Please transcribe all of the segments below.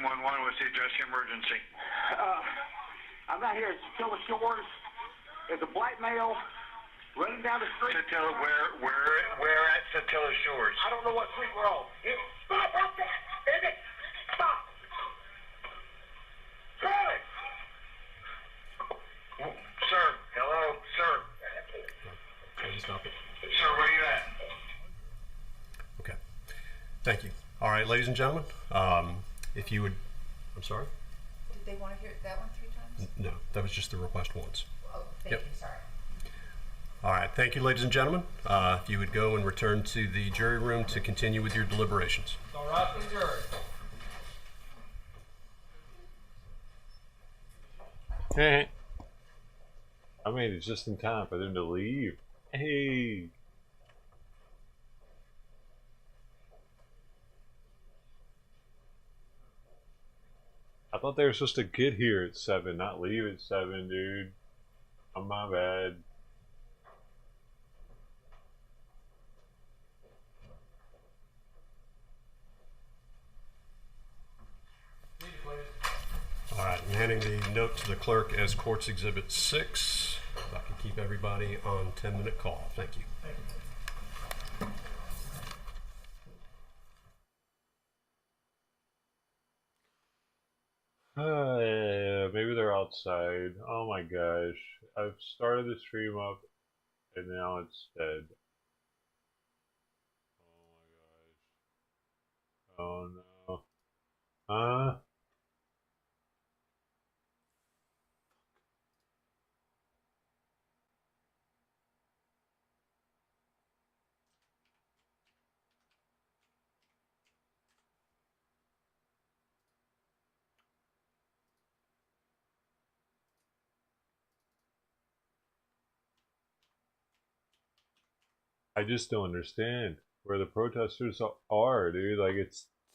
911, what's the address of emergency? I'm out here at Satilla Shores. There's a black male running down the street. Satilla, where at Satilla Shores? I don't know what street we're on. Stop right there! Baby! Stop! Charlie! Sir, hello, sir. Stop it. Sir, where are you at? Okay. Thank you. All right, ladies and gentlemen, if you would, I'm sorry? Did they want to hear that one 3 times? No, that was just the request once. Oh, thank you, sorry. All right, thank you, ladies and gentlemen. If you would go and return to the jury room to continue with your deliberations. All right, the jury. Hey. I made it just in time for them to leave. Hey. I thought they were supposed to get here at 7, not leave at 7, dude. Oh, my bad. All right, I'm handing the note to the clerk as Court's Exhibit 6. If I can keep everybody on 10-minute call. Thank you. Thank you. Maybe they're outside. Oh my gosh. I've started the stream up and now it's dead. Oh my gosh. Oh no. Huh? I just don't understand where the protesters are, dude. Like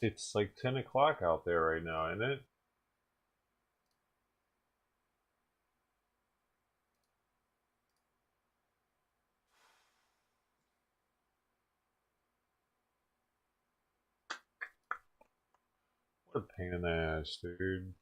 it's like 10 o'clock out there right now, isn't it? What a pain in the ass, dude.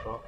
Oh.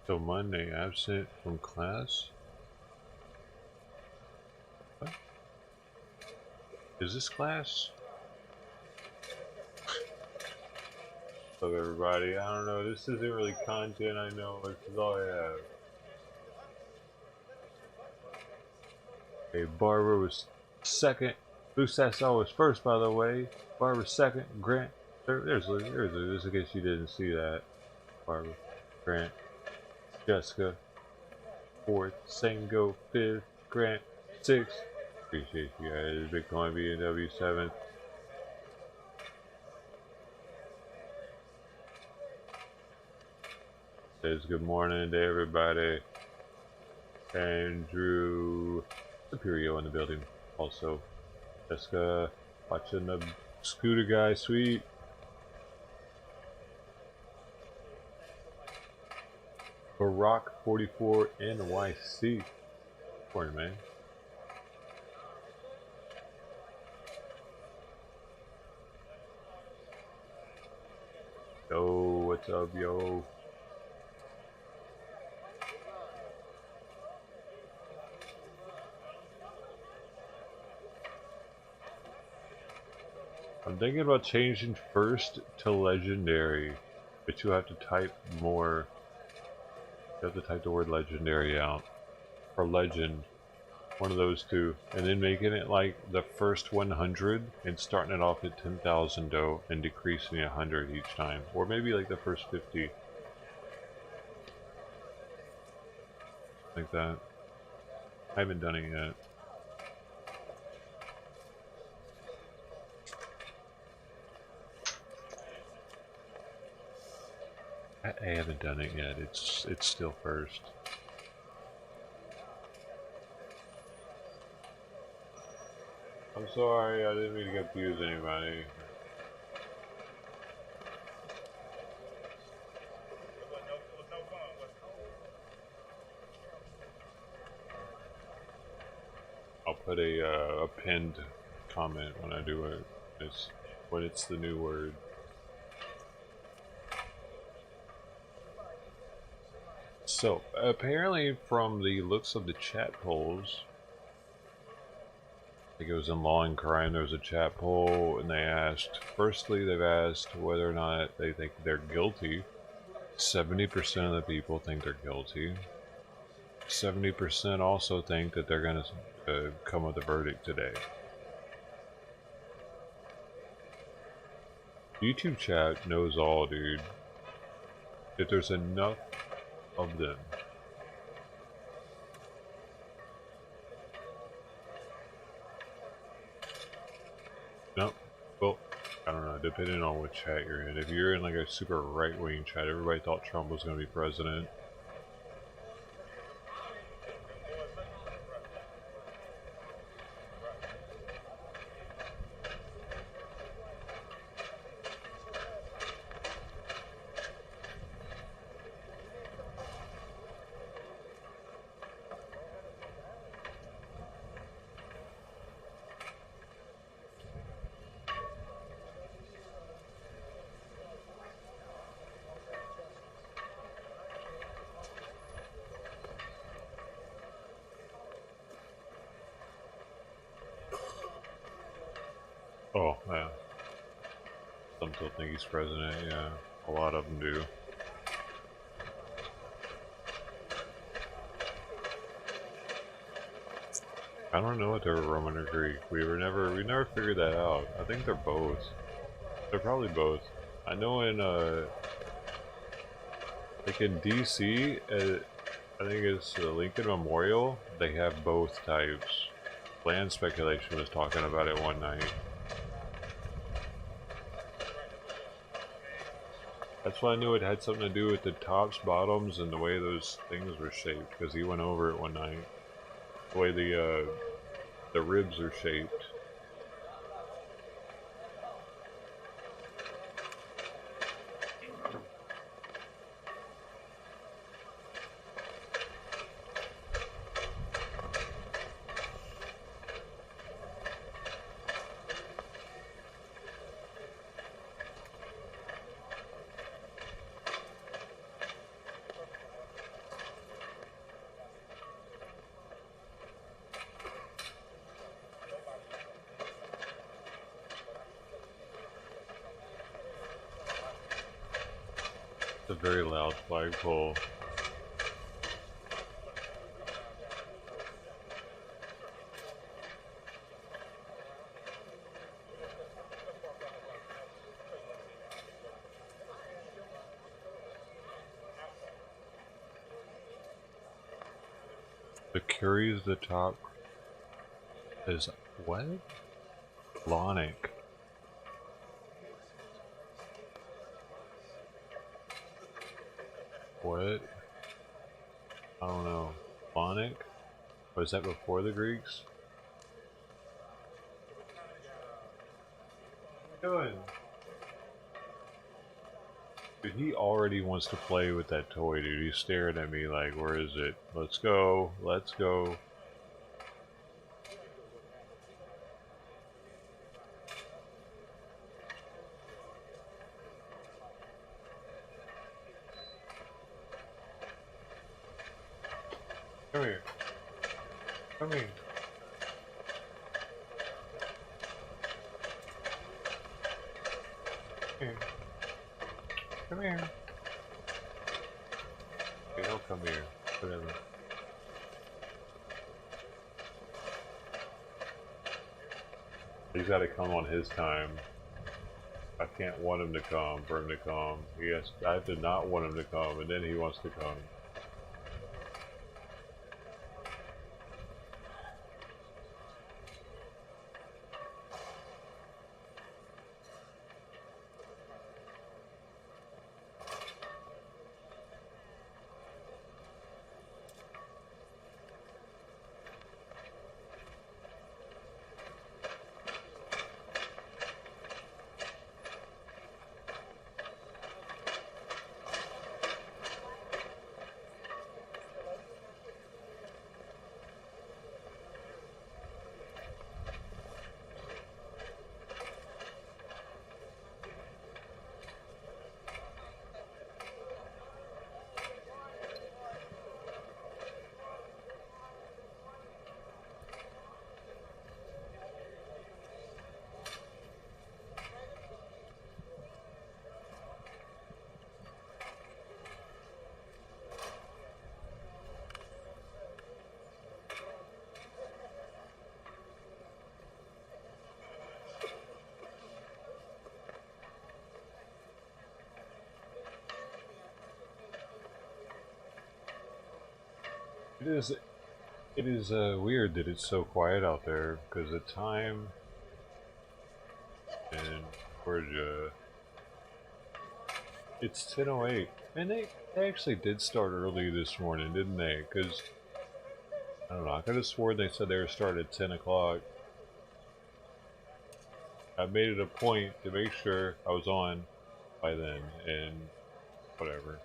So Monday, absent from class? What? Is this class? What's up, everybody? I don't know. This isn't really content. I know. This is all I have. Okay, Barbara was second. Lou Sassau was first, by the way. Barbara second. Grant. There's just in case you didn't see that. Barbara, Grant, Jessica, fourth. Sango, fifth. Grant, sixth. Appreciate you guys. Bitcoin BMW, seventh. Says good morning to everybody. Andrew Superior in the building. Also, Jessica watching the scooter guy. Sweet. Barack 44 NYC. Morning, man. Yo, what's up, yo? I'm thinking about changing first to legendary, but you have to type more. You have to type the word legendary out, or legend, one of those two, and then making it like the first 100 and starting it off at 10,000 though and decreasing 100 each time, or maybe like the first 50, like that. I haven't done it yet. I haven't done it yet. It's still first. I'm sorry, I didn't mean to confuse anybody. I'll put a pinned comment when I do it. When it's the new word. So, apparently from the looks of the chat polls, I think it was in Law and Crime, there was a chat poll, and they asked, firstly, they've asked whether or not they think they're guilty. 70% of the people think they're guilty. 70% also think that they're going to come with a verdict today. YouTube chat knows all, dude. If there's enough of them. No, well, I don't know, depending on what chat you're in. If you're in like a super right-wing chat, everybody thought Trump was going to be president. Oh, yeah. Some still think he's president, yeah. A lot of them do. I don't know if they're Roman or Greek. We never figured that out. I think they're both. They're probably both. I know in like in DC, I think it's the Lincoln Memorial, they have both types. Land Speculation was talking about it one night. That's why I knew it had something to do with the tops, bottoms, and the way those things were shaped, because he went over it one night. The way the ribs are shaped. It's a very loud flagpole. The Curry's the top is what? Lonic. What? I don't know. Lonic? Was that before the Greeks? What are you doing? Dude, he already wants to play with that toy, dude. He's staring at me like, where is it? Let's go. Let's go. Come here. Come here. Here. Come here. Okay, don't come here. Whatever. He's got to come on his time. I can't want him to come, for him to come. Yes, I did not want him to come, and then he wants to come. It is weird that it's so quiet out there, because the time in Georgia, it's 10:08, and they actually did start early this morning, didn't they? Because, I don't know, I could have sworn they said they were starting at 10 o'clock. I made it a point to make sure I was on by then, and whatever.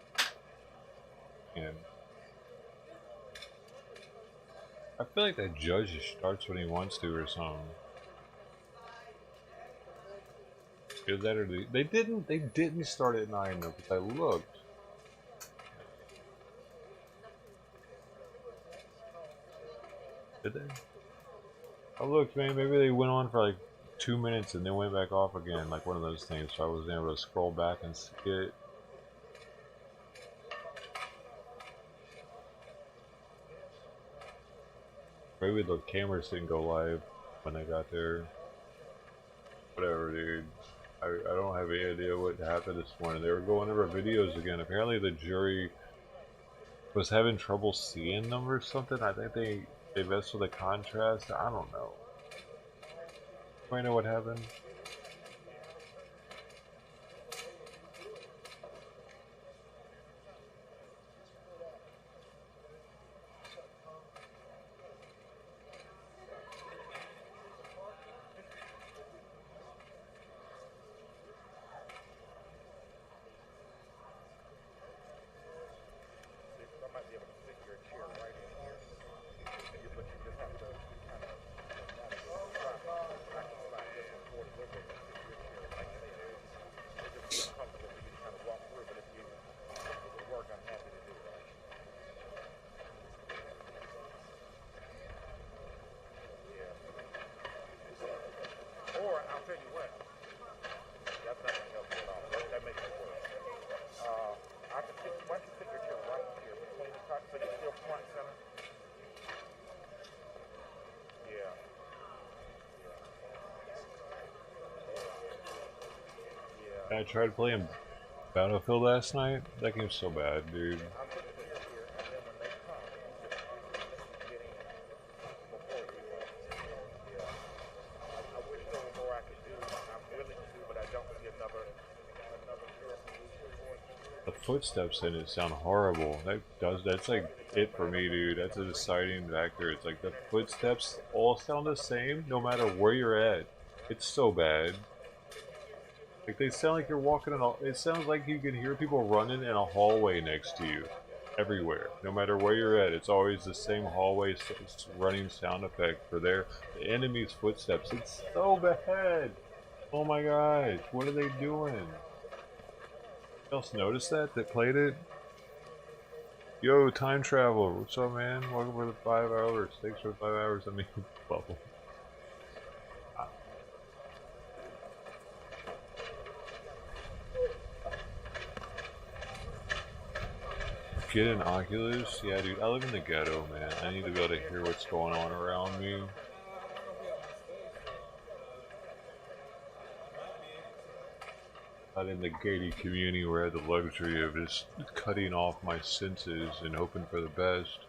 And I feel like that judge just starts when he wants to or something. Either that or they didn't start at 9 though, because I looked. Did they? I looked, man, maybe they went on for like 2 minutes and then went back off again, like one of those things, so I wasn't able to scroll back and see it. Maybe the cameras didn't go live when I got there. Whatever, dude. I don't have any idea what happened this morning. They were going over videos again. Apparently the jury was having trouble seeing them or something. I think they messed with the contrast. I don't know. Do I know what happened? I tried playing Battlefield last night. That game's so bad, dude. The footsteps in it sound horrible. That's like it for me, dude. That's a deciding factor. It's like the footsteps all sound the same no matter where you're at. It's so bad. Like they sound like you're walking in a. It sounds like you can hear people running in a hallway next to you, everywhere. No matter where you're at, it's always the same hallway running sound effect for the enemy's footsteps. It's so bad. Oh my gosh, what are they doing? Else noticed that played it? Yo, time traveler, what's up, man? Welcome for the 5 hours. Thanks for the 5 hours. I mean, bubble. Get an Oculus? Yeah, dude, I live in the ghetto, man. I need to be able to hear what's going on around me. Not in the gated community where I had the luxury of just cutting off my senses and hoping for the best.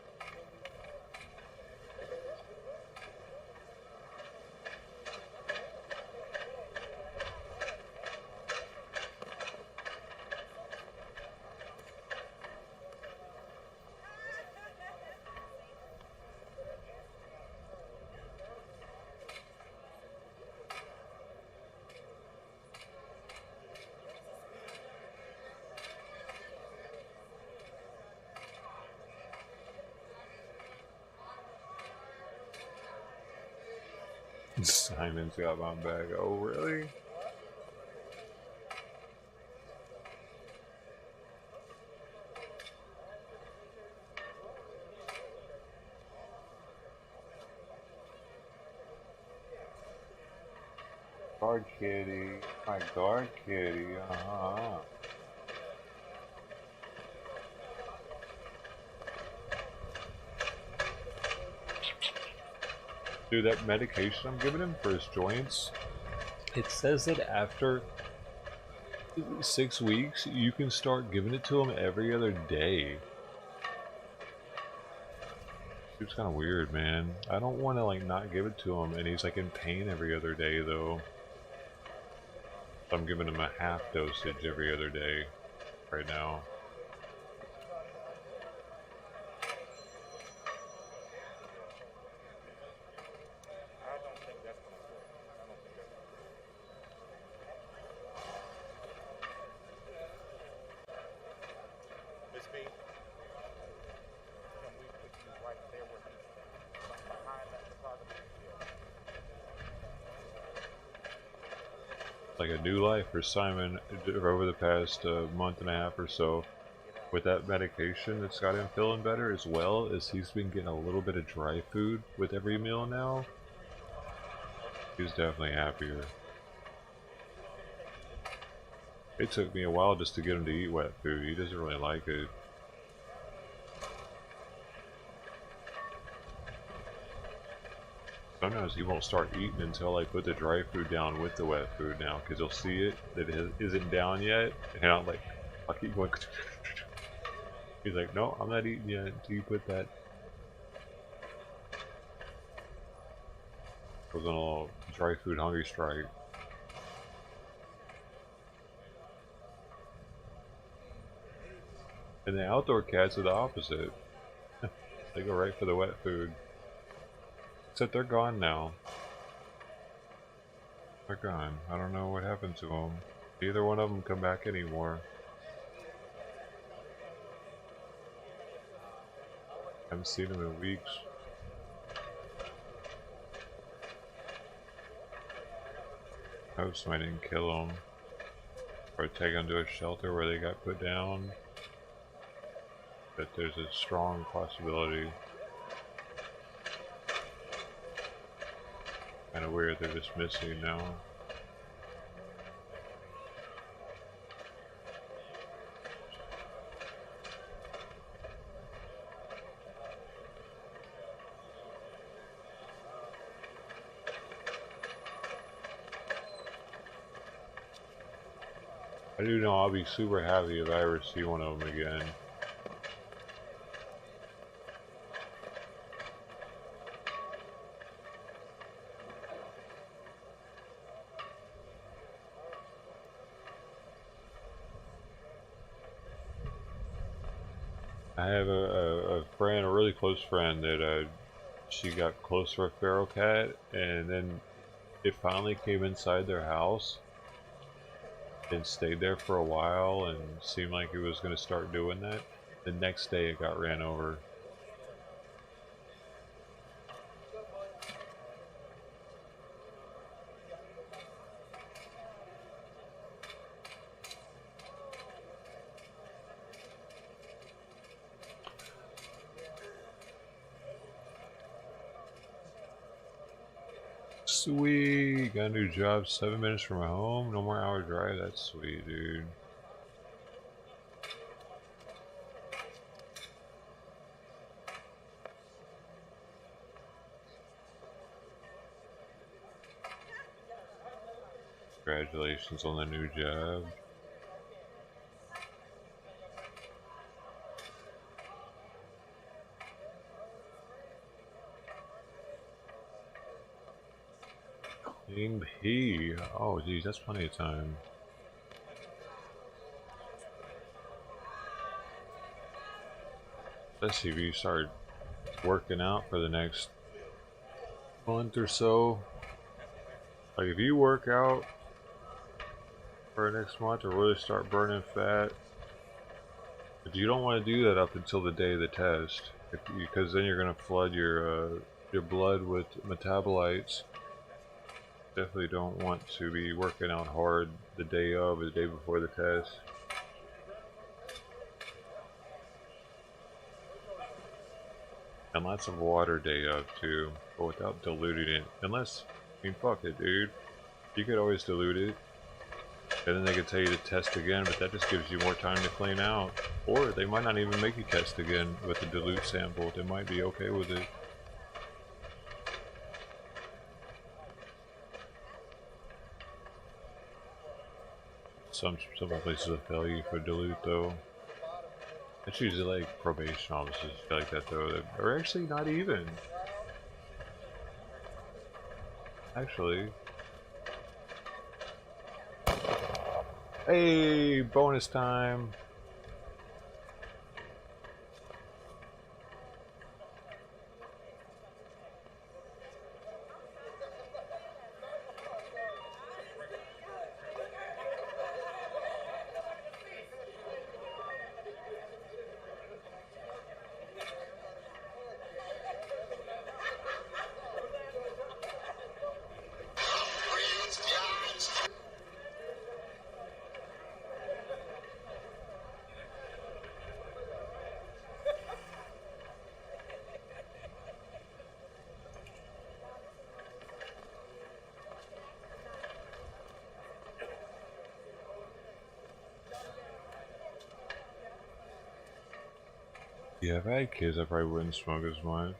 Simon's got my bag. Oh, really? Guard kitty. My guard kitty. Uh-huh. Dude, that medication I'm giving him for his joints, it says that after 6 weeks, you can start giving it to him every other day. It's kind of weird, man. I don't want to, like, not give it to him, and he's, like, in pain every other day, though. So I'm giving him a half dosage every other day right now. Like a new life for Simon over the past month and a half or so with that medication that's got him feeling better, as well as he's been getting a little bit of dry food with every meal now. He's definitely happier. It took me a while just to get him to eat wet food. He doesn't really like it. Sometimes he won't start eating until I put the dry food down with the wet food now, because he'll see it that it isn't down yet, and I'll keep going. He's like, no, I'm not eating yet until you put that. I was on a little dry food hungry strike. And the outdoor cats are the opposite. They go right for the wet food. Except they're gone now. They're gone. I don't know what happened to them. Neither one of them come back anymore. Haven't seen them in weeks. I hope somebody didn't kill them. Or take them to a shelter where they got put down. But there's a strong possibility. Kind of weird they're just missing now. do know I'll be super happy if I ever see one of them again. I have a friend, a really close friend, that she got close to a feral cat, and then it finally came inside their house and stayed there for a while and seemed like it was going to start doing that. The next day it got ran over. Sweet, got a new job 7 minutes from my home, no more hour drive. That's sweet, dude. Congratulations on the new job. King P. Oh, geez, that's plenty of time. Let's see if you start working out for the next month or so. Like, if you work out for the next month or really start burning fat, but you don't want to do that up until the day of the test, because then you're going to flood your blood with metabolites. Definitely don't want to be working out hard the day of or the day before the test. And lots of water day of too, but without diluting it. Unless, I mean, fuck it, dude. You could always dilute it, and then they could tell you to test again, but that just gives you more time to clean out. Or they might not even make you test again with the dilute sample. They might be okay with it. Some places will fail you for dilute though. It's usually like probation officers like that though, that are actually not even. Actually. Hey, bonus time. Yeah, if I had kids, I probably wouldn't smoke as much.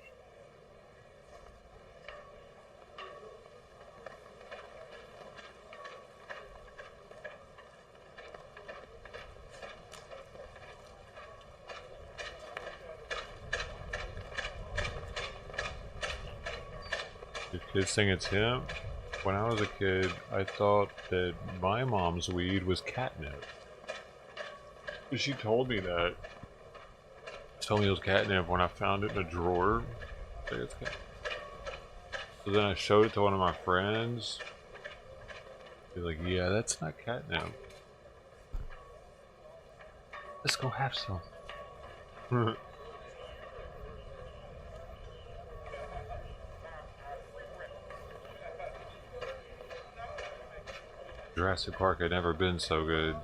If kids think it's hemp, when I was a kid, I thought that my mom's weed was catnip. She told me that. Told me it was catnip when I found it in a drawer. So then I showed it to one of my friends. They're like, yeah, that's not catnip. Let's go have some. Jurassic Park had never been so good.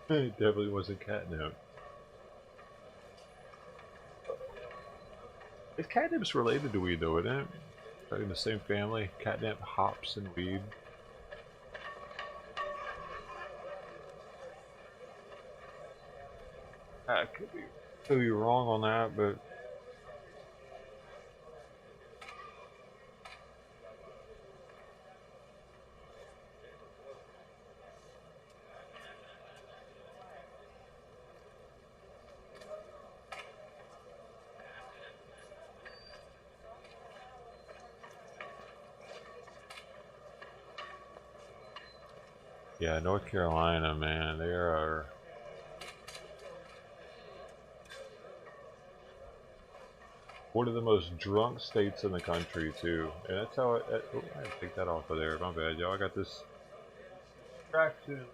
It definitely wasn't catnip. Is catnip's related to weed though, isn't it? Are they in the same family? Catnip, hops, and weed. I could be wrong on that, but yeah, North Carolina, man, they are one of the most drunk states in the country too, and that's how I had to take that off of there. My bad, y'all. I got this distraction.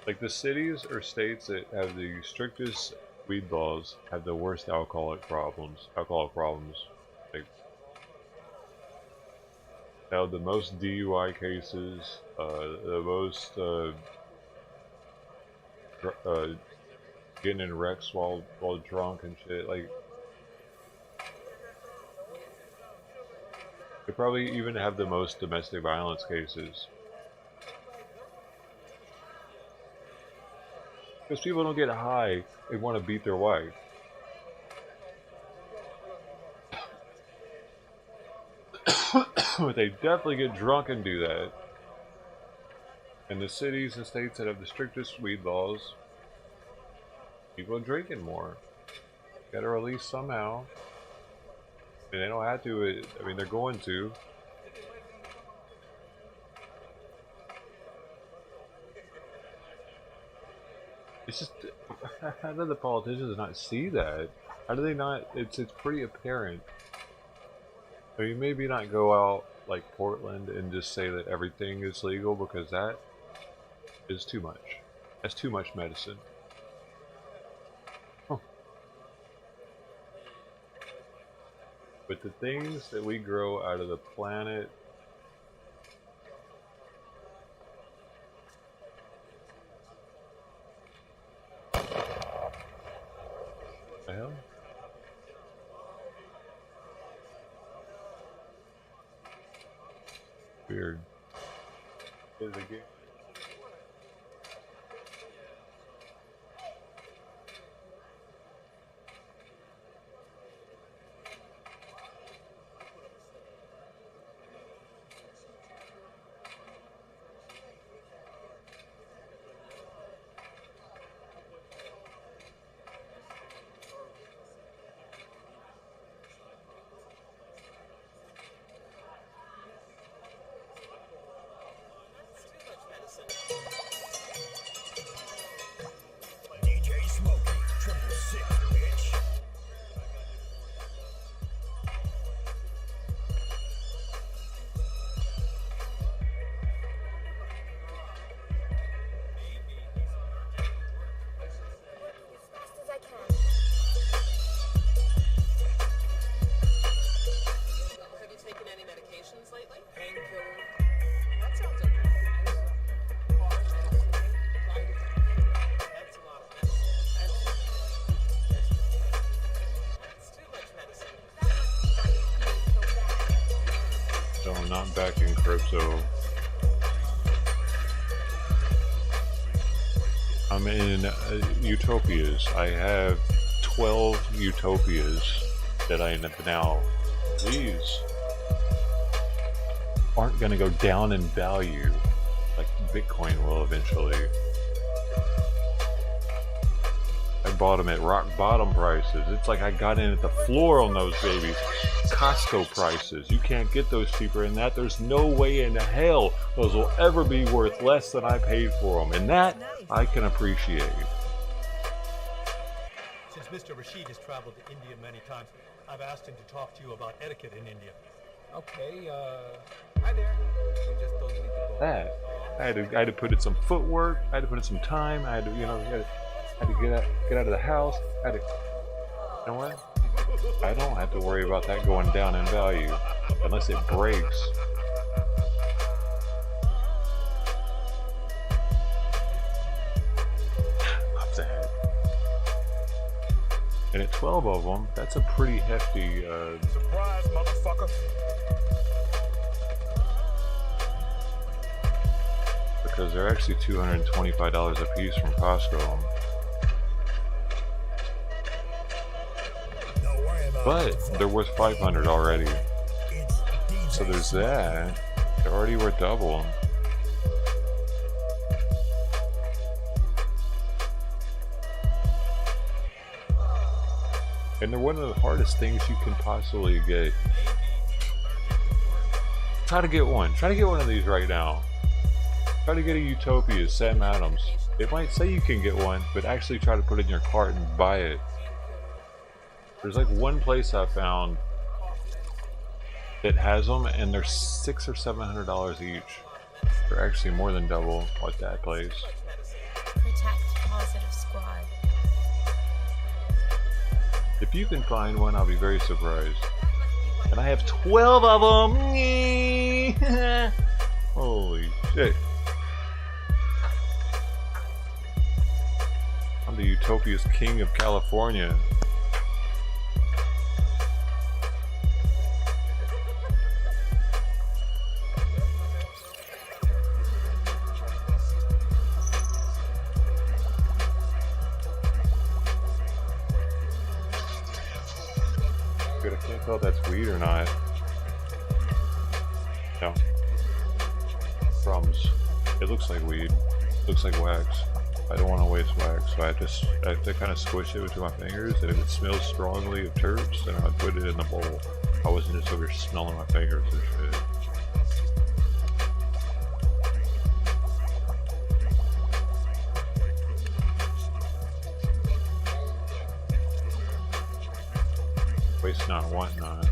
Like the cities or states that have the strictest weed laws have the worst alcoholic problems. Like, have the most DUI cases, the most getting in wrecks while drunk and shit. Like, they probably even have the most domestic violence cases. Because people don't get high, they want to beat their wife. But they definitely get drunk and do that. And the cities and states that have the strictest weed laws, people are drinking more. Gotta release somehow. And they don't have to, I mean, they're going to. It's just, how do the politicians not see that? How do they not? It's pretty apparent. I mean, maybe not go out like Portland and just say that everything is legal, because that is too much. That's too much medicine. Huh. But the things that we grow out of the planet, the hell? Weird. Is it again? So I'm not back in crypto. I'm in utopias. I have 12 utopias that I have now. These aren't going to go down in value like Bitcoin will eventually. I bought them at rock bottom prices. It's like I got in at the floor on those babies. Costco prices. You can't get those cheaper than that. There's no way in hell those will ever be worth less than I paid for them. And that I can appreciate. Since Mr. Rashid has traveled to India many times, I've asked him to talk to you about etiquette in India. Okay, hi there. You just told me to go. That. I had to put in some footwork. I had to put in some time. I had to, you know, I had to get out of the house. I had to know what? I don't have to worry about that going down in value unless it breaks. Up the head. And at 12 of them, that's a pretty hefty. Surprise, motherfucker. Because they're actually $225 a piece from Costco. But they're worth $500 already. So there's that. They're already worth double. And they're one of the hardest things you can possibly get. Try to get one. Try to get one of these right now. Try to get a Utopia, Sam Adams. It might say you can get one, but actually try to put it in your cart and buy it. There's like one place I found that has them, and they're $600 or $700 each. They're actually more than double what that place. Protect positive squad. If you can find one, I'll be very surprised. And I have 12 of them. Holy shit. I'm the Utopia's king of California. Good, I can't tell if that's weed or not. No. Crumbs. It looks like weed. Looks like wax. I don't want to waste wax, so I have to kind of squish it between my fingers, and if it smells strongly of terps, then I'd put it in the bowl. I wasn't just over here smelling my fingers or shit. Waste not, want not.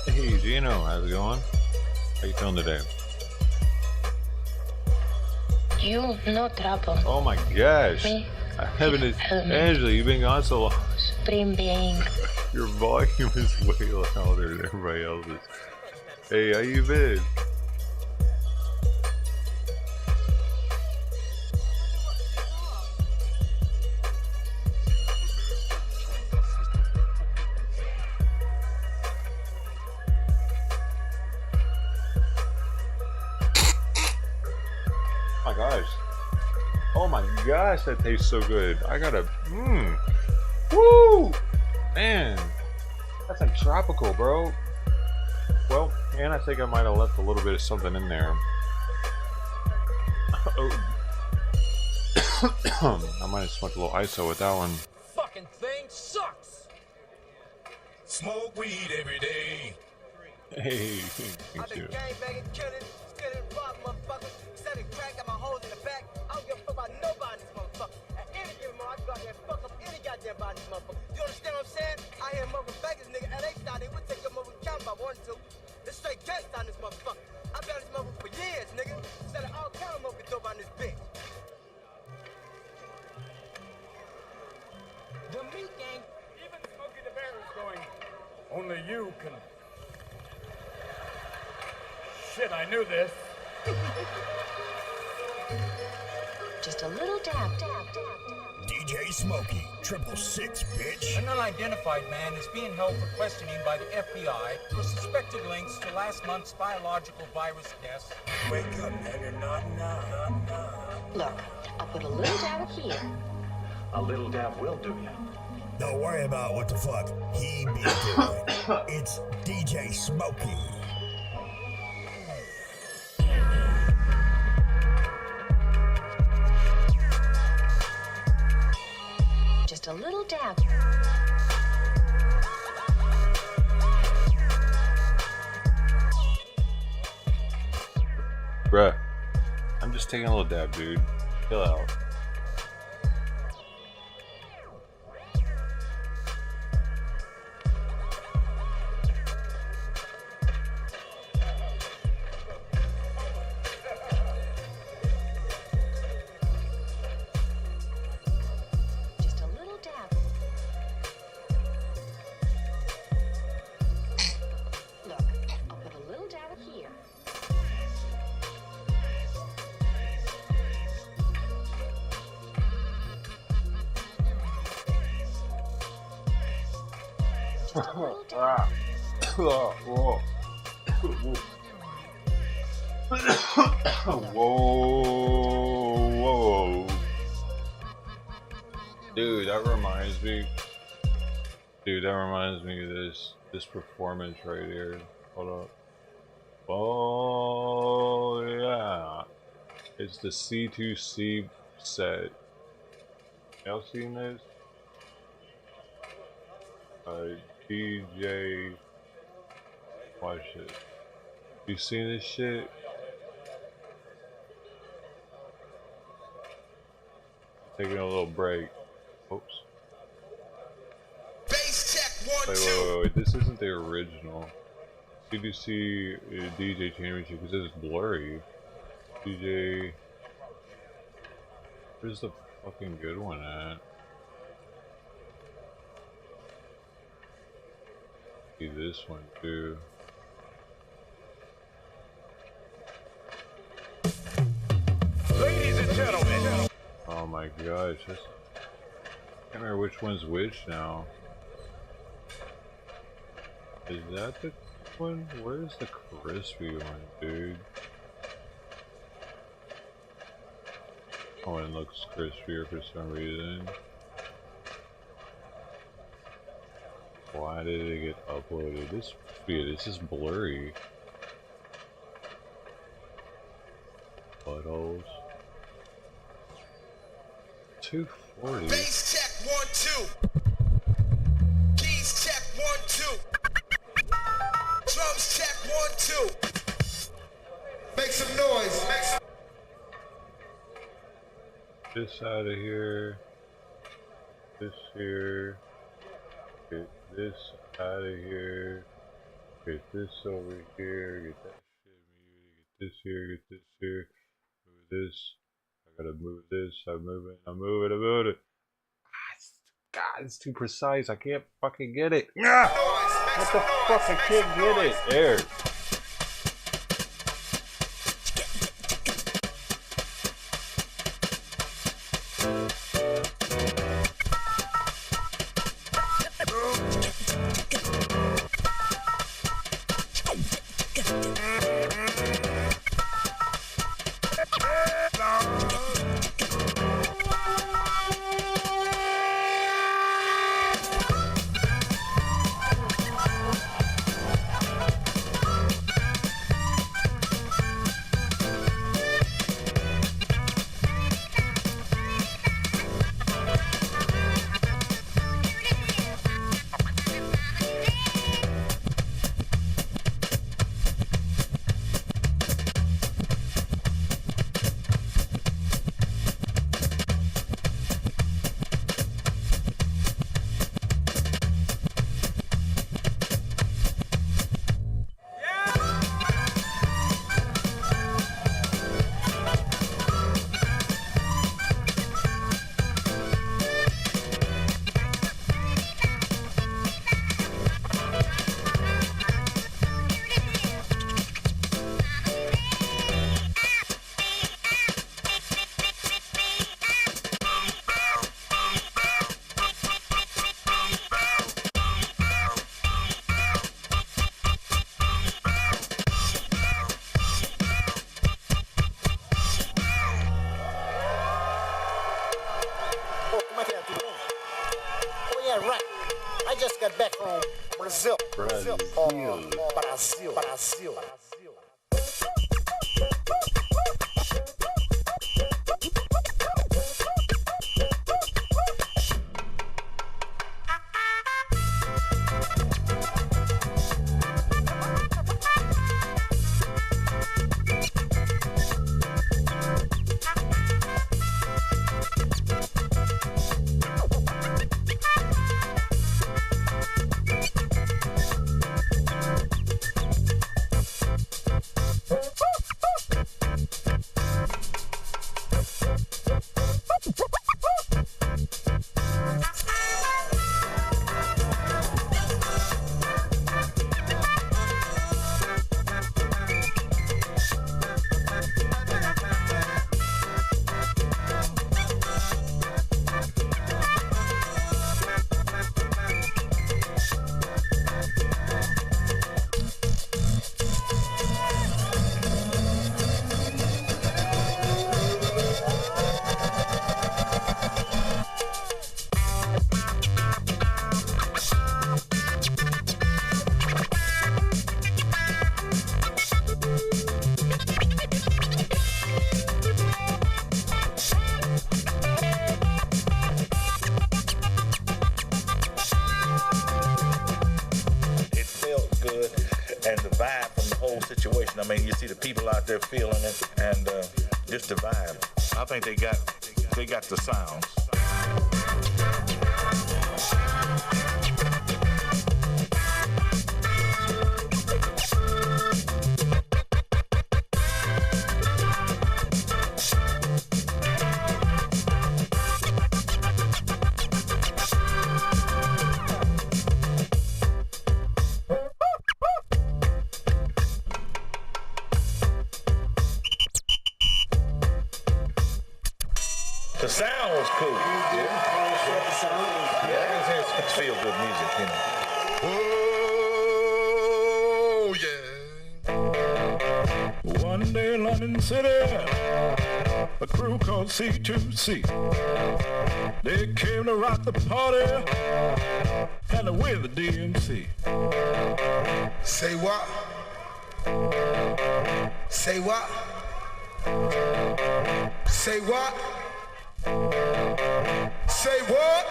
Hey Gino, how's it going? How you feeling today? You, no trouble. Oh my gosh. Me? I haven't. Angela, you've been gone so long. Supreme being. Your volume is way louder than everybody else's. Hey, how you been? Oh my gosh. Oh my gosh, that tastes so good. I gotta, woo! Man, that's like tropical, bro. Well, and I think I might have left a little bit of something in there. I might have smoked a little ISO with that one. Fucking thing sucks. Smoke weed every day. Hey, thank you. Gangbanging, killing, stealing, robbing motherfuckers, selling crack, got my hoes in the back. I don't give a fuck about nobody, this motherfucker. At any given moment, I go out there and fuck up any goddamn body, this motherfucker. You understand what I'm saying? I hear motherfucking bankers, nigga, LA style, they would take your motherfucking count by 1 2. It's straight gangsta on this motherfucker. I've been on this motherfucker for years, nigga. Selling all kind of motherfucking dope on this bitch. The meat gang, even Smokey the Bear is going. Only you can. Shit, I knew this. Just a little dab. DJ Smokey, 666, bitch. An unidentified man is being held for questioning by the FBI for suspected links to last month's biological virus tests. Wake up, nigga, nah. Look, I'll put a little dab here. A little dab will do you. Don't worry about what the fuck he be doing. It's DJ Smokey. Just a little dab. Bruh, I'm just taking a little dab, dude. Chill out. Whoa. Dude, that reminds me. Dude, that reminds me of this performance right here. Hold up. Oh yeah. It's the C2C set. Y'all seen this? DJ, watch it. You seen this shit? Taking a little break. Oops. Bass check, wait. This isn't the original. CDC DJ Championship because it's blurry. DJ. Where's the fucking good one at? See this one too. Ladies and gentlemen. Oh my gosh, I can't remember which one's which now. Is that the one? Where's the crispy one, dude? Oh, it looks crispier for some reason. Why did it get uploaded? This is blurry. Buttholes. 240. Bass check, 1, 2. Keys check, 1, 2. Drums check, 1, 2. Make some noise. This out of here. This here. Get this out of here. Get this over here. Get that shit muted. Get this here. Get this here. Move this. I gotta move this. I'm moving it. God, it's too precise. I can't fucking get it. What the fuck? I can't get it. There. Brasil, Brasil. Situation. I mean, you see the people out there feeling it, and just the vibe. I think they got the sounds. The sound was cool. Yeah, it's feel good music, you know. Oh, yeah. One day in London City, a crew called C2C. They came to rock the party and to win the DMC. Say what? Say what? Say what? Say what?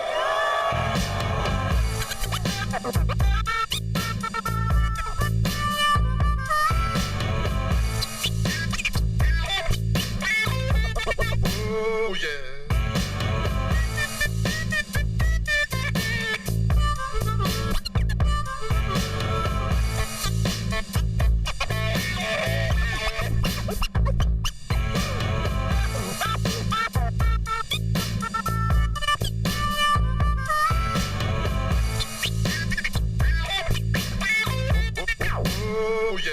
Oh, yeah. Oh, yeah.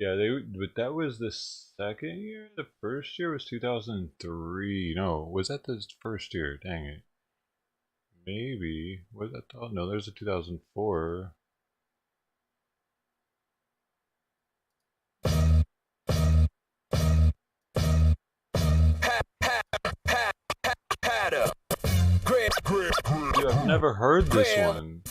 Yeah, but that was the second year? The first year was 2003. No, was that the first year? Dang it. Maybe. Was that? Oh, no, there's a 2004. Dude, I've never heard this one.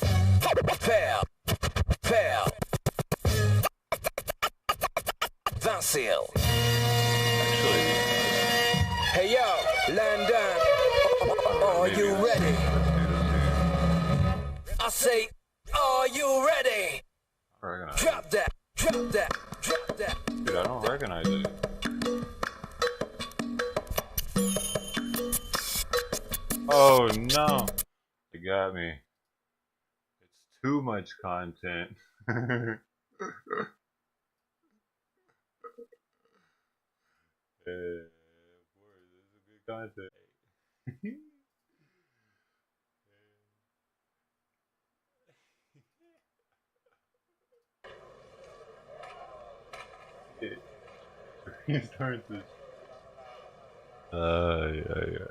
Hey yo, London. Are you ready? I say, are you ready? Drop that, drop that, drop that. Dude, I don't recognize it. Oh no! It got me. It's too much content. Boy, this is good content. He starts to. Yeah.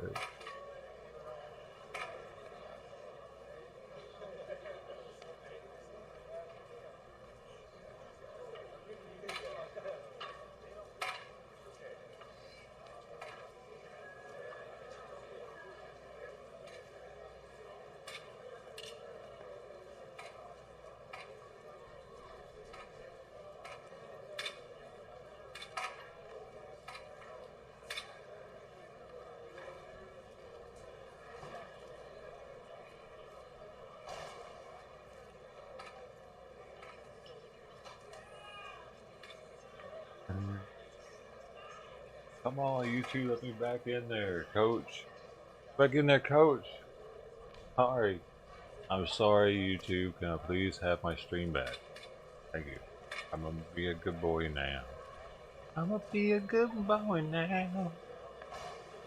Come on, you two, let me back in there, coach. Back in there, coach. Sorry. I'm sorry, YouTube. Can I please have my stream back? Thank you. I'm gonna be a good boy now. I'm gonna be a good boy now.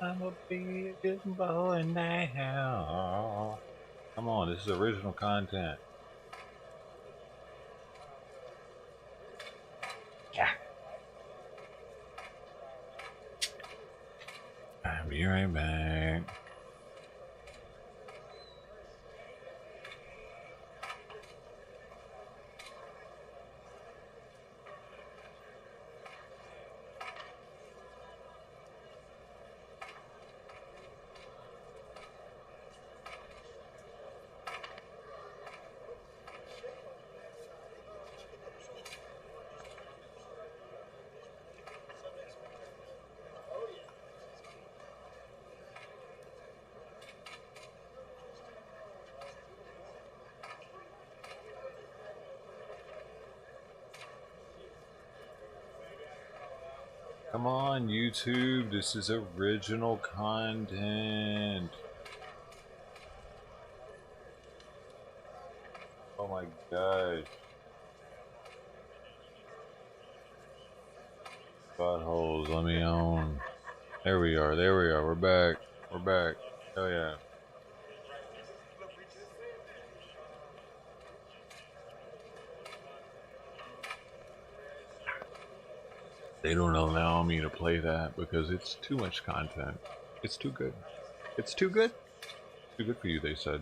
I'm gonna be a good boy now. Come on, this is original content. Yeah. I'll be right back. Come on, YouTube, this is original content. Oh my gosh. Buttholes, let me on. There we are, we're back. We're back. Oh yeah. They don't allow me to play that because it's too much content. It's too good. It's too good. Too good for you, they said.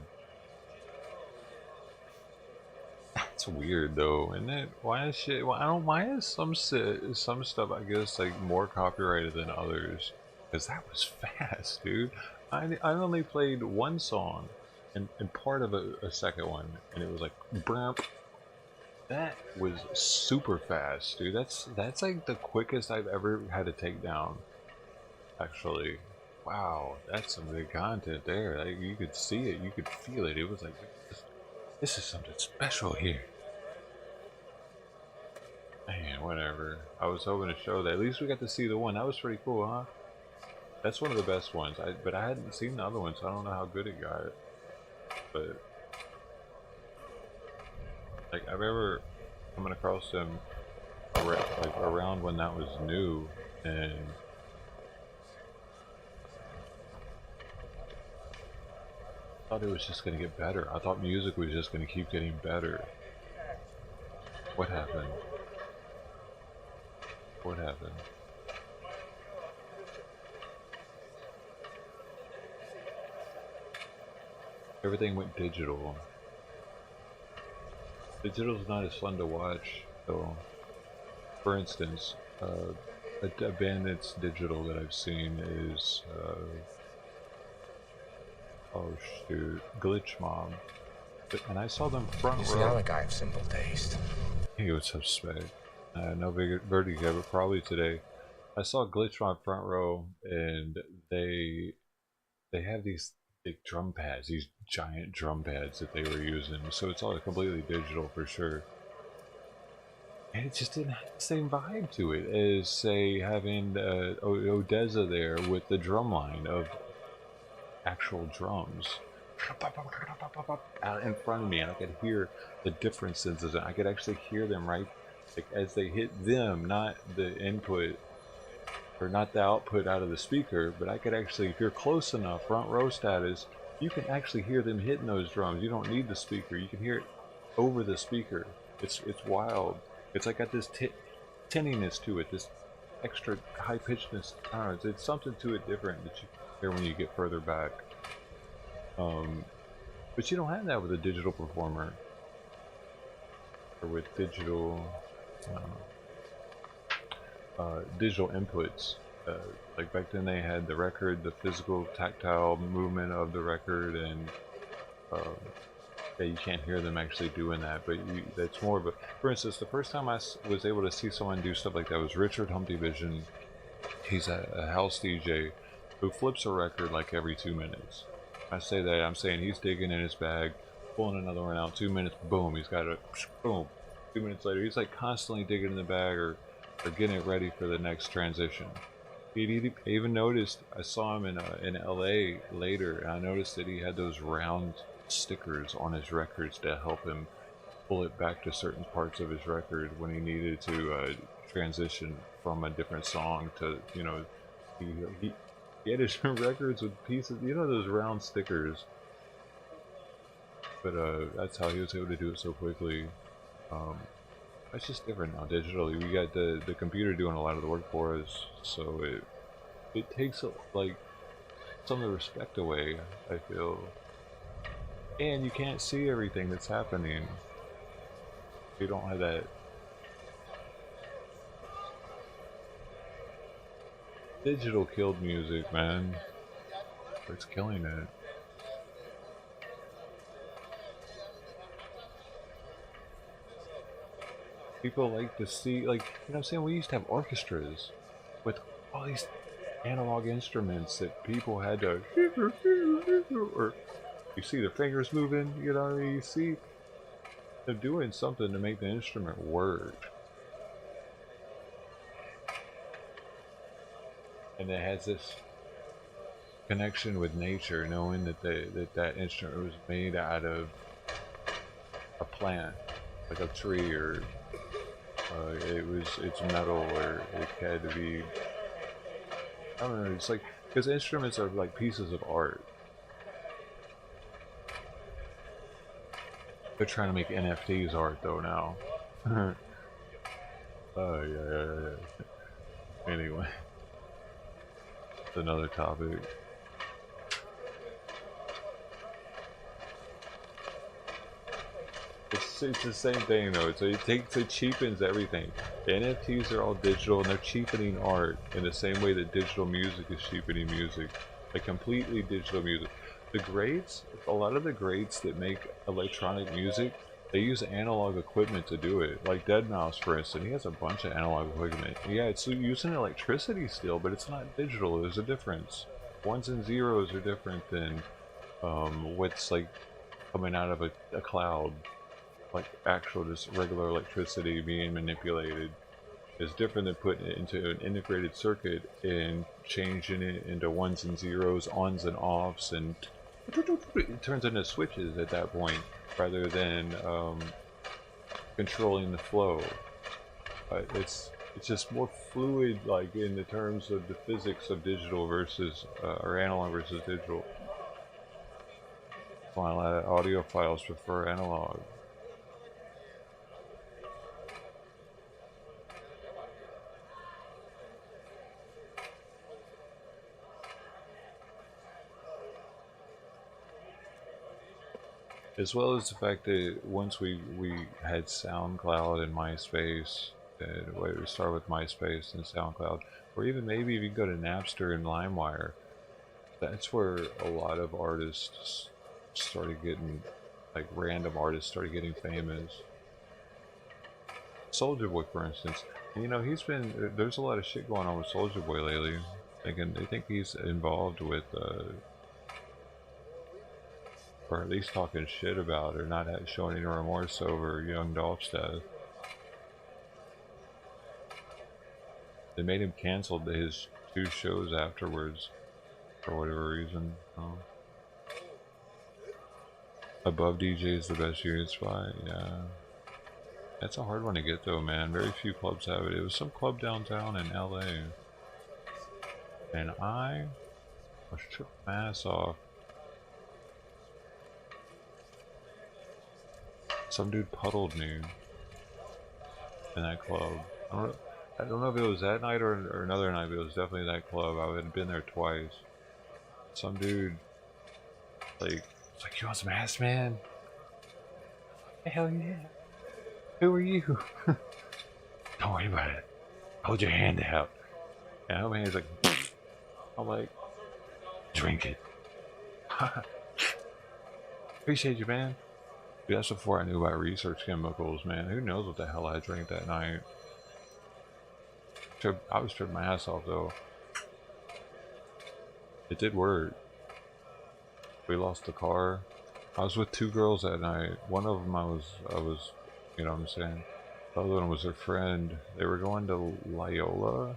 That's weird though, isn't it? Why is shit? Why is some stuff I guess like more copyrighted than others? Because that was fast, dude. I only played one song and part of a second one, and it was like brump. That was super fast, dude. That's like the quickest I've ever had to take down. Actually, wow, that's some good content there. Like, you could see it, you could feel it. It was like, this is something special here. Man, whatever. I was hoping to show that. At least we got to see the one. That was pretty cool, huh? That's one of the best ones. But I hadn't seen the other one, so I don't know how good it got. But like, I've ever coming across them around when that was new, and I thought it was just gonna get better. I thought music was just gonna keep getting better. What happened? What happened? Everything went digital. Digital's not as fun to watch, though. For instance, a band that's digital that I've seen is, oh shoot, Glitch Mob. And I saw them front row. You see, I'm a guy of simple taste. He was suspect. No big verdict ever, probably today. I saw Glitch Mob front row, and they have these big drum pads, these giant drum pads that they were using. So it's all completely digital for sure. And it just didn't have the same vibe to it as, say, having Odessa there with the drum line of actual drums out in front of me, and I could hear the differences. I could actually hear them right, like as they hit them, not the input or not the output out of the speaker, but I could actually, if you're close enough, front row status, you can actually hear them hitting those drums. You don't need the speaker. You can hear it over the speaker. It's wild. It's like got this tinniness to it, this extra high pitchedness. I don't know. It's something to it different that you hear when you get further back. But you don't have that with a digital performer or with digital digital inputs. Like back then they had the record, the physical tactile movement of the record, and yeah, you can't hear them actually doing that, but that's more of a, for instance, the first time I was able to see someone do stuff like that was Richard Humpty Vision. He's a house DJ who flips a record like every 2 minutes. I say that, I'm saying he's digging in his bag, pulling another one out, 2 minutes, boom, he's got a boom. 2 minutes later, he's like constantly digging in the bag or getting it ready for the next transition. I even noticed, I saw him in LA later, and I noticed that he had those round stickers on his records to help him pull it back to certain parts of his record when he needed to transition from a different song to, you know, he had his records with pieces, you know, those round stickers. But that's how he was able to do it so quickly. It's just different now digitally. We got the computer doing a lot of the work for us, so it takes like some of the respect away, I feel. And you can't see everything that's happening. You don't have that. Digital killed music, man. It's killing it. People like to see, like, you know what I'm saying? We used to have orchestras with all these analog instruments that people had to, or you see their fingers moving, you know, you see them doing something to make the instrument work. And it has this connection with nature, knowing that that instrument was made out of a plant, like a tree, or it's metal, or it had to be, I don't know, it's like, because instruments are like pieces of art. They're trying to make NFTs art though now. Oh yeah. Anyway, it's another topic. It's the same thing though. So it cheapens everything. The NFTs are all digital, and they're cheapening art in the same way that digital music is cheapening music. Like completely digital music. The greats, a lot of the greats that make electronic music, they use analog equipment to do it. Like deadmau5, for instance, he has a bunch of analog equipment. Yeah, it's using electricity still, but it's not digital. There's a difference. Ones and zeros are different than what's like coming out of a cloud. Like actual just regular electricity being manipulated is different than putting it into an integrated circuit and changing it into ones and zeros, ons and offs, and it turns into switches at that point rather than controlling the flow. It's just more fluid, like in the terms of the physics of digital versus or analog versus digital. A lot of audiophiles prefer analog. As well as the fact that once we had SoundCloud and MySpace, and we started with MySpace and SoundCloud, or even maybe if you go to Napster and LimeWire, that's where a lot of artists started getting, like random artists started getting famous. Soulja Boy, for instance, you know, there's a lot of shit going on with Soulja Boy lately. They think he's involved with or at least talking shit about or not showing any remorse over young Dolph's death. They made him cancel his 2 shows afterwards for whatever reason. Above DJ is the best unit spot, yeah. That's a hard one to get though, man. Very few clubs have it. It was some club downtown in LA. And I was tripping my ass off. Some dude puddled me in that club. I don't know if it was that night or another night, but it was definitely that club. I had been there twice. Some dude, like, you want some ass, man? Hell yeah. Who are you? Don't worry about it. Hold your hand out. And my hand's like, I'm like, drink it. Appreciate you, man. Dude, that's before I knew about research chemicals, man. Who knows what the hell I drank that night. I was tripping my ass off, though. It did work. We lost the car. I was with 2 girls that night. One of them I was, you know what I'm saying? The other one was her friend. They were going to Loyola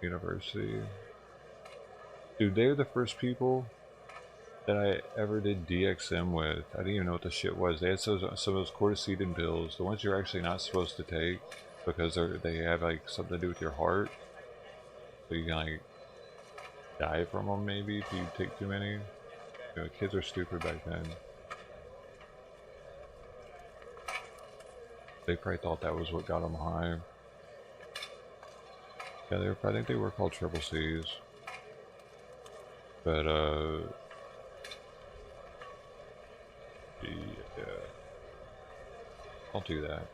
University. Dude, they were the first people that I ever did DXM with. I didn't even know what the shit was. They had some of those corticosteroid pills, the ones you're actually not supposed to take because they have like something to do with your heart. So you can like die from them maybe if you take too many. You know, kids are stupid back then. They probably thought that was what got them high. Yeah, I think they were called triple C's. But yeah, I'll do that.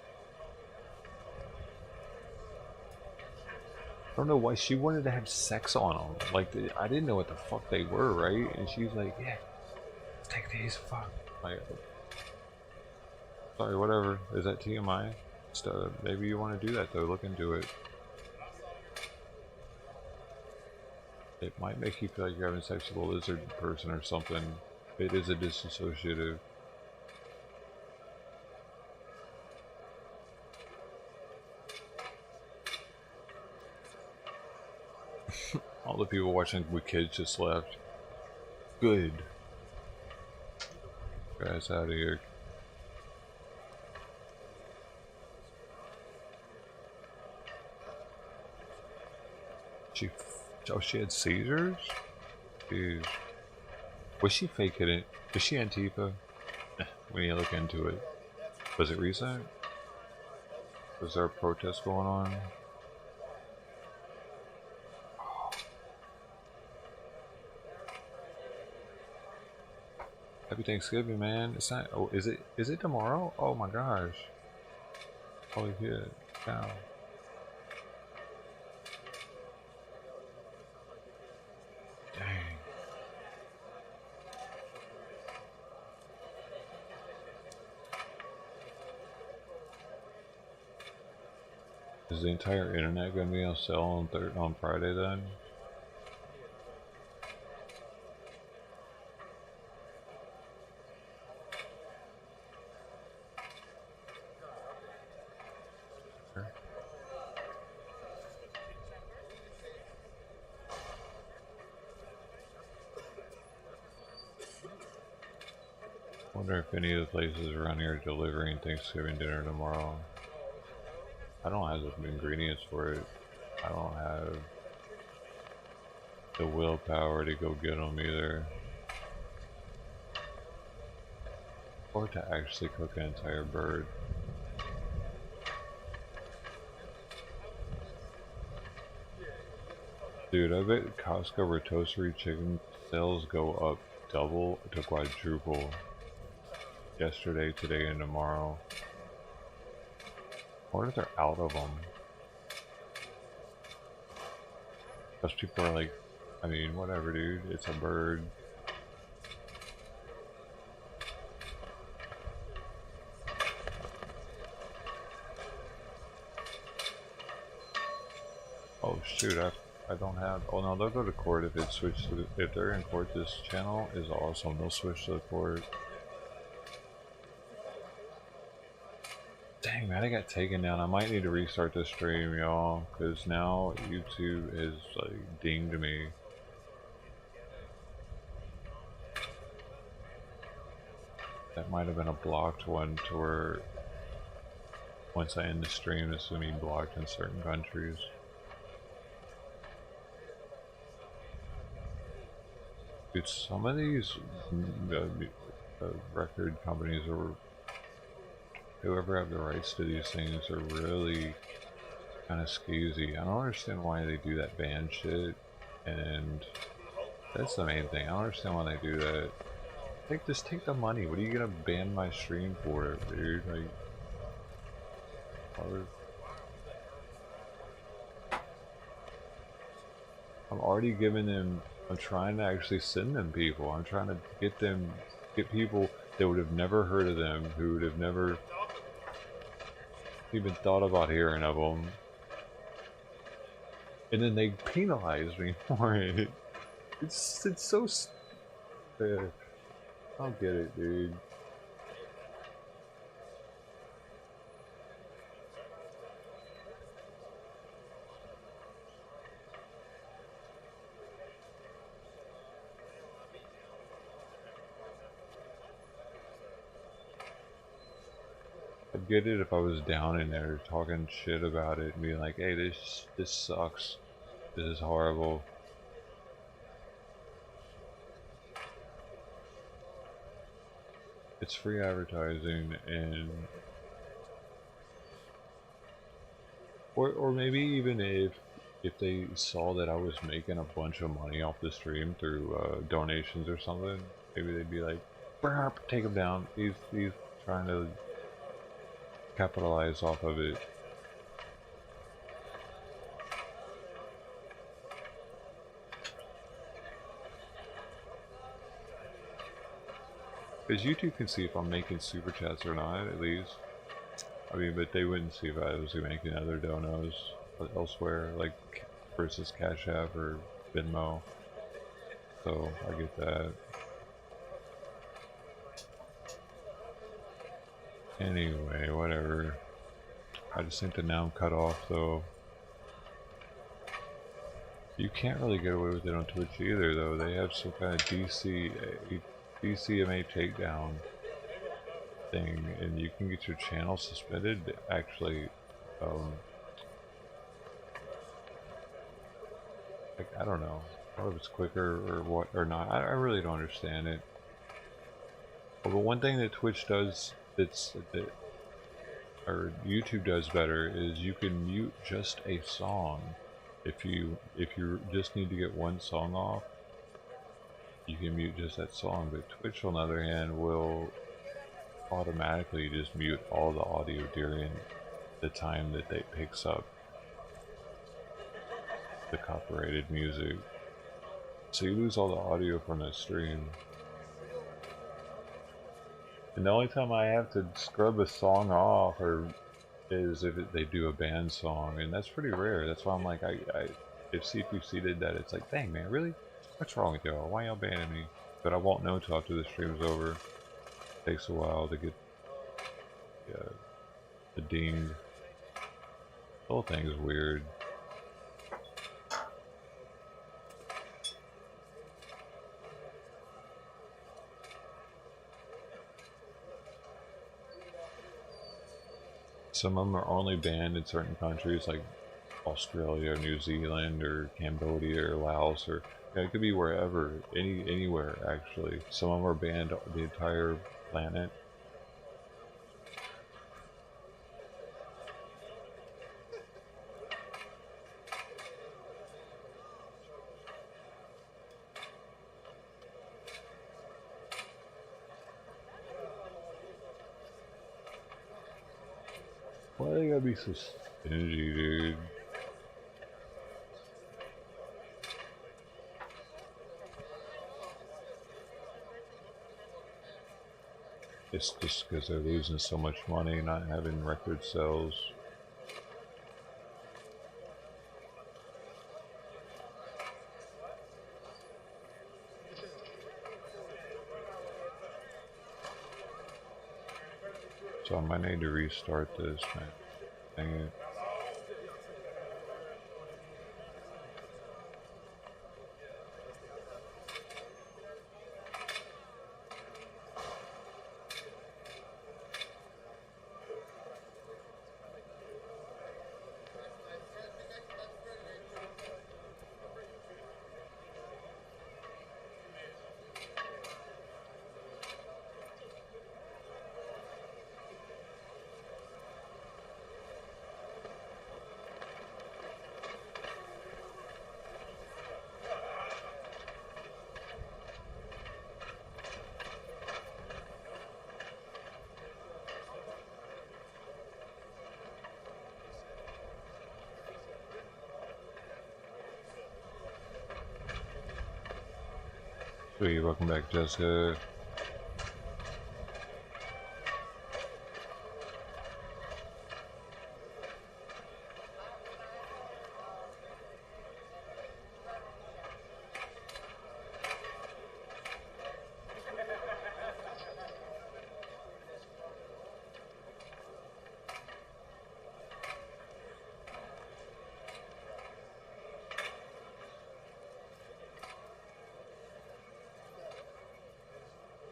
I don't know why she wanted to have sex on them. Like, I didn't know what the fuck they were, right? And she's like, yeah, let's take these, fuck. Like, sorry, whatever. Is that TMI? Maybe you want to do that, though. Look into it. It might make you feel like you're having sex with a lizard person or something. It is a disassociative. All the people watching with kids just left. Good. Guys, out of here. She had seizures? Jeez. Was she faking it? Was she Antifa? We need to look into it. Was it recent? Was there a protest going on? Happy Thanksgiving, man. It's not. Oh, is it tomorrow? Oh my gosh. Holy shit. Wow. Dang. Is the entire internet going to be on sale on Friday then? I wonder if any of the places around here are delivering Thanksgiving dinner tomorrow. I don't have the ingredients for it. I don't have the willpower to go get them either. Or to actually cook an entire bird. Dude, I bet Costco rotisserie chicken sales go up double to quadruple. Yesterday, today, and tomorrow. Or if they're out of them. Because people are like, I mean, whatever, dude. It's a bird. Oh shoot! I don't have. Oh no, they'll go to court if it switches. If they're in court, this channel is awesome. They'll switch to the court. Dang man, I got taken down. I might need to restart the stream, y'all, because now YouTube is like dinged me. That might have been a blocked one to where once I end the stream, this will be blocked in certain countries. Dude, some of these record companies or whoever have the rights to these things are really kind of skeezy. I don't understand why they do that ban shit, and that's the main thing. I don't understand why they do that. Just take the money. What are you gonna ban my stream for, dude? Like, I'm already giving them. I'm trying to actually send them people. I'm trying to get people that would have never heard of them, who would have never even thought about hearing of them, and then they penalize me for it. It's so stupid. I don't get it, dude. I'd get it if I was down in there talking shit about it and being like, hey, this sucks. This is horrible. It's free advertising, and or maybe even if they saw that I was making a bunch of money off the stream through donations or something, maybe they'd be like, "Burp, take him down. He's trying to capitalize off of it." Because YouTube can see if I'm making super chats or not, at least. I mean, but they wouldn't see if I was making other donos elsewhere, like versus Cash App or Venmo. So I get that. Anyway, whatever. I just think that now I'm cut off, though. You can't really get away with it on Twitch either, though. They have some kind of DCMA takedown thing, and you can get your channel suspended. Actually, like, I don't know. I don't know if it's quicker or what or not. I really don't understand it. But one thing that Twitch does or YouTube does better is you can mute just a song. If you just need to get one song off, you can mute just that song. But Twitch, on the other hand, will automatically just mute all the audio during the time that it picks up the copyrighted music. So you lose all the audio from the stream. And the only time I have to scrub a song off is if they do a band song, and that's pretty rare. That's why I'm like, if C2C did that, it's like, dang man, really? What's wrong with y'all? Why y'all banning me? But I won't know till after the stream's over. It takes a while to get the ding. The whole thing is weird. Some of them are only banned in certain countries like Australia, or New Zealand, or Cambodia, or Laos, or it could be wherever, anywhere actually. Some of them are banned the entire planet. Why they gotta be so stingy, dude? It's just because they're losing so much money, not having record sales. So I might need to restart this, man. Dang it. Sweet, welcome back, Jessica.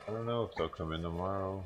I don't know if they'll come in tomorrow.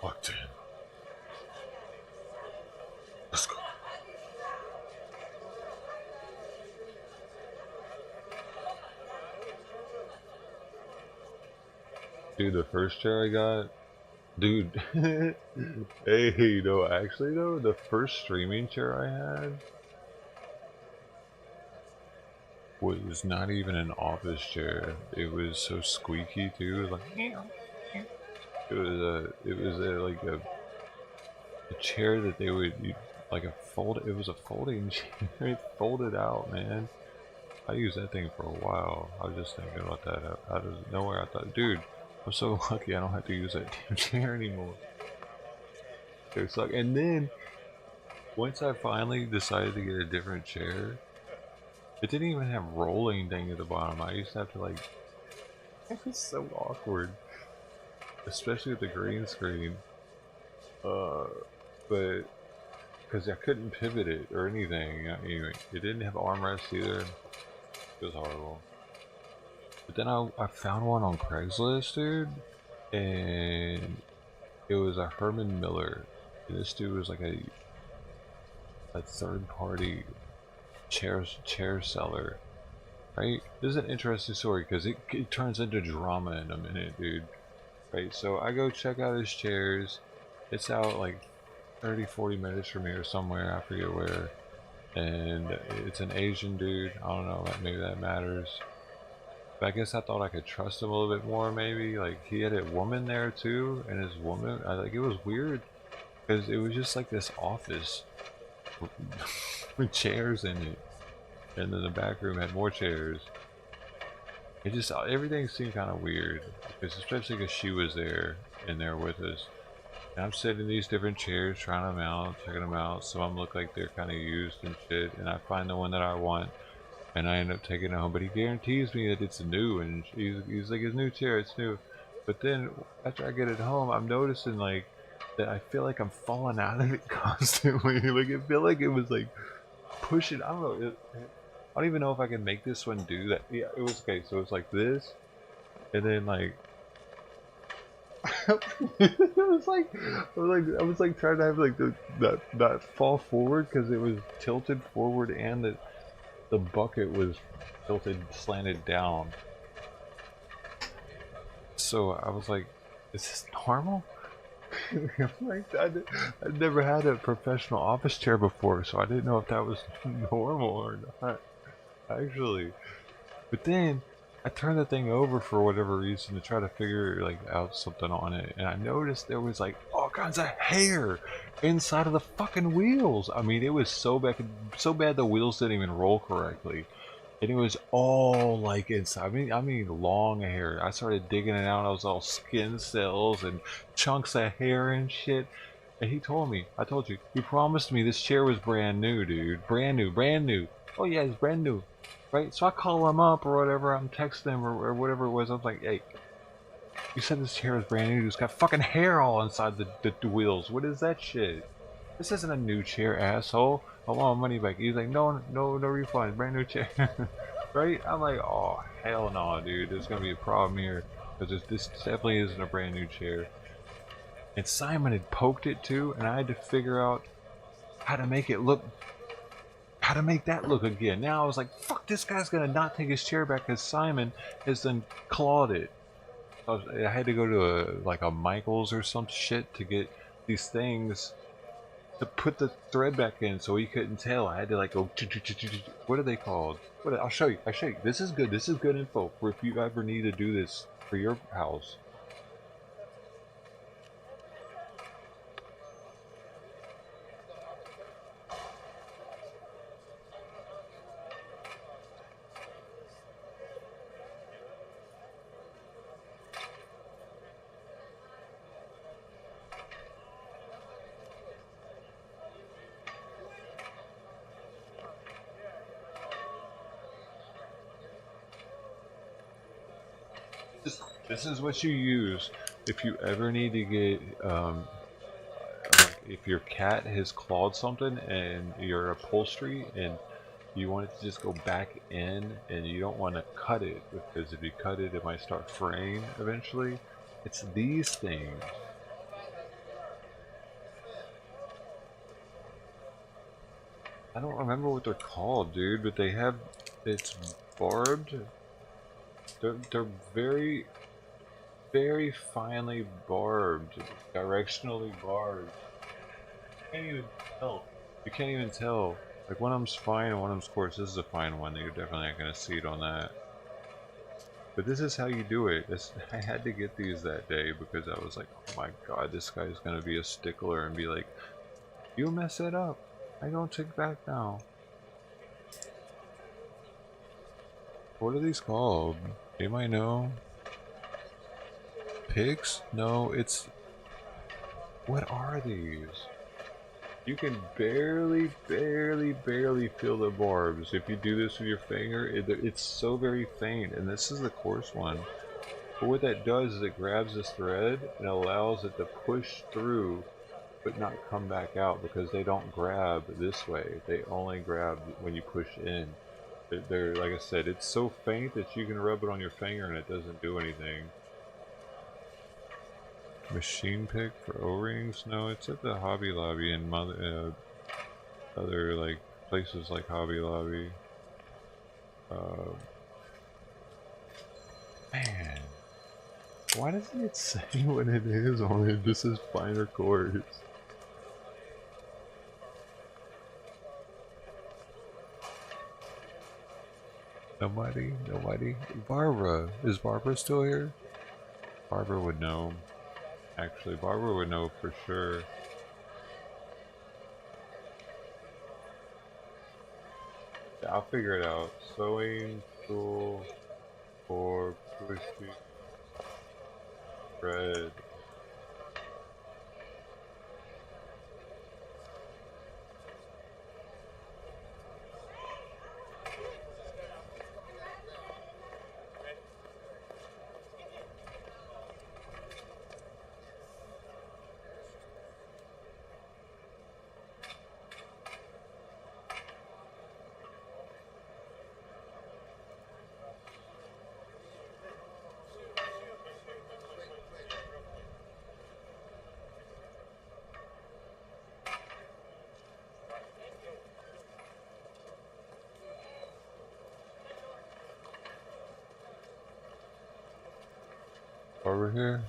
Locked in. Let's go. Dude, the first chair I got, dude, hey, no, actually though, the first streaming chair I had was not even an office chair. It was so squeaky too, like, it was like a chair that they would, like it was a folding chair, it folded out, man. I used that thing for a while. I was just thinking about that out of nowhere. I thought, dude, I'm so lucky I don't have to use that damn chair anymore. It sucked. And then, once I finally decided to get a different chair, it didn't even have rolling thing at the bottom. I used to have to like, it was so awkward. Especially with the green screen. But, because I couldn't pivot it or anything. Anyway, it didn't have armrests either. It was horrible. But then I found one on Craigslist, dude, and it was a Herman Miller. And this dude was like a third-party chair seller, right? This is an interesting story because it turns into drama in a minute, dude. Right, so I go check out his chairs. It's out like 30-40 minutes from here somewhere, I forget where. And it's an Asian dude. I don't know, maybe that matters. But I guess I thought I could trust him a little bit more, maybe. Like, he had a woman there too, and his woman, like, it was weird because it was just like this office with chairs in it, and then the back room had more chairs. It just, everything seemed kind of weird, because especially because she was there and there with us. And I'm sitting in these different chairs, trying them out, checking them out. Some of them look like they're kind of used and shit, and I find the one that I want. And I end up taking it home, but he guarantees me that it's new, and he's like, his new chair, it's new. But then, after I get it home, I'm noticing, like, that I feel like I'm falling out of it constantly. Like, I feel like it was, like, pushing, I don't know, I don't even know if I can make this one do that. Yeah, it was, okay, so it's like this, and then, like, it was like, I was like trying to have, like, not fall forward, because it was tilted forward, and the bucket was tilted, slanted down. So I was like, is this normal? I'm like, I'd never had a professional office chair before, so I didn't know if that was normal or not, actually. But then I turned the thing over for whatever reason to try to figure like out something on it, and I noticed there was like all kinds of hair inside of the fucking wheels. I mean, it was so bad the wheels didn't even roll correctly, and it was all like inside. I mean long hair. I started digging it out. I was all skin cells and chunks of hair and shit. And he told me, I told you, he promised me this chair was brand new, dude. Brand new. Oh yeah, it's brand new. Right, so I call him up or whatever, I'm texting him or whatever it was. I was like, hey, you said this chair is brand new. It's got fucking hair all inside the wheels. What is that shit? This isn't a new chair, asshole. I want my money back. He's like, no refund, brand new chair. Right? I'm like, oh, hell no, dude. There's gonna be a problem here. Because this definitely isn't a brand new chair. And Simon had poked it too, and I had to figure out how to make it look, how to make that look again. Now I was like, fuck, this guy's gonna not take his chair back because Simon has then clawed it. I had to go to like a Michael's or some shit to get these things to put the thread back in so he couldn't tell. I had to like go, what are they called? I'll show you. This is good info for if you ever need to do this for your house. This is what you use if you ever need to get, like if your cat has clawed something and your upholstery and you want it to just go back in, and you don't want to cut it, because if you cut it, it might start fraying eventually. It's these things. I don't remember what they're called, dude, but they have, it's barbed. They're very, very finely barbed, directionally barbed. You can't even tell. You can't even tell. Like, one of them's fine and one of them's coarse. This is a fine one. You're definitely not going to see it on that. But this is how you do it. I had to get these that day because I was like, oh my god, this guy's going to be a stickler and be like, you mess it up. I don't take back now. What are these called? They might know. Pigs? No, it's... What are these? You can barely feel the barbs. If you do this with your finger, it's so very faint, and this is the coarse one. But what that does is it grabs this thread and allows it to push through, but not come back out, because they don't grab this way. They only grab when you push in. They're, like I said, it's so faint that you can rub it on your finger and it doesn't do anything. Machine pick for O-rings? No, it's at the Hobby Lobby and other like places like Hobby Lobby. Man, why doesn't it say what it is on it? This is finer quartz. Nobody? Barbara! Is Barbara still here? Barbara would know. Actually, Barbara would know for sure. Yeah, I'll figure it out. Sewing tool for pushing thread. Over here.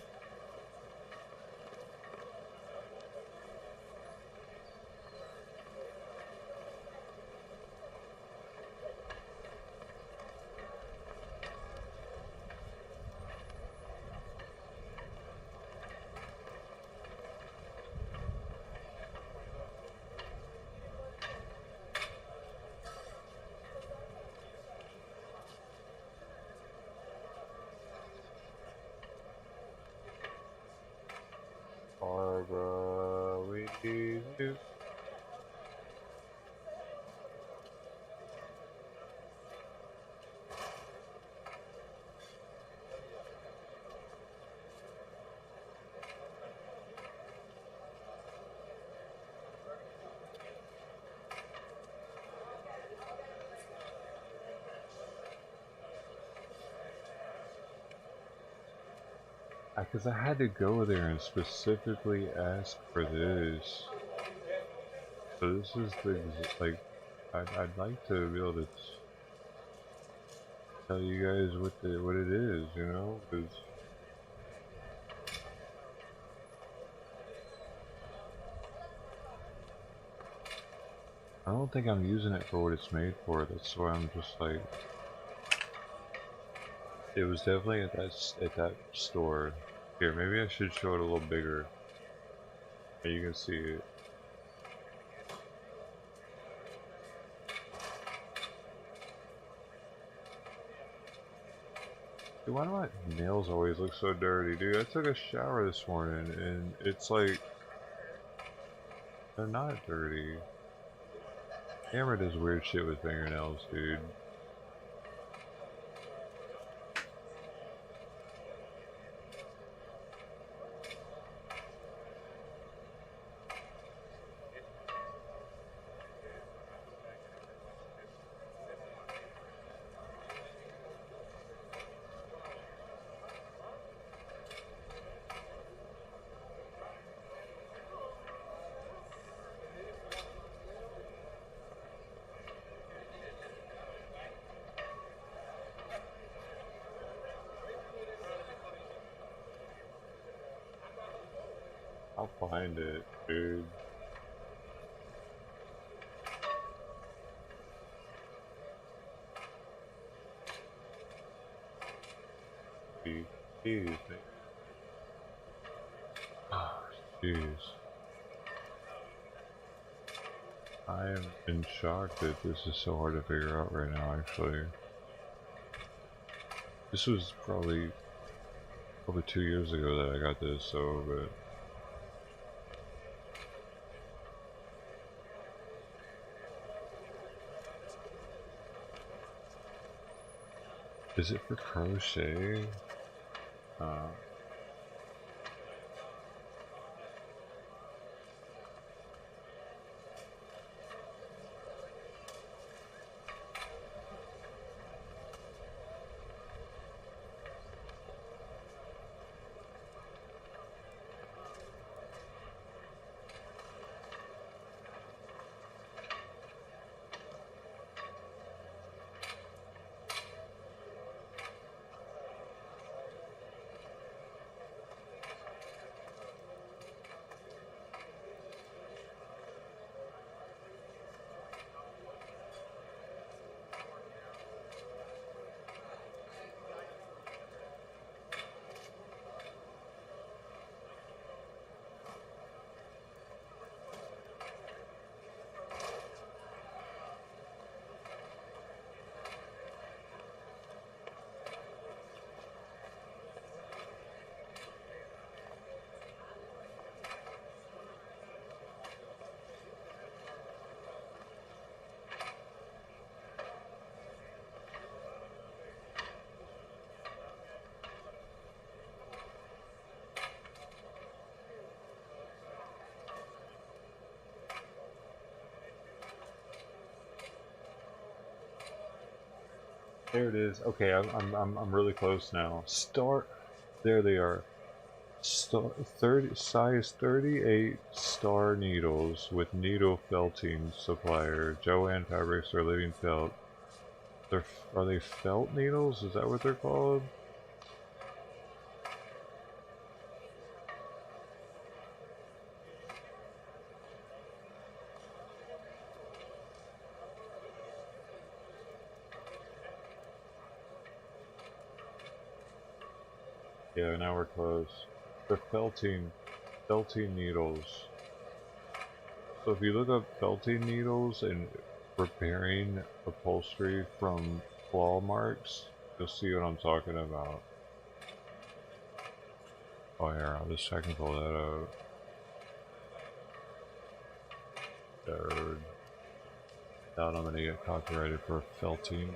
Barbara, we need you. Because I had to go there and specifically ask for this. So this is the, like, I'd like to be able to tell you guys what it is, you know, because I don't think I'm using it for what it's made for. That's why I'm just like, it was definitely at that store. Here, maybe I should show it a little bigger. And you can see it. Dude, why do my nails always look so dirty, dude? I took a shower this morning and it's like, they're not dirty. Camera does weird shit with fingernails, dude. find it, dude. Jeez, man. Oh, jeez. I am in shock that this is so hard to figure out right now, actually. This was probably 2 years ago that I got this, so, but... Is it for crochet? There it is. Okay, I'm really close now. There they are. Size 38 star needles with needle felting supplier. Joanne Fabrics are living felt. Are they felt needles? Is that what they're called? Yeah, now we're close. They're felting needles. So if you look up felting needles and repairing upholstery from claw marks, you'll see what I'm talking about. Oh here, I'll just check and pull that out. Third. Doubt I'm gonna get copyrighted for felting.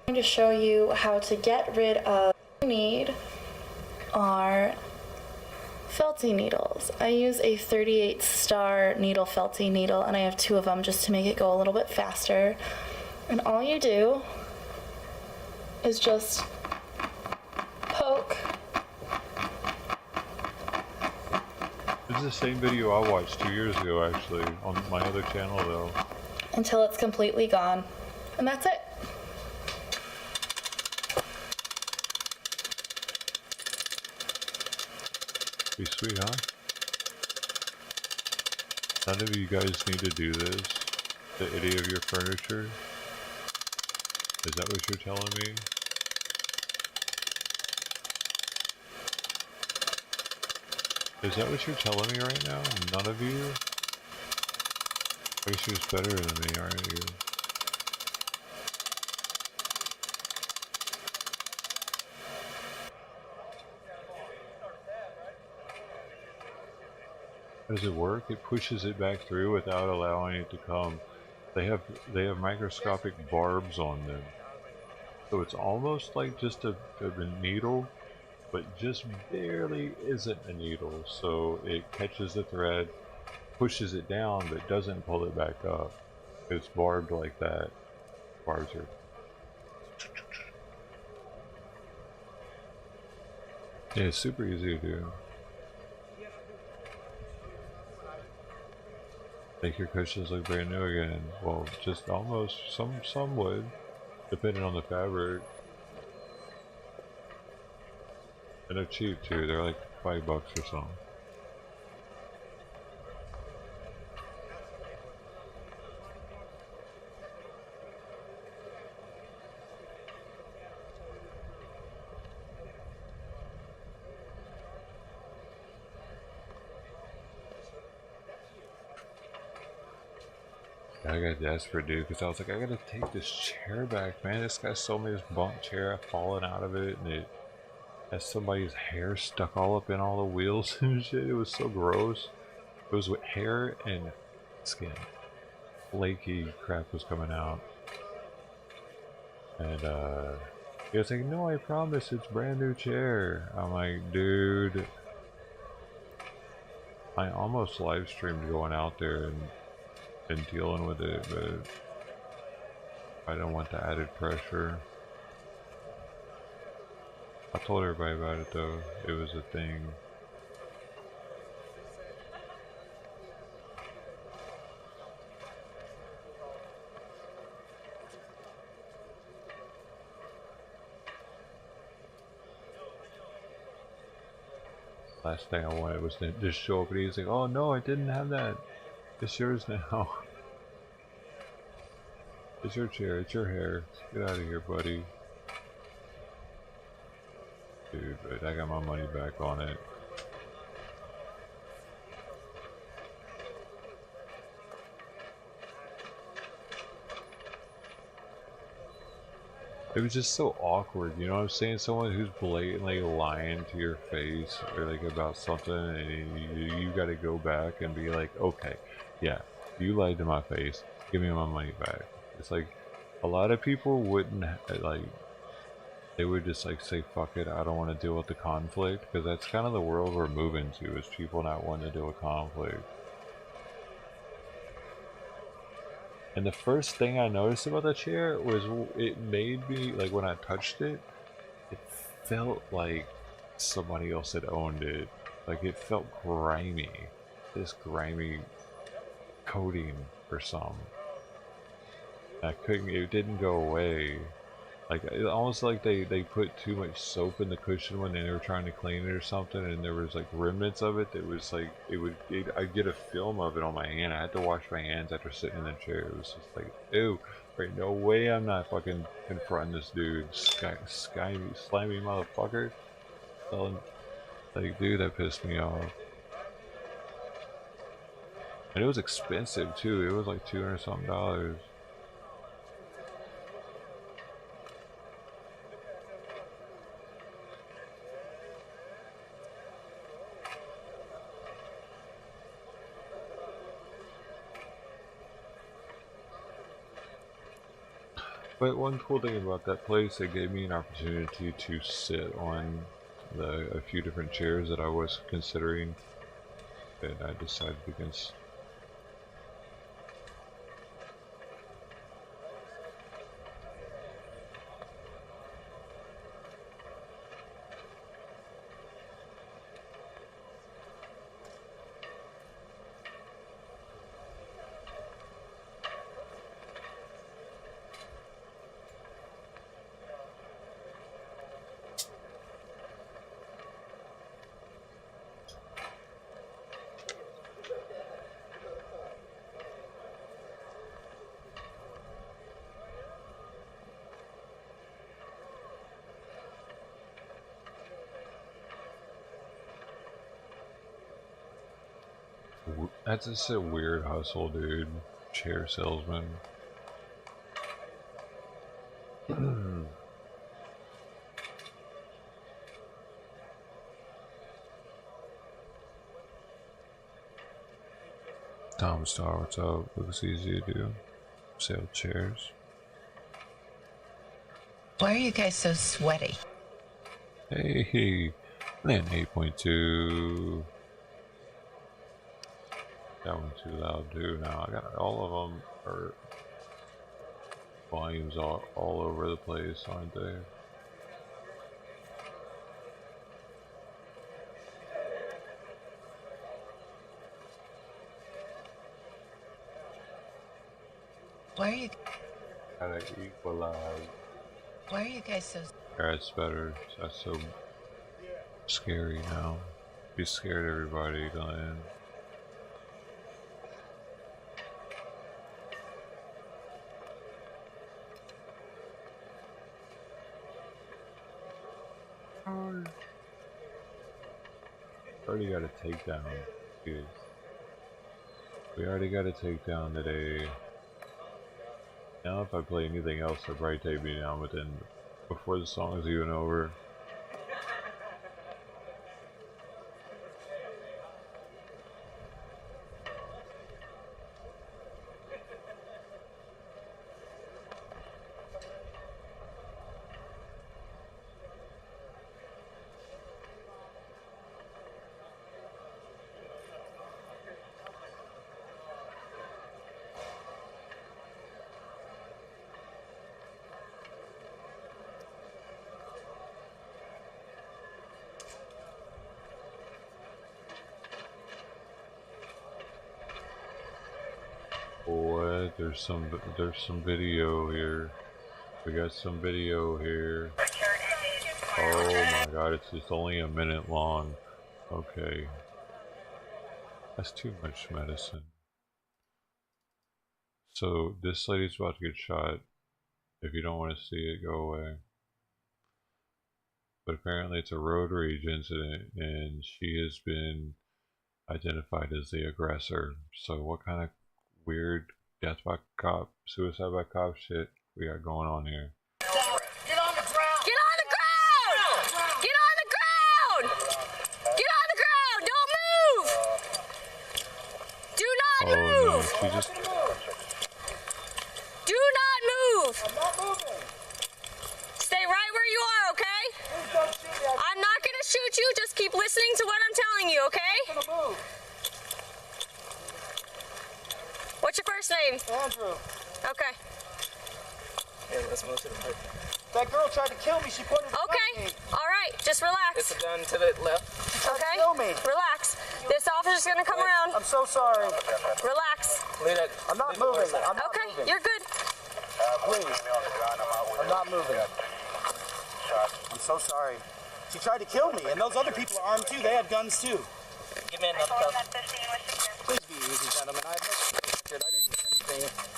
I'm going to show you how to get rid of what you need are felting needles. I use a 38 star needle felting needle, and I have 2 of them just to make it go a little bit faster. And all you do is just poke. This is the same video I watched 2 years ago, actually, on my other channel, though. Until it's completely gone. And that's it. Be sweet, huh? None of you guys need to do this to any of your furniture? Is that what you're telling me? Is that what you're telling me right now? None of you? I guess you're just better than me, aren't you? Does it work? It pushes it back through without allowing it to come. They have microscopic barbs on them, so it's almost like just a needle, but just barely isn't a needle, so it catches the thread, pushes it down, but doesn't pull it back up. It's barbed like that. Barbs are... Yeah, it's super easy to do. Make your cushions look brand new again. Well, just almost. Some would, depending on the fabric. And they're cheap too. They're like $5 or something. I got desperate, dude, because I was like, I gotta take this chair back, man. This guy sold me this bunk chair. I've fallen out of it, and it has somebody's hair stuck all up in all the wheels and shit. It was so gross. It was with hair and skin. Flaky crap was coming out. And he was like, no, I promise, it's brand new chair. I'm like, dude. I almost live streamed going out there and dealing with it, but I don't want the added pressure. I told everybody about it though. It was a thing. Last thing I wanted was to just show up and he's like, oh no, I didn't have that. It's yours now. It's your chair, it's your hair. Get out of here, buddy. Dude, but I got my money back on it. It was just so awkward, you know what I'm saying? Someone who's blatantly lying to your face or like about something, and you gotta go back and be like, okay, yeah, you lied to my face, give me my money back. It's like, a lot of people wouldn't, like, they would just like say, fuck it, I don't want to deal with the conflict, because that's kind of the world we're moving to, is people not wanting to deal with conflict. And the first thing I noticed about the chair was it made me, like when I touched it, it felt like somebody else had owned it. Like it felt grimy. This grimy coating or something. It didn't go away. Like, it almost like they put too much soap in the cushion when they were trying to clean it or something, and there was like remnants of it that was like, I'd get a film of it on my hand. I had to wash my hands after sitting in the chair. It was just like, ew, right, no way I'm not fucking confronting this dude. Slimy motherfucker. Like, dude, that pissed me off. And it was expensive too. It was like $200 something. But one cool thing about that place, it gave me an opportunity to sit on a few different chairs that I was considering, and I decided against. That's just a weird hustle, dude. Chair salesman. Tom Star, what's up? Looks easy to do. Sell chairs. Why are you guys so sweaty? Hey, And 8.2. That one's too loud too. Now I got all of them are volumes all over the place, aren't they? Why are you? Gotta equalize. Why are you guys so? That's better. That's so scary now. Be scared, everybody, Glenn. Already got a takedown. Jeez. We already got a takedown today. Now if I play anything else, they'll probably take me down before the song is even over. What? There's some video here. We got some video here. Oh my god, it's only a minute long. Okay. That's too much medicine. So this lady's about to get shot. If you don't want to see it, go away. But apparently it's a road rage incident and she has been identified as the aggressor. So what kind of weird death by cop, suicide by cop shit we got going on here? Get on the ground! Get on the ground! Get on the ground! Get on the ground! Don't move! Do not move! No, she just... Do not move! I'm not moving. Stay right where you are, okay? Please don't shoot me. I'm not gonna shoot you, just keep listening to what I'm telling you, okay? I'm gonna move. What's your first name? Andrew. Okay. Here, let's move to the right. That girl tried to kill me. She pointed a gun at Okay. me. All right. Just relax. It's a gun to the left. Okay. Kill me. Relax. This officer's gonna come around. I'm so sorry. Relax. I'm not moving. I'm not Okay. moving. You're good. Please. I'm not moving. I'm so sorry. She tried to kill me, and those other people are armed too. They had guns too. Give me another cup. Please be easy, gentlemen. I have no record. I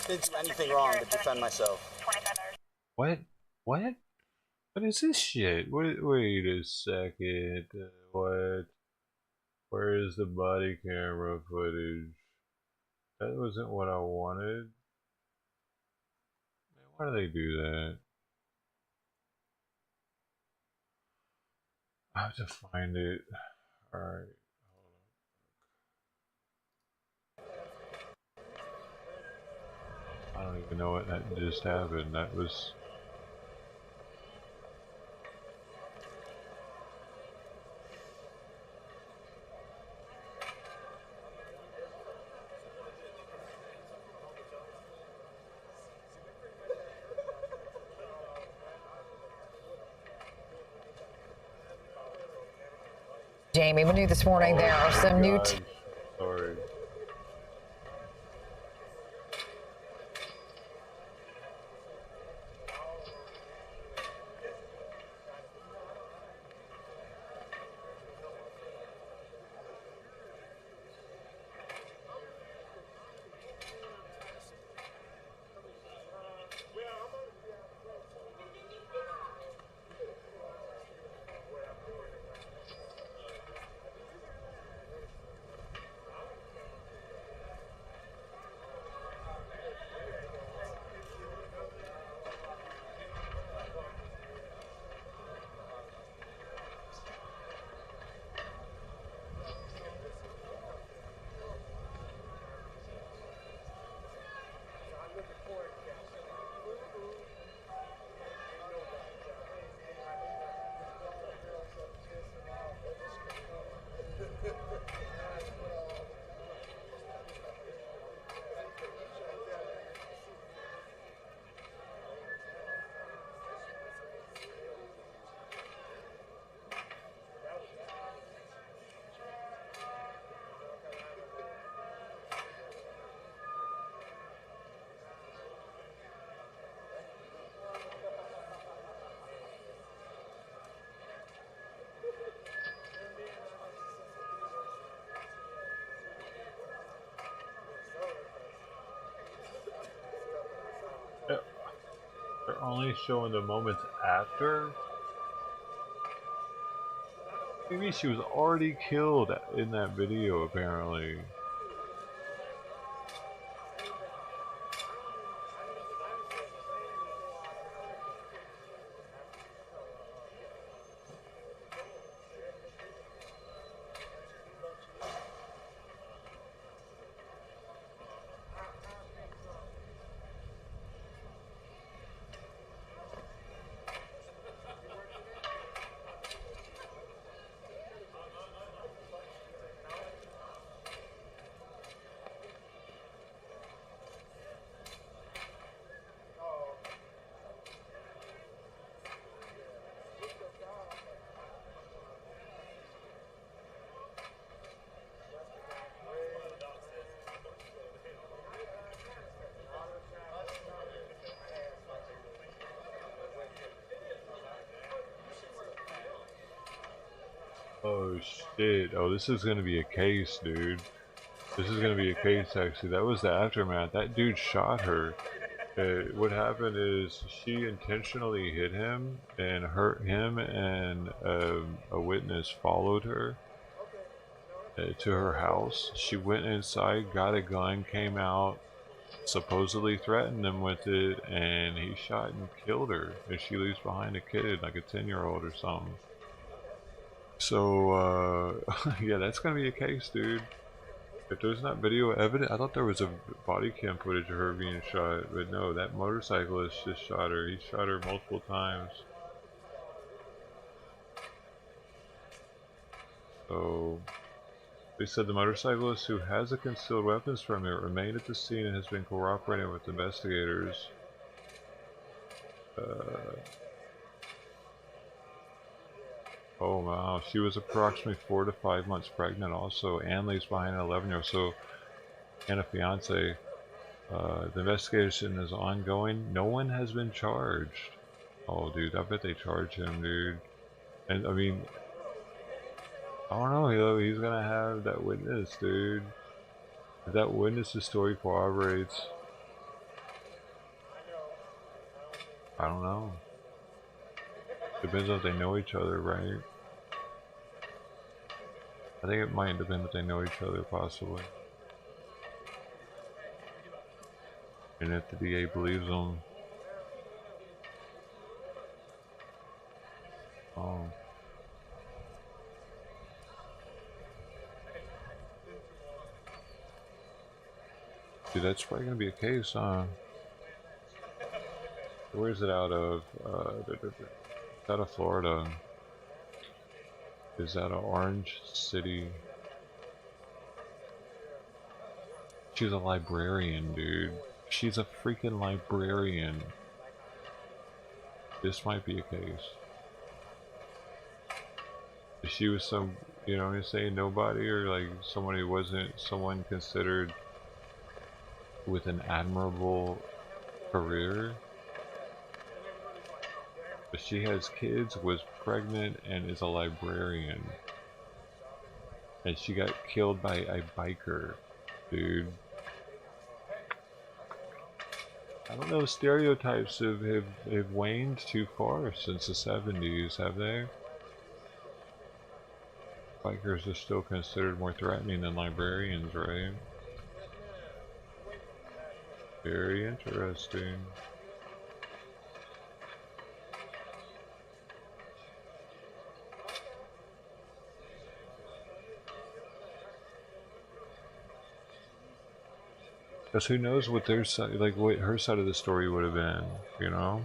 didn't do anything wrong to defend myself. What? What? What is this shit? Wait a second. What? Where is the body camera footage? That wasn't what I wanted. Man, why do they do that? I have to find it. Alright. I don't even know what that just happened. That was... Jamie, we knew this morning there are some new. Sorry. They're only showing the moments after? Maybe she was already killed in that video, apparently. Oh shit, oh this is gonna be a case, dude. This is gonna be a case actually. That was the aftermath. That dude shot her. What happened is she intentionally hit him and hurt him, and a witness followed her to her house. She went inside, got a gun, came out, supposedly threatened him with it, and he shot and killed her. And she leaves behind a kid, like a 10-year-old or something. So, yeah, that's gonna be a case, dude. If there's not video evidence, I thought there was a body cam footage of her being shot, but no, that motorcyclist just shot her. He shot her multiple times. So, they said the motorcyclist, who has a concealed weapons permit, remained at the scene and has been cooperating with investigators. Oh wow, she was approximately 4 to 5 months pregnant also, and leaves behind an 11-year-old, so, and a fiance. The investigation is ongoing. No one has been charged. Oh dude, I bet they charge him, dude. And I mean, I don't know, he's gonna have that witness, dude. If that witness's story corroborates, I don't know. Depends on if they know each other, right? I think it might depend if they know each other, possibly. And if the DA believes them. Oh. Dude, that's probably gonna be a case, huh? Where is it out of? It's out of Florida. Is that an Orange City? She's a librarian, dude. She's a freaking librarian. This might be a case. If she was some, you know what I'm saying, nobody, or like someone who wasn't someone considered with an admirable career. But she has kids, was pregnant, and is a librarian. And she got killed by a biker, dude. I don't know, stereotypes have waned too far since the 70s, have they? Bikers are still considered more threatening than librarians, right? Very interesting. Because who knows what their side, like what her side of the story would have been, you know?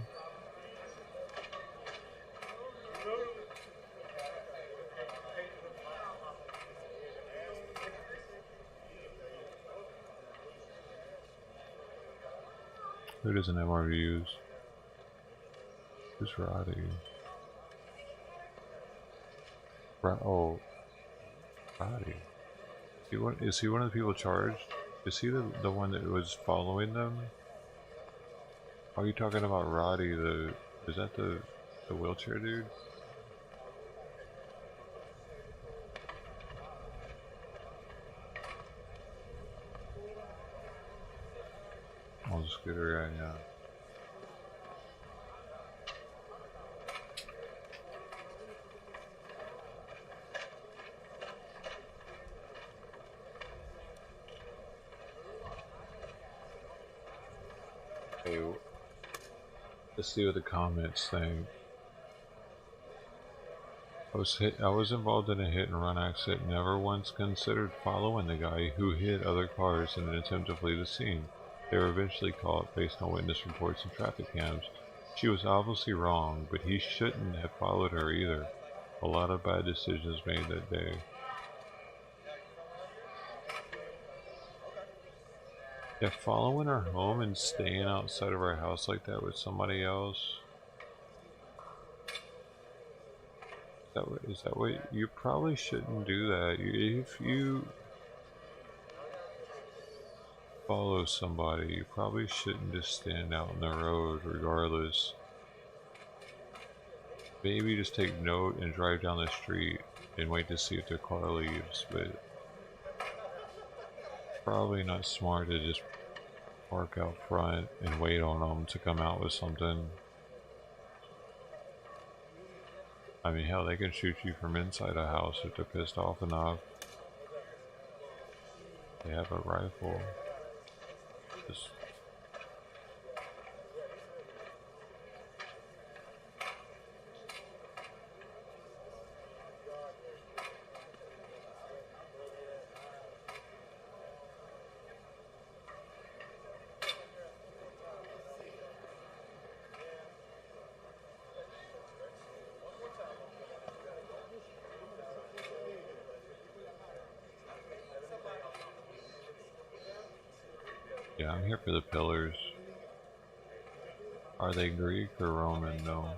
Who doesn't have reviews? Who's Roddy? Oh, Roddy. Is he one of the people charged? Is he the one that was following them? Are you talking about Roddy? Is that the wheelchair dude? Oh, the scooter guy, yeah. let's see what the comments think. I was involved in a hit and run accident. Never once considered following the guy who hit other cars in an attempt to flee the scene. They were eventually caught based on witness reports and traffic cams. She was obviously wrong, but he shouldn't have followed her either. A lot of bad decisions made that day. Yeah, following her home and staying outside of her house like that with somebody else. Is that what you probably shouldn't do that? If you follow somebody, you probably shouldn't just stand out in the road regardless. Maybe just take note and drive down the street and wait to see if their car leaves, but probably not smart to just park out front and wait on them to come out with something. I mean, hell, they can shoot you from inside a house if they're pissed off enough. They have a rifle. Just yeah, I'm here for the pillars. Are they Greek or Roman? No.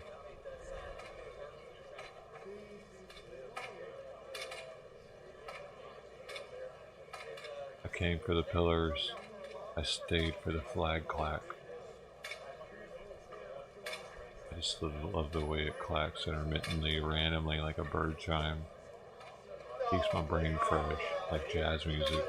I came for the pillars. I stayed for the flag clack. I just love the way it clacks intermittently, randomly, like a bird chime. Keeps my brain fresh, like jazz music.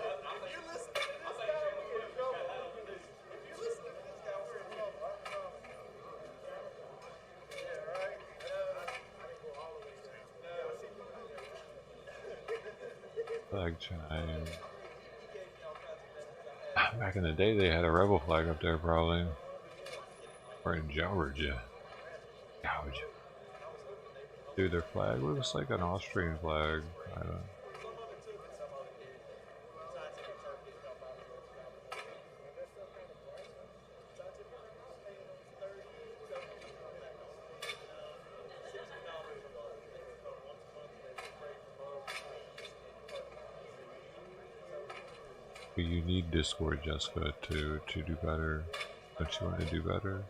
Flag chime. Back in the day, they had a rebel flag up there, probably. Or in Georgia. Georgia. Dude, their flag looks like an Austrian flag. I don't know. But you need Discord, Jessica, to do better. Don't you want to do better?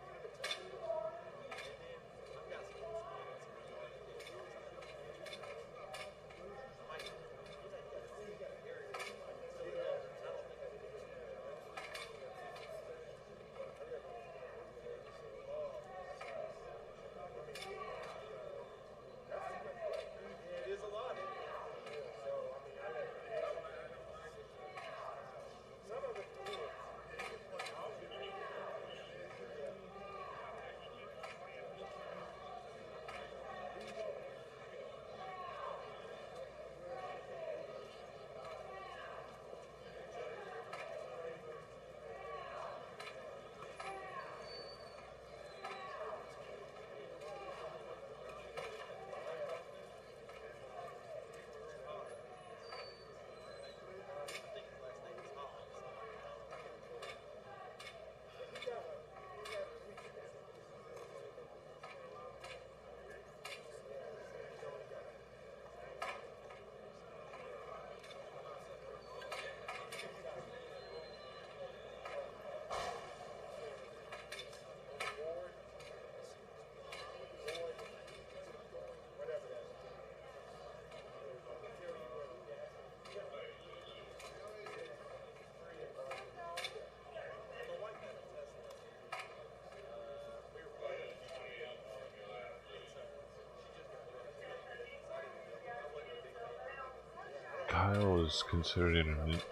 Kyle is considered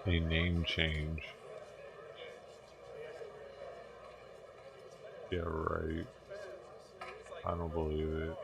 a name change. Yeah, right. I don't believe it.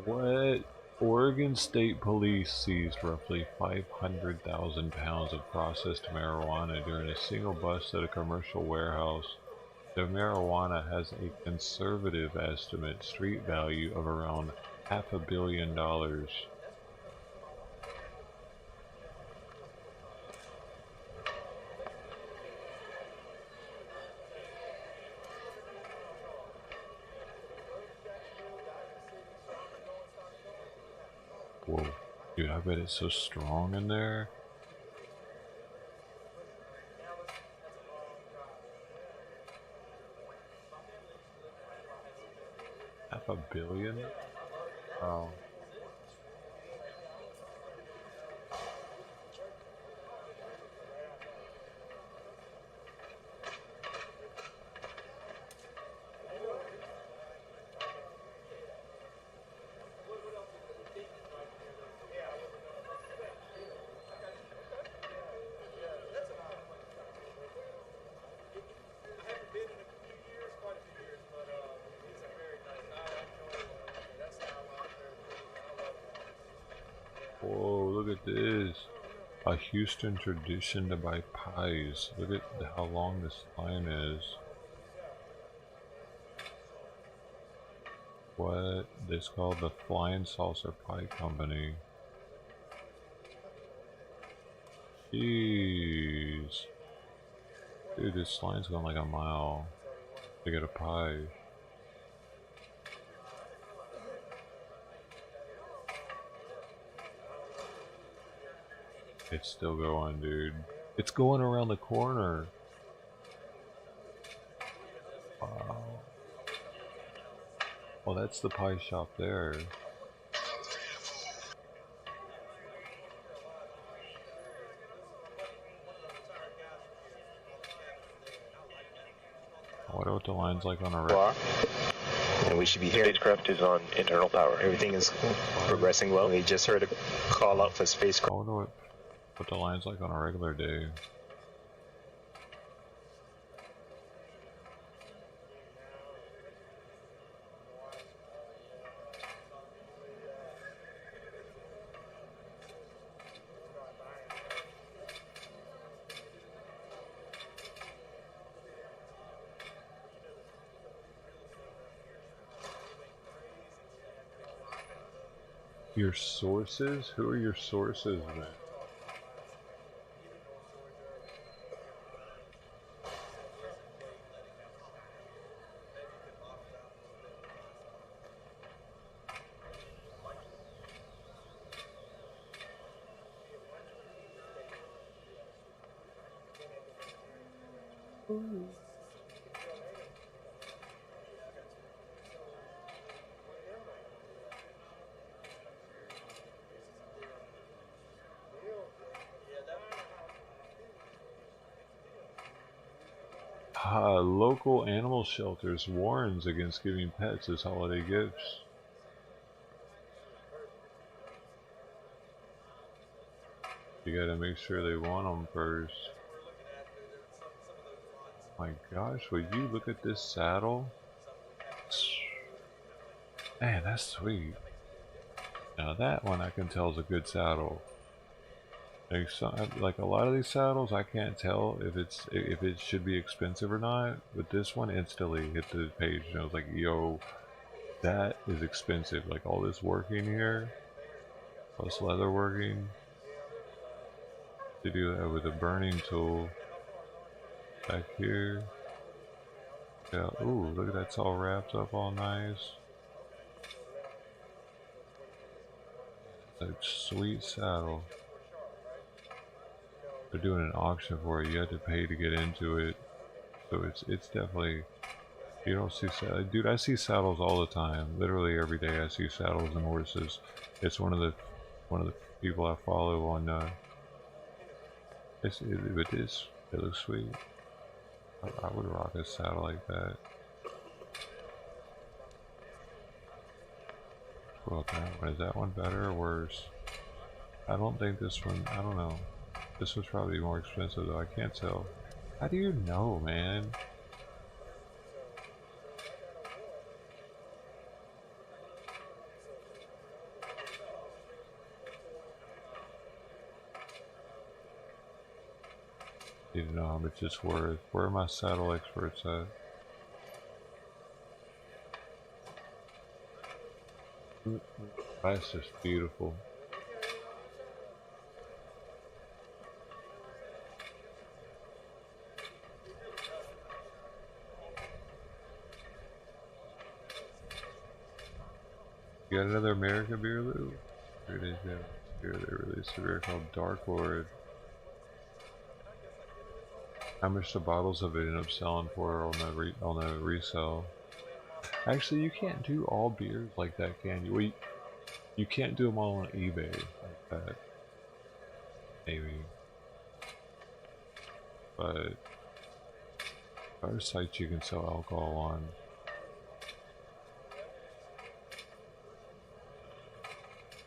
What? Oregon State Police seized roughly 500,000 pounds of processed marijuana during a single bust at a commercial warehouse. The marijuana has a conservative estimate street value of around $500 million. Whoa, dude, I bet it's so strong in there. $500 million? Oh. Whoa, look at this. A Houston tradition to buy pies. Look at how long this line is. What? This called the Flying Saucer Pie Company. Jeez. Dude, this line's going like a mile to get a pie. It's still going, dude. It's going around the corner. Wow. Well, that's the pie shop there. I wonder what the line's like on a regular. And we should be here. Spacecraft is on internal power. Everything is progressing well. We just heard a call out for spacecraft. I wonder what the line's like on a regular day. Your sources? Who are your sources, man? Local animal shelters warns against giving pets as holiday gifts. You gotta make sure they want them first. My gosh, would you look at this saddle? Man, that's sweet. Now that one I can tell is a good saddle. Like a lot of these saddles, I can't tell if it should be expensive or not. But this one instantly hit the page, and I was like, "Yo, that is expensive." Like all this working here, plus leather working. To do that with a burning tool back here. Yeah. Ooh, look at that! It's all wrapped up, all nice. It's a sweet saddle. They're doing an auction for it. You have to pay to get into it, so it's definitely, you don't see dude. I see saddles all the time. Literally every day I see saddles and horses. It's one of the people I follow on. It looks sweet. I would rock a saddle like that. Well, is that one better or worse? I don't think this one. I don't know. This was probably more expensive though, I can't tell. How do you know, man? Need to know how much it's worth. Where are my saddle experts at? That's just beautiful. You got another American beer, Lou? Here it is, yeah. Here they released a beer called Dark Lord. How much the bottles of it end up selling for on the resale? Actually, you can't do all beers like that, can you? Well, you can't do them all on eBay like that. Maybe. But there are sites you can sell alcohol on.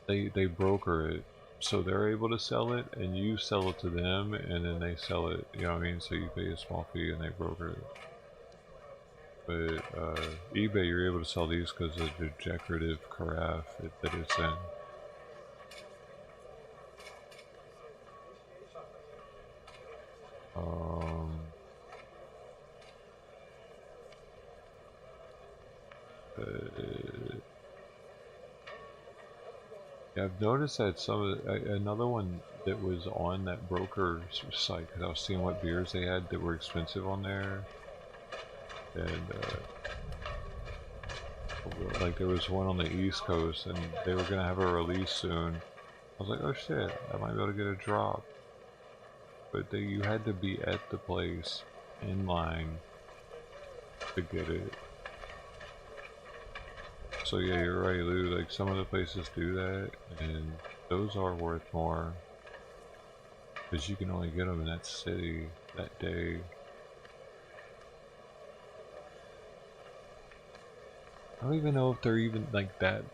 They broker it, so they're able to sell it, and you sell it to them, and then they sell it. You know what I mean? So you pay a small fee, and they broker it. But eBay, you're able to sell these because of the decorative carafe that it's in. Yeah, I've noticed that some of another one that was on that broker site, because I was seeing what beers they had that were expensive on there, and like there was one on the East Coast, and they were gonna have a release soon. I was like, oh shit, I might be able to get a drop, but you had to be at the place in line to get it. So yeah, you're right, Lou. Like some of the places do that, and those are worth more because you can only get them in that city that day. I don't even know if they're even like that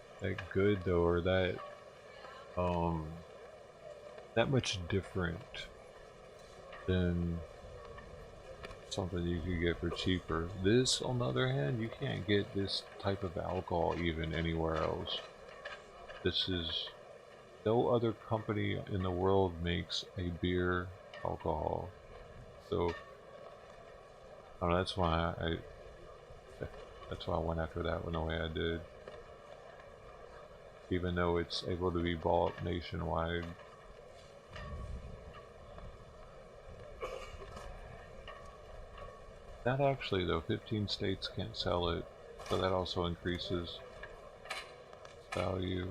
good though, or that much different than something you could get for cheaper. This, on the other hand, you can't get this type of alcohol even anywhere else. This is, no other company in the world makes a beer alcohol. So, I don't know, that's why I went after that one the way I did. Even though it's able to be bought nationwide. Not actually though, 15 states can't sell it, so that also increases value.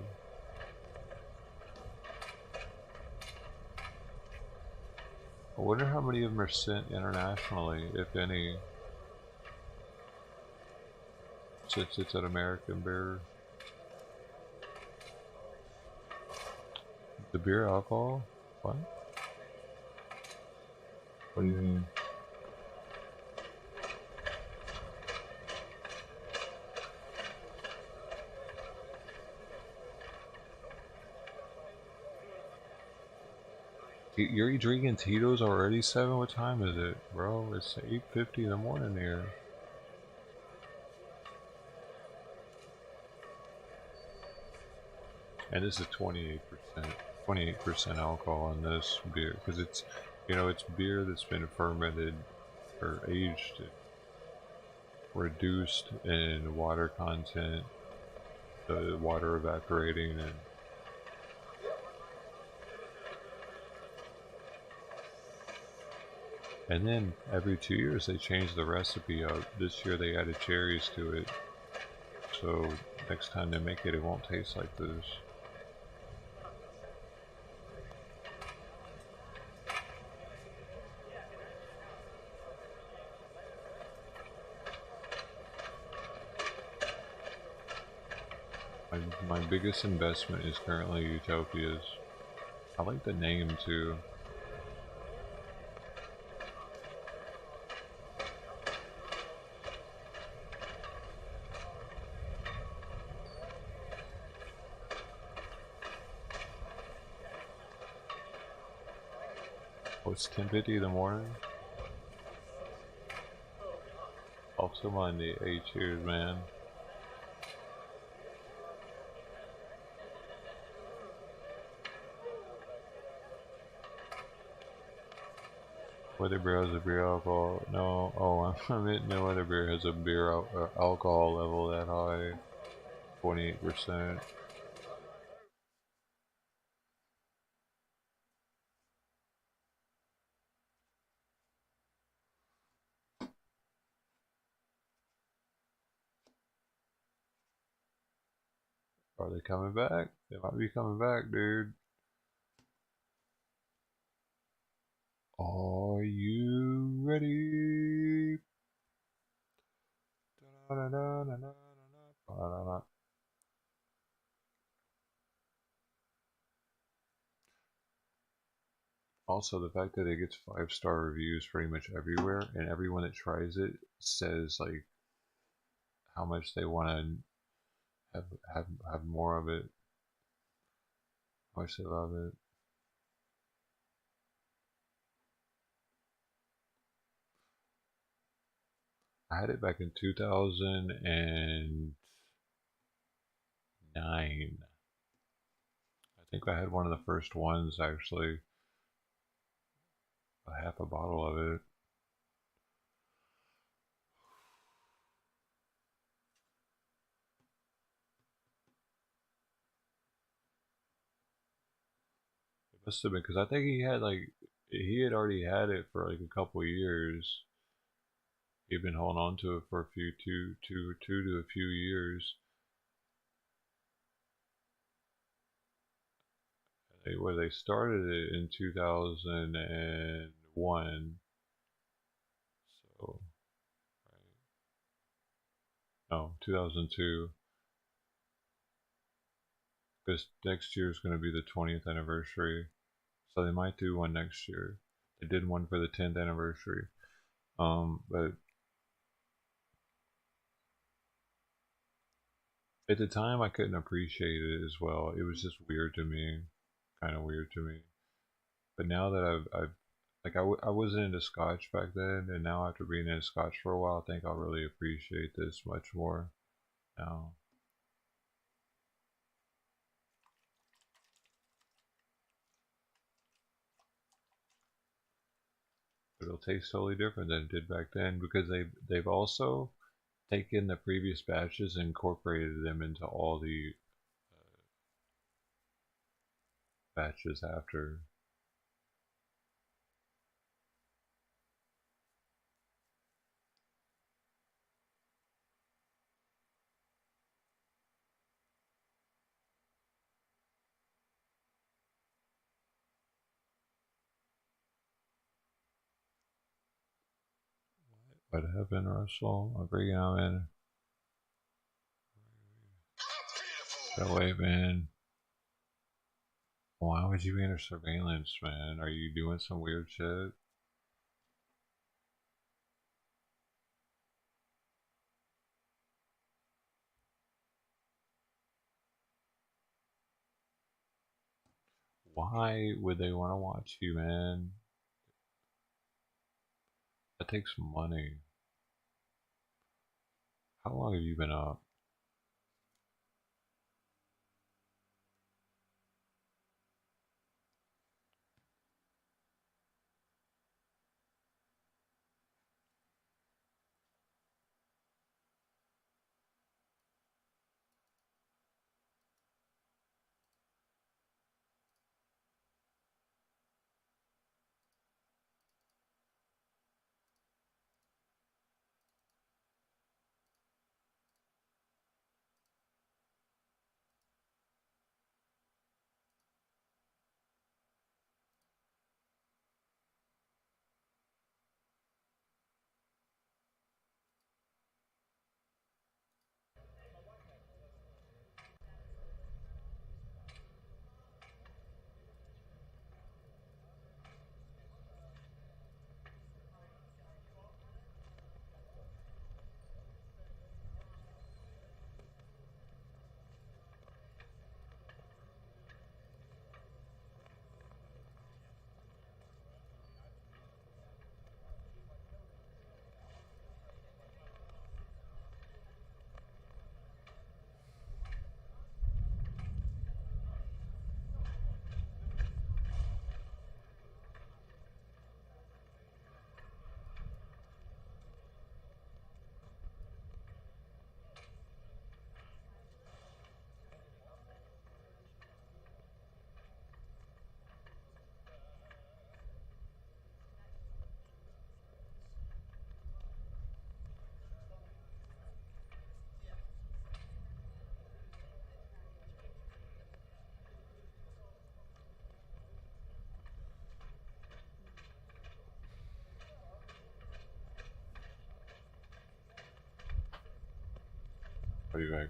I wonder how many of them are sent internationally, if any, since it's an American beer. The beer alcohol? What? What do you mean? You're drinking Tito's already 7? What time is it, bro? It's 8:50 in the morning here. And this is 28% alcohol in this beer, because it's, you know, it's beer that's been fermented or aged, reduced in water content, the water evaporating, and then every 2 years they change the recipe up. This year they added cherries to it, so next time they make it, it won't taste like this. My biggest investment is currently Utopias. I like the name too. Oh, it's 10:50 in the morning? Also mind the H here, man. Whether beer has a beer alcohol? No. Oh, I meant no other beer has a beer alcohol level that high. 28%. Are they coming back? They might be coming back, dude. Are you ready? Also, the fact that it gets 5-star reviews pretty much everywhere, and everyone that tries it says like how much they want to have more of it, how much they love it. I had it back in 2009. I think I had one of the first ones actually, a half a bottle of it. It must have been because I think he had already had it for like a couple years. He'd been holding on to it for a few two to a few years. Where they started it in 2001. So, right. No, 2002. Because next year is going to be the 20th anniversary. So they might do one next year. They did one for the 10th anniversary. But at the time I couldn't appreciate it as well. It was just weird to me. Kind of weird to me. But now that I've like I wasn't into Scotch back then, and now after being into Scotch for a while, I think I'll really appreciate this much more now. It'll taste totally different than it did back then because they've also taken the previous batches and incorporated them into all the batches after. What happened, Russell? I'm bringing him in. Get away, man. Why would you be under surveillance, man? Are you doing some weird shit? Why would they want to watch you, man? That takes money. How long have you been up? I'll be back.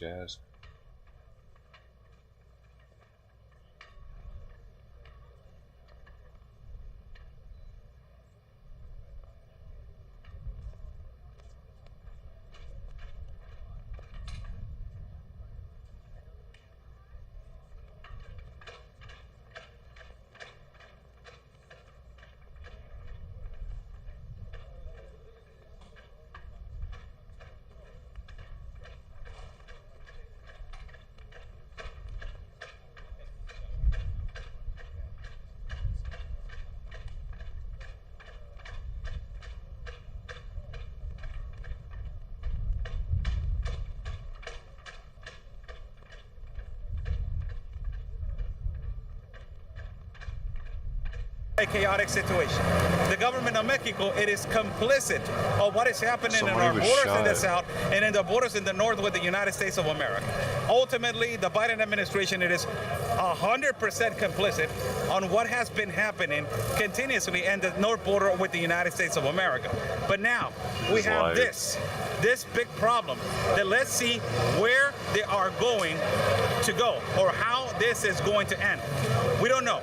Jazz. A chaotic situation. The government of Mexico, it is complicit of what is happening in our borders in the south and in the borders in the north with the United States of America. Ultimately, the Biden administration, it is 100% complicit on what has been happening continuously in the north border with the United States of America. But now we have this big problem that let's see where they are going to go or how this is going to end. We don't know.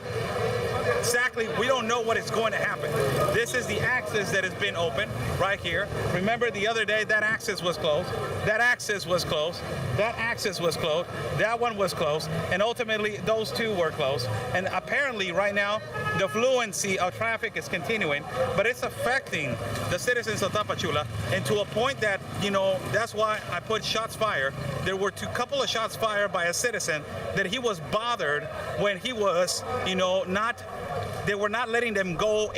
exactly, we don't know what is going to happen. This is the axis that has been open right here. Remember the other day that axis was closed, that axis was closed, that axis was closed, that one was closed, and ultimately those two were closed. And apparently right now the fluency of traffic is continuing, but it's affecting the citizens of Tapachula, and to a point that, you know, that's why I put shots fired. There were a couple of shots fired by a citizen that he was bothered when he was, you know, they were not letting them go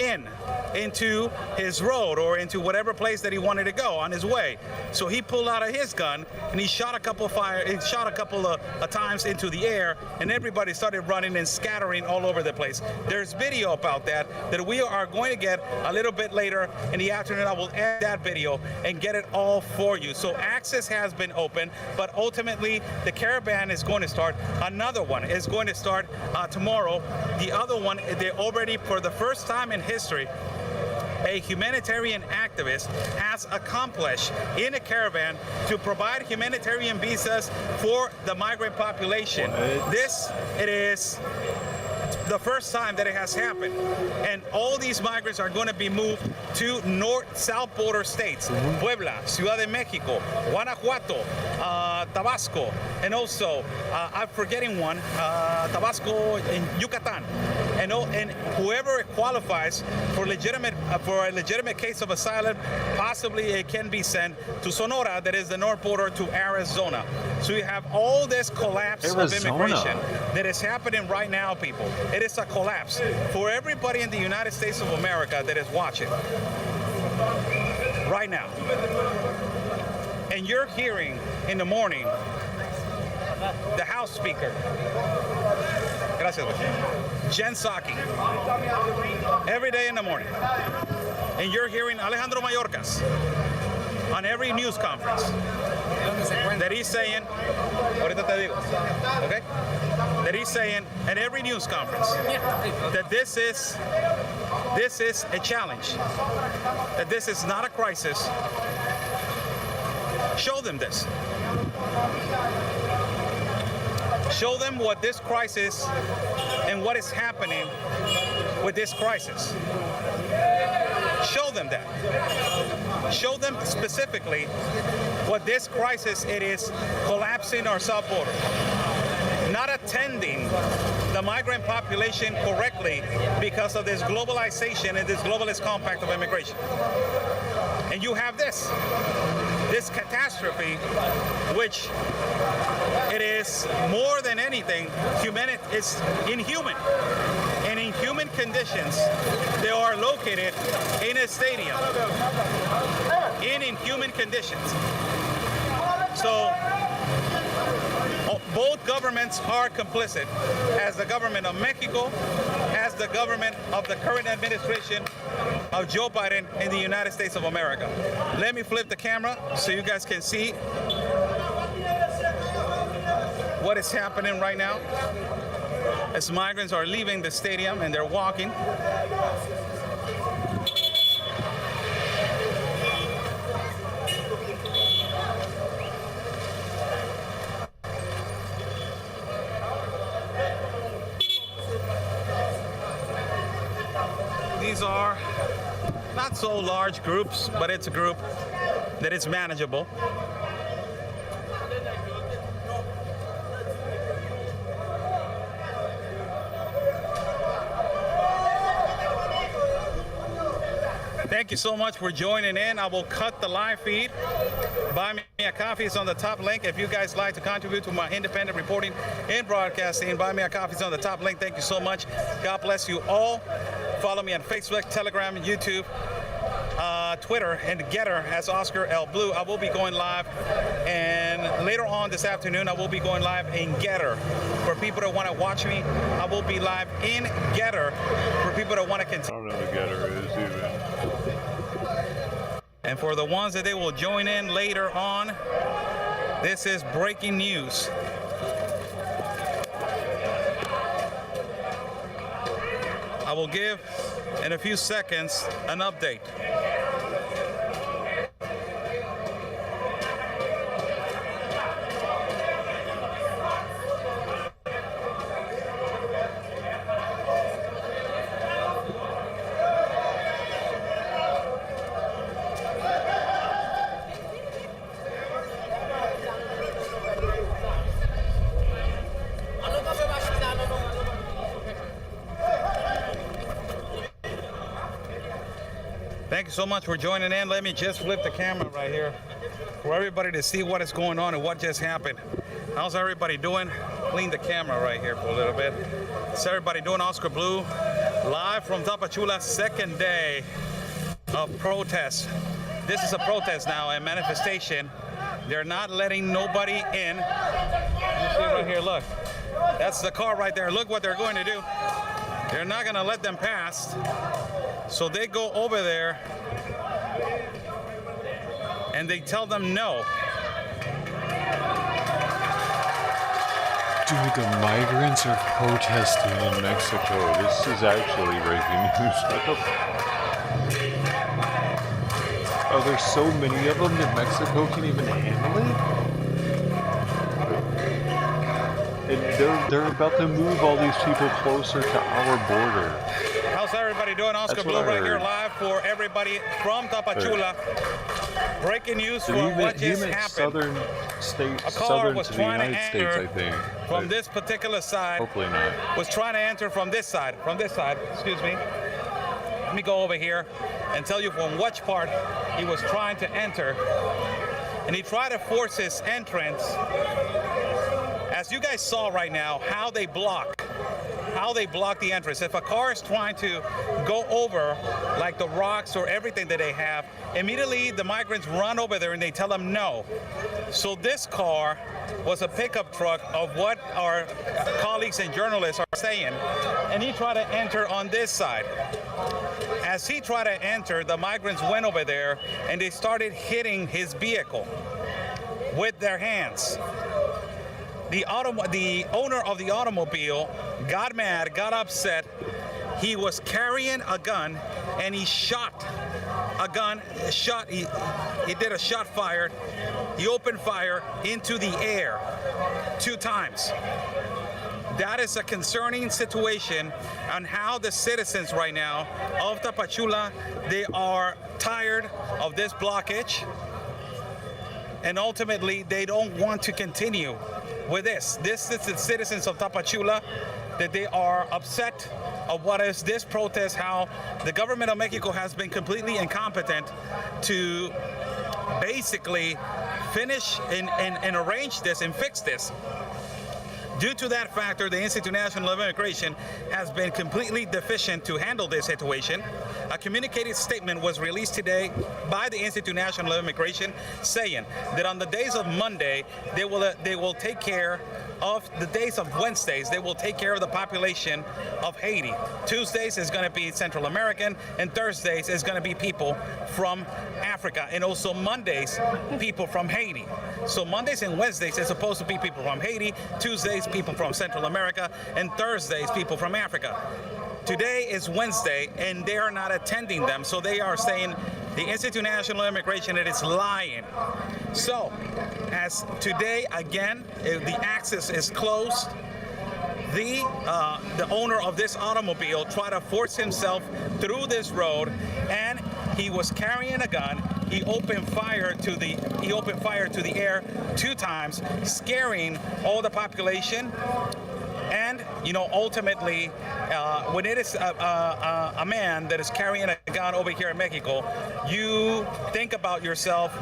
into his road or into whatever place that he wanted to go on his way. So he pulled out of his gun and he shot a couple of times into the air, and everybody started running and scattering all over the place. There's video about that we are going to get a little bit later in the afternoon. I will add that video and get it all for you. So access has been open, but ultimately the caravan is going to start. Another one is going to start tomorrow. The other one, they already, for the first time in history, a humanitarian activist has accomplished in a caravan to provide humanitarian visas for the migrant population. It is the first time that it has happened, and all these migrants are going to be moved to north-south border states: Puebla, Ciudad de Mexico, Guanajuato, Tabasco, and also I'm forgetting one, Tabasco and Yucatan, and whoever qualifies for a legitimate case of asylum, possibly it can be sent to Sonora, that is the north border, to Arizona. So you have all this collapse of immigration that is happening right now, people. It is a collapse for everybody in the United States of America that is watching right now. And you're hearing in the morning the House Speaker, Jen Psaki, every day in the morning. And you're hearing Alejandro Mayorkas on every news conference that he's saying, okay? That he's saying at every news conference that this is a challenge, that this is not a crisis. Show them this. Show them what this crisis and what is happening with this crisis. Show them that. Show them specifically what this crisis it is, collapsing our south border, not attending the migrant population correctly because of this globalization and this globalist compact of immigration. And you have this catastrophe, which it is more than anything, it's inhuman. And in human conditions, they are located in a stadium, in inhuman conditions. So both governments are complicit, as the government of Mexico, as the government of the current administration of Joe Biden in the United States of America. Let me flip the camera so you guys can see what is happening right now as migrants are leaving the stadium and they're walking. These are not so large groups, but it's a group that is manageable. Thank you so much for joining in. I will cut the live feed. Buy me a coffee is on the top link. If you guys like to contribute to my independent reporting and broadcasting, buy me a coffee is on the top link. Thank you so much. God bless you all. Follow me on Facebook, Telegram, YouTube, Twitter, and Getter as Oscar L. Blue. I will be going live, and later on this afternoon, I will be going live in Getter. For people that want to watch me, I will be live in Getter. For people that want to continue. I don't know what Getter is even. And for the ones that they will join in later on, this is breaking news. I will give in a few seconds an update. Thank you so much for joining in. Let me just flip the camera right here for everybody to see what is going on and what just happened. How's everybody doing? Clean the camera right here for a little bit. How's everybody doing? Oscar Blue, live from Tapachula, second day of protest. This is a protest now, a manifestation. They're not letting nobody in. You see right here, look. That's the car right there. Look what they're going to do. They're not going to let them pass. So they go over there and they tell them no. Dude, the migrants are protesting in Mexico. This is actually breaking news. Oh, there's so many of them that Mexico can't even handle it? And they're about to move all these people closer to our border. How's everybody doing? Oscar Blue right here live for everybody from Tapachula. Breaking news for what just happened. Southern states, a car southern was to the trying United to States, enter I think. from this particular side. Hopefully not. Was trying to enter from this side. From this side, excuse me. Let me go over here and tell you from which part he was trying to enter. And he tried to force his entrance. As you guys saw right now, how they block the entrance. If a car is trying to go over like the rocks or everything that they have, immediately the migrants run over there and they tell them no. So this car was a pickup truck of what our colleagues and journalists are saying, and he tried to enter on this side. As he tried to enter, the migrants went over there and they started hitting his vehicle with their hands. The owner of the automobile got mad, got upset. He was carrying a gun and he shot a gun. He did a shot fired. He opened fire into the air 2 times. That is a concerning situation on how the citizens right now of Tapachula, they are tired of this blockage. And ultimately, they don't want to continue with this. This is the citizens of Tapachula that they are upset of what is this protest, how the government of Mexico has been completely incompetent to basically finish and arrange this and fix this. Due to that factor, the Institute National of Immigration has been completely deficient to handle this situation. A communicated statement was released today by the Institute National of Immigration saying that on the days of Monday, they will take care of the days of Wednesdays. They will take care of the population of Haiti. Tuesdays is going to be Central American, and Thursdays is going to be people from Africa, and also Mondays, people from Haiti. So Mondays and Wednesdays is supposed to be people from Haiti, Tuesdays, people from Central America, and Thursdays, people from Africa. Today is Wednesday, and they are not attending them, so they are saying the Institute National of Immigration, it is lying. So, as today, again, the access is closed, the owner of this automobile tried to force himself through this road, and he was carrying a gun. He opened fire to the air 2 times, scaring all the population. And, you know, ultimately, when it is a man that is carrying a gun over here in Mexico, you think about yourself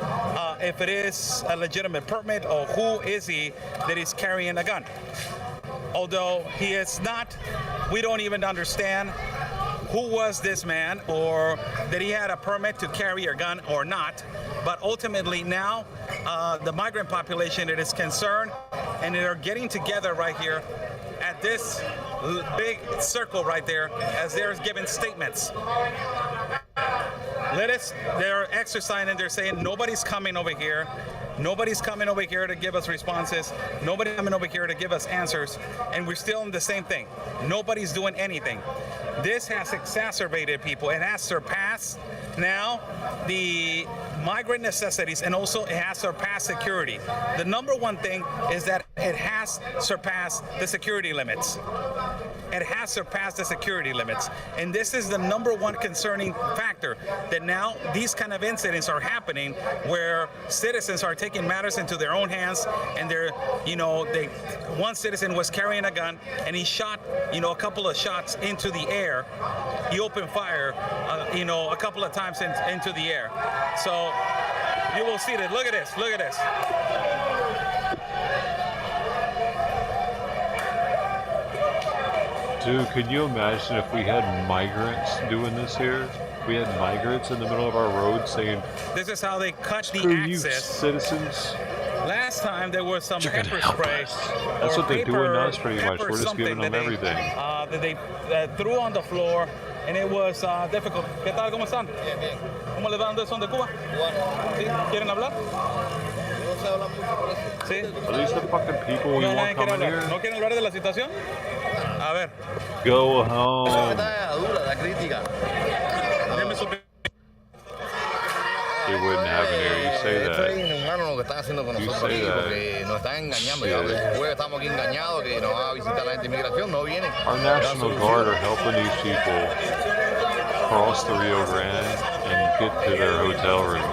if it is a legitimate permit or who is he that is carrying a gun. Although he is not, we don't even understand who was this man or that he had a permit to carry a gun or not. But ultimately now, the migrant population, it is concerned, and they are getting together right here at this big circle right there as they're giving statements. They're exercising and they're saying nobody's coming over here. Nobody's coming over here to give us responses. Nobody's coming over here to give us answers. And we're still in the same thing. Nobody's doing anything. This has exacerbated people. It has surpassed now the migrant necessities, and also it has surpassed security. The number one thing is that it has surpassed the security limits. It has surpassed the security limits. And this is the number one concerning factor, that now these kind of incidents are happening where citizens are taking matters into their own hands, and they're, one citizen was carrying a gun and he shot, a couple of shots into the air. He opened fire, a couple of times into the air. So you will see that. Look at this. Look at this. Dude, can you imagine if we had migrants doing this here? We had migrants in the middle of our road saying, "This is how they cut the screw you, access." Citizens. Last time there was some pepper spray. That's what they're doing to us paper- pretty much. pepper We're just giving something them that everything. That they threw on the floor, and it was difficult. ¿Qué tal? ¿Cómo están? ¿Cómo les va? ¿Dónde son de Cuba? ¿Sí? ¿Quieren hablar? Sí. Are these the fucking people we want coming here? ¿No quieren hablar de la situación? A ver. Go home. They wouldn't have an ear. You say Esto that. es inhumano lo que están haciendo con You nosotros say aquí, that. porque nos están engañando. Sí. Ya después estamos aquí engañados, que nos va a visitar la gente de inmigración, no vienen. Our National Guard are helping these people cross the Rio Grande and get to their hotel room.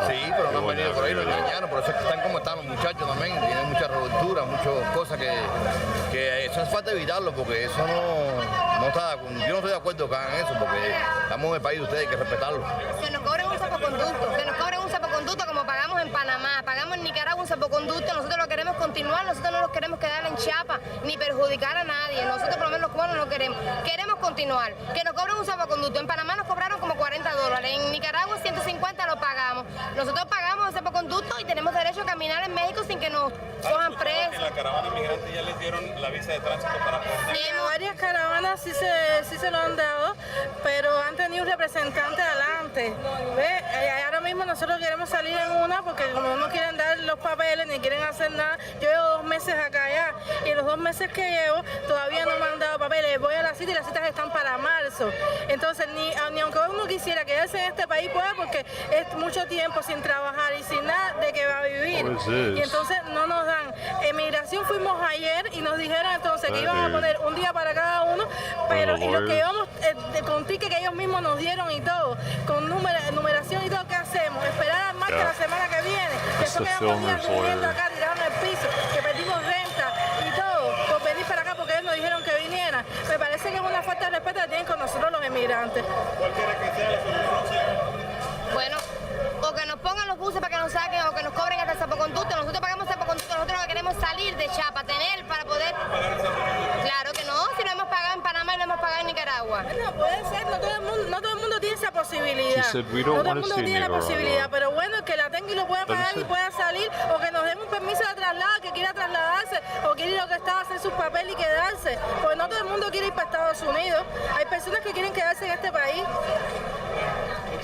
Sí, pero no han venido por ahí, nos engañaron. Por eso es que están como están los muchachos también. Tienen muchas revolturas, muchas cosas que eso es falta de evitarlo, porque eso no está. Yo no estoy de acuerdo que hagan eso, porque estamos en el país de ustedes, hay que respetarlo. Que nos cobren un salvoconducto, que nos cobren un salvoconducto como pagamos en Panamá, pagamos en Nicaragua un salvoconducto. Nosotros lo queremos continuar, nosotros no nos queremos quedar en Chiapas ni perjudicar a nadie. Nosotros por lo menos los cubanos no queremos. Queremos continuar, que nos cobren un salvoconducto. En Panamá nos cobraron como $40, en Nicaragua 150 lo pagamos. Nosotros pagamos el salvoconducto y tenemos derecho a caminar en México sin que nos cojan presos. En la caravana migrante ya les dieron la visa de tránsito para poder. Sí, varias caravanas sí se lo han dado, pero han tenido un representante adelante. ¿Ve? Ahora mismo nosotros queremos salir en una porque como no quieren dar los papeles ni quieren hacer nada, yo llevo 2 meses acá ya y en los 2 meses que llevo todavía no me han dado papeles. Voy a la cita y las citas están para marzo. Entonces ni aunque uno quisiera quedarse en este país puede, porque es mucho tiempo sin trabajar y sin nada de que va a vivir. Y entonces no nos dan. Emigración fuimos ayer y nos dijeron entonces que iban a poner un día para cada uno, pero y lo que íbamos con ticket que ellos mismos nos dieron y todo, con numeración y todo, ¿qué hacemos? Esperar al martes la semana que viene. Que eso quedamos días durmiendo acá, tirados en el piso, que perdimos renta y todo por venir para acá porque ellos nos dijeron que vinieran. Me parece que es una falta de respeto que tienen con nosotros los emigrantes. Bueno, o que nos pongan los buses para que nos saquen, o que nos cobren hasta el salvoconducto. Nosotros pagamos salvoconducto, nosotros lo que queremos salir de Chiapas, tener para poder. Claro que no, si lo hemos pagado en Panamá y lo hemos pagado en Nicaragua. No puede ser, no todo el mundo tiene esa posibilidad. She said, "We No don't todo el want to mundo see tiene la Nicaragua." posibilidad, pero bueno, el que la tenga y lo pueda pagar y pueda salir, o que nos den un permiso de traslado, que quiera trasladarse, o quiere ir a los Estados a hacer sus papeles y quedarse. Porque no todo el mundo quiere ir para Estados Unidos. Hay personas que quieren quedarse en este país.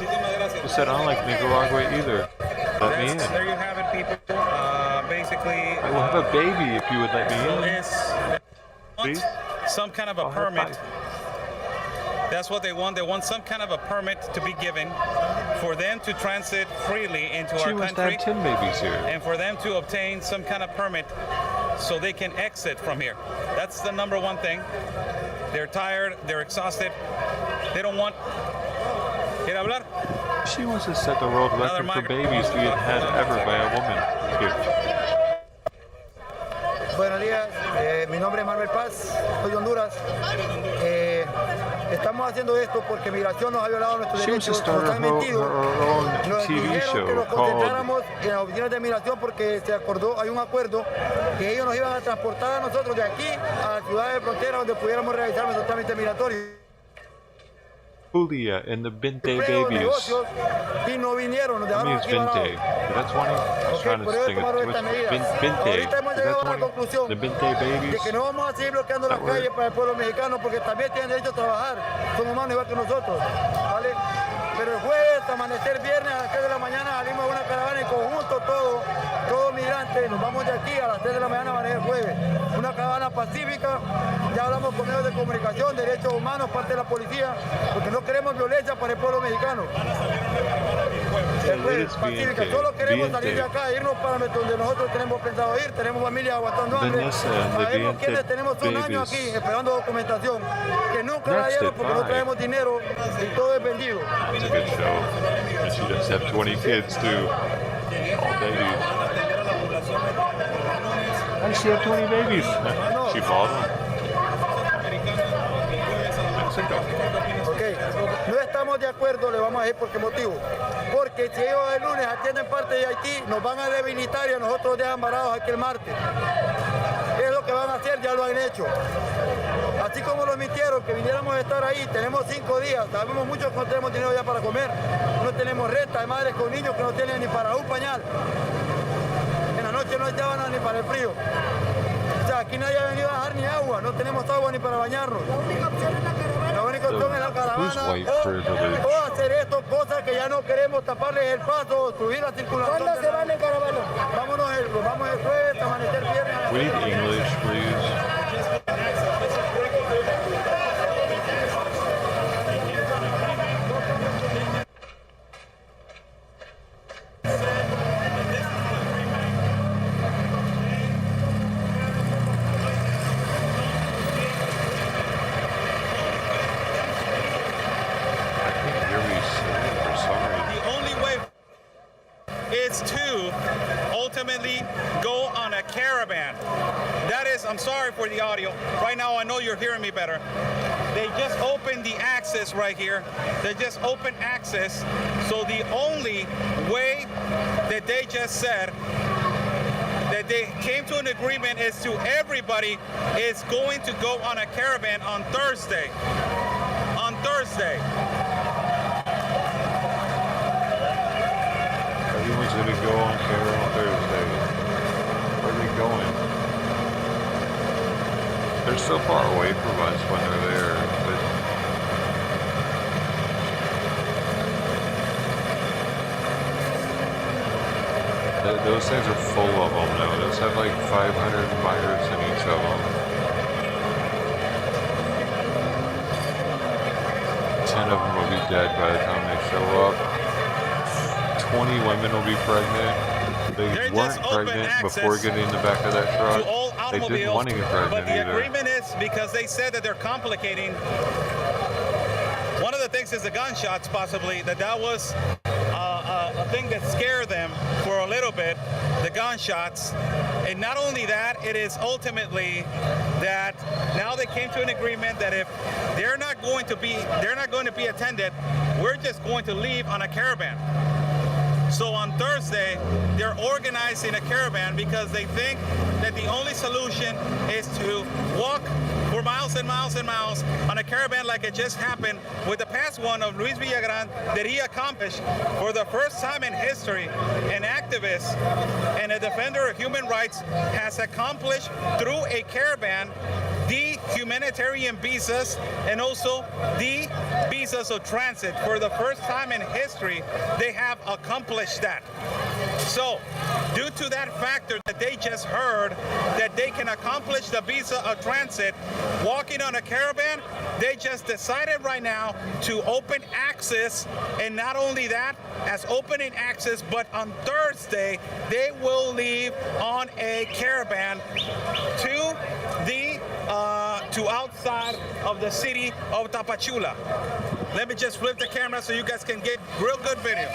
I said, I don't like Nicaragua either. Let me in. There you have it, people. Basically, I will have a baby if you would let me in. Please? Some kind of a permit. That's what they want. They want some kind of a permit to be given for them to transit freely into She our wants to country, have 10 babies here. and for them to obtain some kind of permit so they can exit from here. That's the number one thing. They're tired. They're exhausted. They don't want. ¿Quiere hablar? She wants to set the world record for babies being had ever by a woman. Here. Buenos días, mi nombre es Manuel Paz, soy de Honduras. Estamos haciendo esto porque Migración nos ha violado nuestros She wants to derechos, start nos ha her mentido. own Nos TV dijeron que show nos called concentráramos en las oficinas de Migración porque se acordó, hay un acuerdo que ellos nos iban a transportar a nosotros de aquí a la ciudad de frontera donde pudiéramos realizar nuestros trámites migratorios. Julia and the Bente Los babies. negocios y no vinieron, nos That dejaron means aquí varados. Bente. That's one. I was trying to por eso think of tomaron which esta medida. Bente. Ahorita hemos Is llegado that a la conclusión the Bente babies? de que no vamos a seguir bloqueando las That word? calles para el pueblo mexicano porque también tienen derecho a trabajar, son humanos igual que nosotros, ¿vale? Pero el jueves, amanecer viernes a las 3 de la mañana salimos a una caravana en conjunto, todos migrantes, Ok, nos vamos de aquí a las 3 de la mañana, manejar el jueves. Una caravana pacífica, ya hablamos con medios de comunicación, derechos humanos, parte de la policía, porque no queremos violencia para el pueblo mexicano. Después, pacífica, solo queremos salir de acá, irnos para donde nosotros tenemos pensado ir, tenemos familia aguantando hambre, sabemos quiénes tenemos un año aquí esperando documentación, que nunca la dieron porque no traemos dinero y todo es vendido. It's a good show. And she does have 20 kids too. All babies. And she had 20 babies. She bought them. Mexico. Ok, no estamos de acuerdo, le vamos a decir por qué motivo. Porque si ellos el lunes atienden parte de Haití, nos van a debilitar y a nosotros dejan varados aquí el martes. ¿Qué es lo que van a hacer? Ya lo han hecho. Así como nos mintieron que viniéramos a estar ahí, tenemos 5 días, sabemos mucho que no tenemos dinero ya para comer, no tenemos renta, hay madres con niños que no tienen ni para un pañal. En la noche no hay sábanas ni para el frío. O sea, aquí nadie ha venido a dejar ni agua, no tenemos agua ni para bañarnos. La única opción es la caravana o hacer esto, cosas que ya no queremos, taparles el paso, obstruir la circulación. ¿Cuándo se van en caravana? Vamos el jueves, amanecer viernes. We need English, please. Is to ultimately go on a caravan. That is, I'm sorry for the audio. Right now, I know you're hearing me better. They just opened the access right here. They just opened access. So the only way that they just said that they came to an agreement is to everybody is going to go on a caravan on Thursday. On Thursday. Everyone's going to go on camera on Thursday. Where are they going? They're so far away from us when they're there, but those things are full of them now. Those have like 500 buyers in each of them. 10 of them will be dead by the time they show up. 20 women will be pregnant. They weren't pregnant before getting in the back of that truck. They didn't want to get pregnant but the either. agreement is because they said that they're complicating. One of the things is the gunshots, possibly, that was a thing that scared them for a little bit, the gunshots. And not only that, it is ultimately that now they came to an agreement that if they're not going to be attended, we're just going to leave on a caravan. So on Thursday, they're organizing a caravan because they think that the only solution is to walk for miles and miles and miles on a caravan like it just happened with the past one of Luis Villagrán that he accomplished for the first time in history. An activist and a defender of human rights has accomplished through a caravan the humanitarian visas and also the visas of transit. For the first time in history, they have accomplished that. So, due to that factor that they just heard, that they can accomplish the visa of transit walking on a caravan, they just decided right now to open access, and not only that, as opening access, but on Thursday, they will leave on a caravan to the to outside of the city of Tapachula. Let me just flip the camera so you guys can get real good video.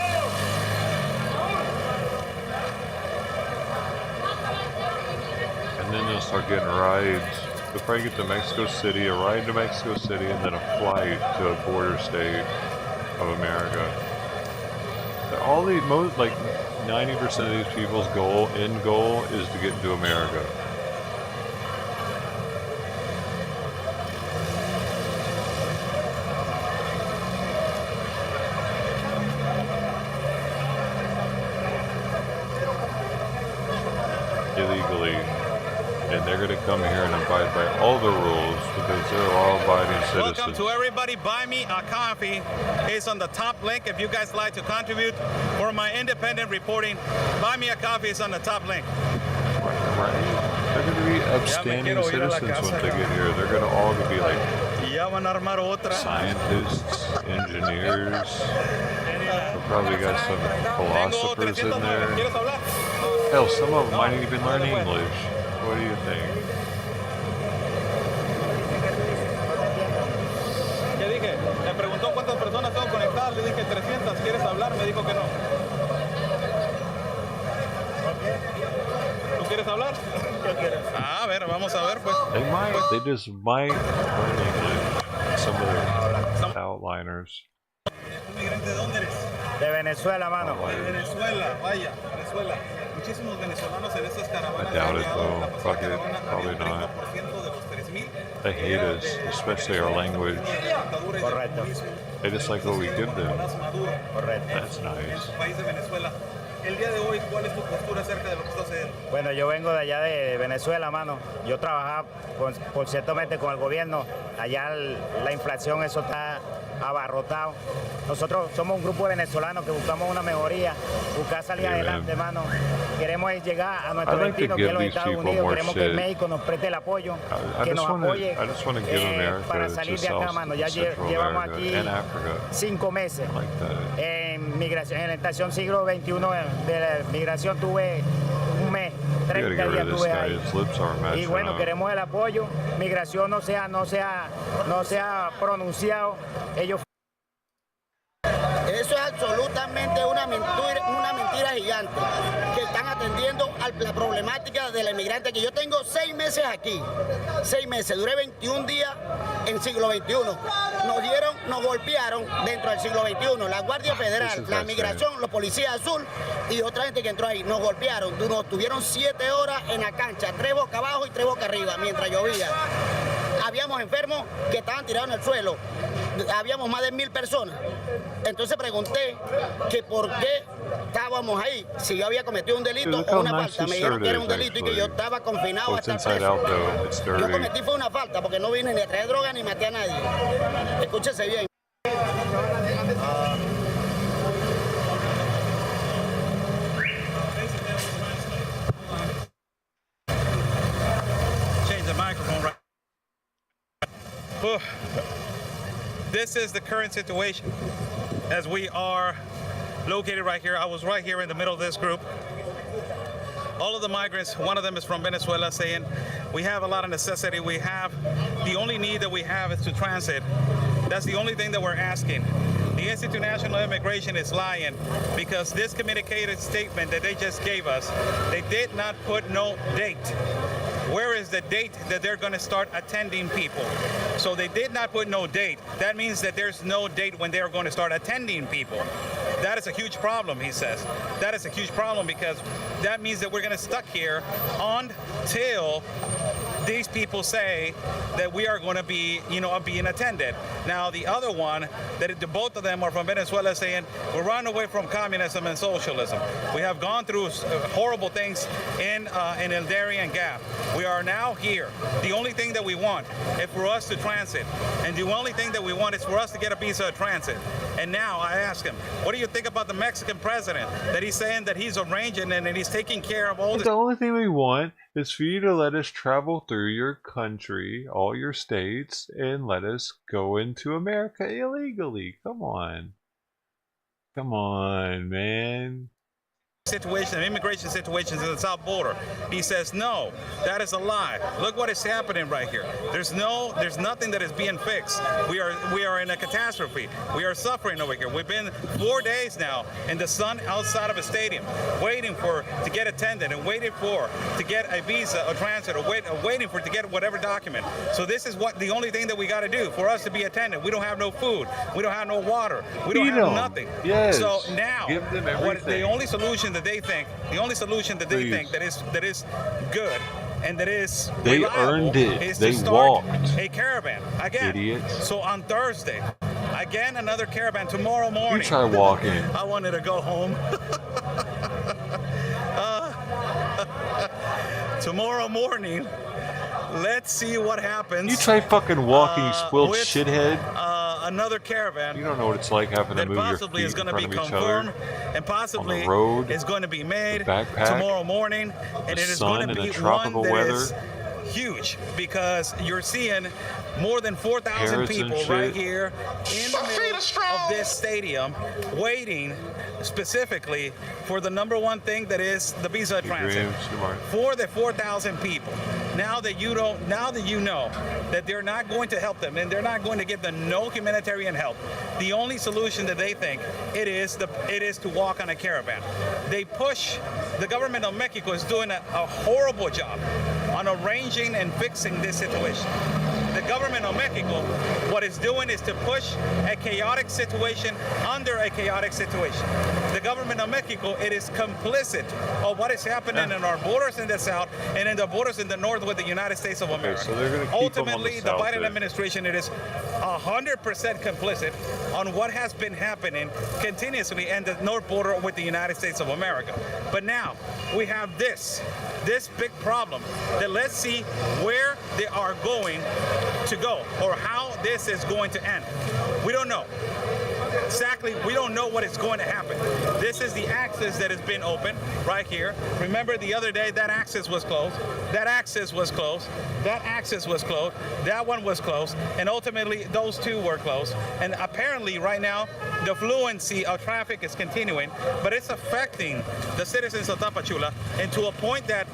And then they'll start getting rides. They'll probably get to Mexico City, a ride to Mexico City, and then a flight to a border state of America. All these, like 90% of these people's end goal is to get into America. Illegally, and they're going to come here and abide by all the rules because they're law-abiding citizens. Welcome to everybody. Buy me a coffee is on the top link. If you guys like to contribute for my independent reporting, buy me a coffee is on the top link. Right? They're gonna be upstanding citizens when they get here. They're gonna all be like scientists, engineers. They probably got some philosophers in there. Hell, some of them might even learn English. What do you think? ¿Qué dije? Me preguntó cuántas personas tengo conectadas, le dije 300, ¿quieres hablar? Me dijo que no. ¿Tú quieres hablar? ¿Qué quieres? A ver, vamos a ver pues. They just might learn English. Some of the outliners. ¿Inmigrante de dónde eres? De Venezuela, mano. De Venezuela, vaya, Venezuela. Muchísimos venezolanos en estas caravanas. I doubt it though. Fuck it. Probably not. They hate us, especially our language. Correcto. They just like what we give them. Correcto. That's nice. País de Venezuela. El día de hoy, ¿cuál es tu postura acerca de lo que está sucediendo? Bueno, yo vengo de allá de Venezuela, mano. Yo trabajaba por ciertamente con el gobierno. Allá la inflación, eso está abarrotado. Nosotros somos un grupo de venezolanos que buscamos una mejoría, buscar salir adelante, mano. Queremos llegar a nuestro destino, que es los Estados Unidos. Queremos que México nos preste el apoyo, que nos apoye para salir de acá, mano. Ya llevamos aquí 5 meses. En migración, en la estación siglo XXI de la migración tuve un mes, 30 días tuve ahí. Y bueno, queremos el apoyo. Migración no se ha pronunciado. Ellos. Eso es absolutamente una mentira gigante, que están atendiendo a la problemática de la inmigrante, que yo tengo 6 meses aquí, 6 meses, duré 21 días en siglo XXI, nos golpearon dentro del siglo XXI, la Guardia Federal, la migración, los policías azul y otra gente que entró ahí, nos golpearon, nos tuvieron 7 horas en la cancha, 3 boca abajo y 3 boca arriba, mientras llovía. Habíamos enfermos que estaban tirados en el suelo, habíamos más de 1000 personas. Entonces pregunté que por qué estábamos ahí, si yo había cometido un delito o una falta. Me dijeron que era un delito y que yo estaba confinado hasta el preso. Yo cometí fue una falta porque no vine ni a traer droga ni maté a nadie. Escúchese bien. Change the microphone right. This is the current situation as we are located right here. I was right here in the middle of this group. All of the migrants, one of them is from Venezuela, saying we have a lot of necessity. The only need that we have is to transit. That's the only thing that we're asking. The Institute of National Immigration is lying because this communicated statement that they just gave us, they did not put no date. Where is the date that they're going to start attending people? So they did not put no date. That means that there's no date when they're going to start attending people. That is a huge problem, he says. That is a huge problem because that means that we're going to stuck here until these people say that we are going to be, being attended. Now, the other one, both of them are from Venezuela, saying we're running away from communism and socialism. We have gone through horrible things in El Darien Gap. We are now here. The only thing that we want is for us to transit. And the only thing that we want is for us to get a visa of transit. And now I ask him, what do you think about the Mexican president? That he's saying that he's arranging and he's taking care of all this. The only thing we want is for you to let us travel through your country, all your states, and let us go into America illegally. Come on. Come on, man. Situation, immigration situations in the south border. He says, no, that is a lie. Look what is happening right here. There's nothing that is being fixed. We are in a catastrophe. We are suffering over here. We've been 4 days now in the sun outside of a stadium, waiting to get attended and waiting to get a visa, a transit, or waiting to get whatever document. So this is the only thing that we got to do for us to be attended. We don't have no food. We don't have no water. We don't have nothing. Yes. So now, give them everything. The only solution that they think that is good and that is they reliable earned it. Is they to start walked. a caravan again. Idiots. So on Thursday, again another caravan tomorrow morning. You try walking. I wanted to go home. Tomorrow morning, let's see what happens. You try fucking walking, you spoiled shithead. another caravan. You don't know what it's like having to that move your possibly feet is in going to front be of each other confirmed and possibly on the road, is going to be made the backpack, tomorrow morning, and the it is sun going to and be the tropical one that weather. is huge, because you're seeing more than 4,000 Carrots and people shit. right here in the middle of this stadium waiting specifically for the number one thing that is the visa transit for the 4,000 people. Now that you know that they're not going to help them and they're not going to give them no humanitarian help, the only solution that they think it is to walk on a caravan. They push. The government of Mexico is doing a horrible job on arranging and fixing this situation. The government of Mexico, what it's doing is to push a chaotic situation under a chaotic situation. The government of Mexico, it is complicit of what is happening in our borders in the south and in the borders in the north with the United States of America. So they're gonna keep them on Ultimately, the south Biden then. administration, it is 100% complicit on what has been happening continuously in the north border with the United States of America. But now we have this big problem that let's see where they are going to go or how this is going to end. We don't know. Exactly, we don't know what is going to happen. This is the access that has been open right here. Remember the other day that access was closed. That access was closed. That access was closed. That one was closed. And ultimately those two were closed. And apparently right now the fluency of traffic is continuing, but it's affecting the citizens of Tapachula, and to a point that,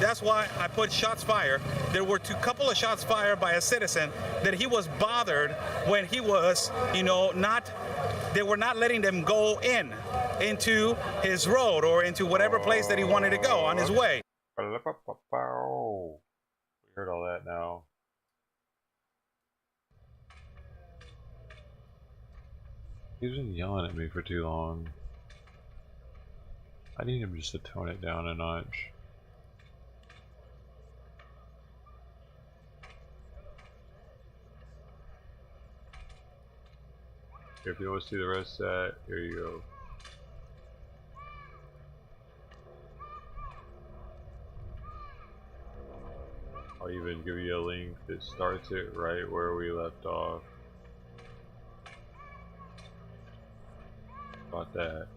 that's why I put shots fired. There were a couple of shots fired by a citizen that he was bothered when he was, they were not letting them go into his road or into whatever place that he wanted to go on his way. We heard all that now. He's been yelling at me for too long. I need him just to tone it down a notch. If you want to see the rest of that, here you go. I'll even give you a link that starts it right where we left off. About that.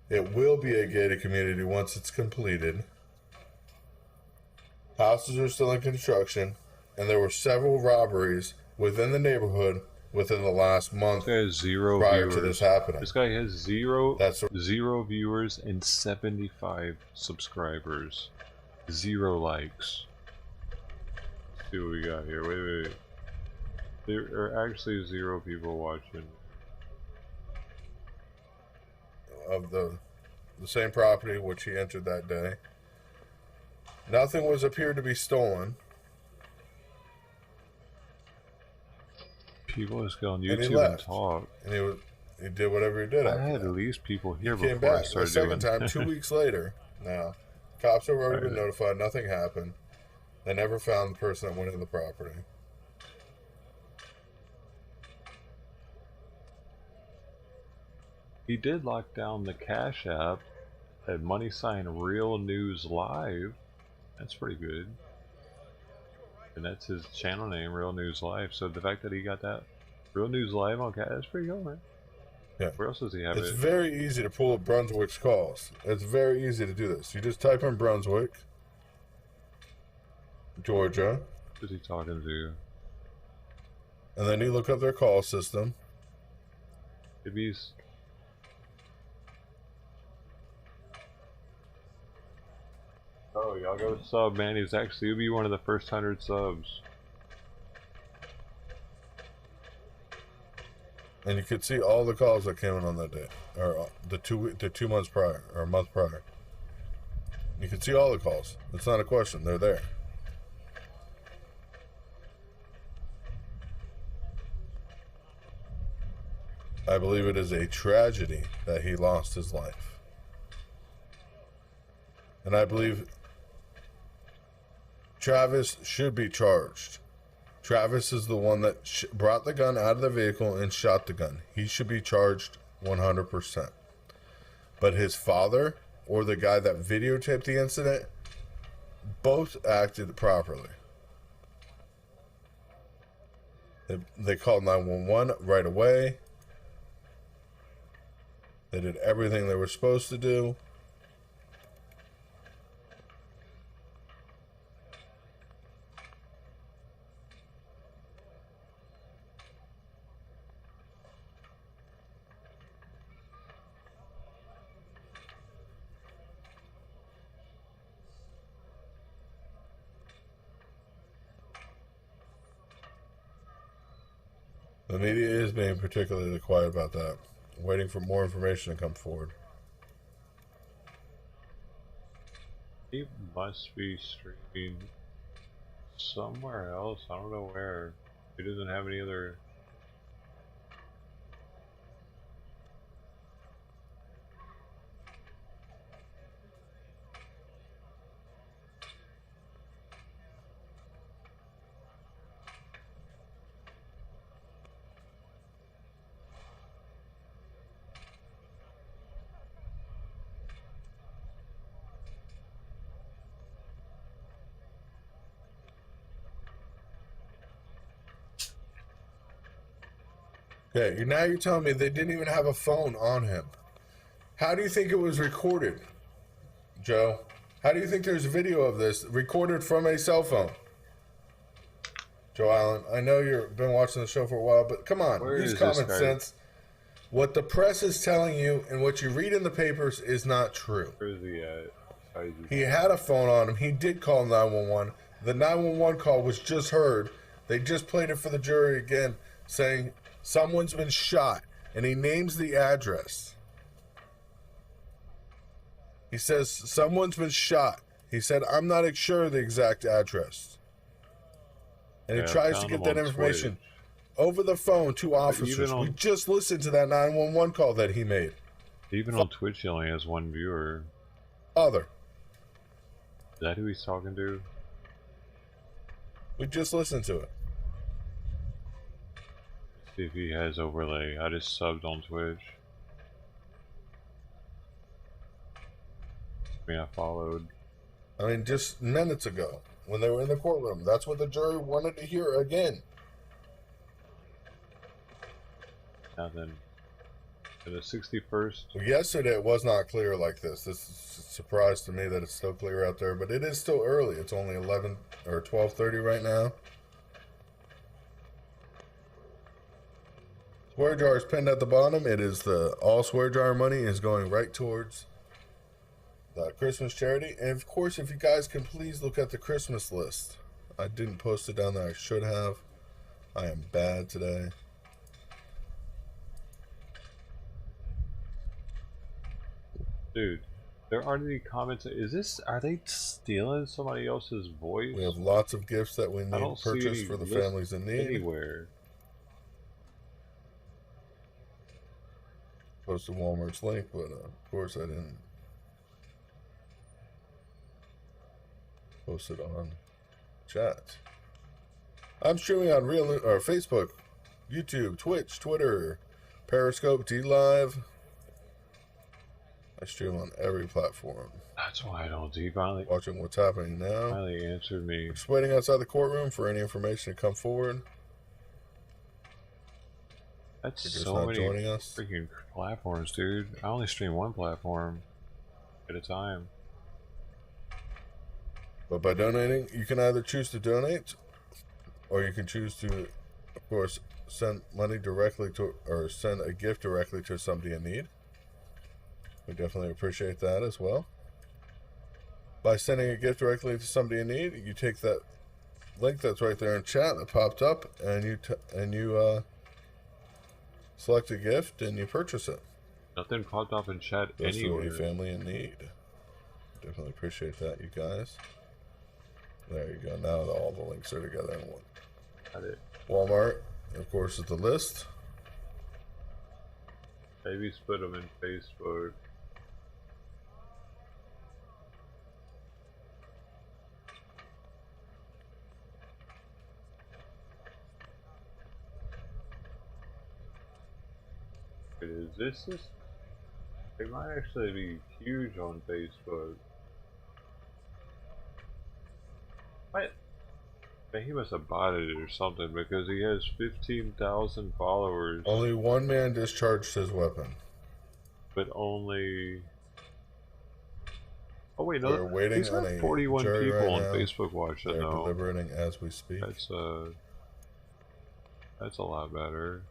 It will be a gated community once it's completed. Houses are still in construction, and there were several robberies within the neighborhood within the last month prior to this happening. This guy has zero viewers and 75 subscribers. 0 likes. Let's see what we got here. Wait. There are actually 0 people watching. Of the same property which he entered that day. Nothing was appeared to be stolen. People just go on YouTube and talk. And he did whatever he did. I After had that. at least people here He came before I back the started second doing. time 2 weeks later. Now, cops have already been notified. Nothing happened. They never found the person that went in the property. He did lock down the Cash App at money sign Real News Live. That's pretty good. And that's his channel name, Real News Live. So the fact that he got that Real News Live on Cash, that's pretty cool, man. Yeah. Where else does he have It's it? very easy to pull up Brunswick's calls. It's very easy to do this. You just type in Brunswick, Georgia. Who's he talking to? And then you look up their call system. If he's... Oh, y'all go sub, man. He'll be one of the first 100 subs. And you could see all the calls that came in on that day, or the 2 months prior, or a month prior. You can see all the calls. It's not a question. They're there. I believe it is a tragedy that he lost his life. And I believe Travis should be charged. Travis is the one that brought the gun out of the vehicle and shot the gun. He should be charged 100%. But his father or the guy that videotaped the incident both acted properly. They called 911 right away. They did everything they were supposed to do. The media is being particularly quiet about that, waiting for more information to come forward. He must be streaming somewhere else. I don't know where. He doesn't have any other... Okay, now you're telling me they didn't even have a phone on him. How do you think it was recorded, Joe? How do you think there's video of this recorded from a cell phone? Joe Allen, I know you've been watching the show for a while, but come on, use common sense. What the press is telling you and what you read in the papers is not true. Where is he at? He had a phone on him. He did call 911. The 911 call was just heard. They just played it for the jury again, saying someone's been shot, and he names the address. He says someone's been shot. He said, I'm not sure of the exact address. And he tries to get that information over the phone to officers. We just listened to that 911 call that he made. Even on Twitch, he only has one viewer. Other. Is that who he's talking to? We just listened to it. See if he has overlay. I just subbed on Twitch. I mean, I followed. I mean, just minutes ago when they were in the courtroom. That's what the jury wanted to hear again. Nothing. In the 61st. Well, yesterday it was not clear like this. This is a surprise to me that it's still clear out there, but it is still early. It's only 11 or 12:30 right now. Swear jar is pinned at the bottom. It is all swear jar money is going right towards the Christmas charity. And of course, if you guys can please look at the Christmas list. I didn't post it down there. I should have. I am bad today. Dude, there aren't any comments. Are they stealing somebody else's voice? We have lots of gifts that we need to purchase for the families in need. Anywhere. posted Walmart's link, but of course I didn't post it on chat. I'm streaming on Facebook, YouTube, Twitch, Twitter, Periscope, D-Live. I stream on every platform. That's why I don't see finally. Watching what's happening now. Finally answered me. Just waiting outside the courtroom for any information to come forward. That's so many freaking platforms, dude. I only stream one platform at a time. But by donating, you can either choose to donate, or you can choose to, of course, send money directly to, or send a gift directly to somebody in need. We definitely appreciate that as well. By sending a gift directly to somebody in need, you take that link that's right there in chat that popped up, and you select a gift and you purchase it. Nothing popped up in chat That's anywhere. a family in need. Definitely appreciate that, you guys. There you go. Now all the links are together in one. Got it. Walmart, of course, is the list. Maybe split them in Facebook. This is, it might actually be huge on Facebook. What? Man, he must have botted it or something because he has 15,000 followers. Only one man discharged his weapon. But only... Oh wait, no, We're waiting he's on got a 41 jury people right on now. Facebook watching They're though. deliberating as we speak. That's a lot better.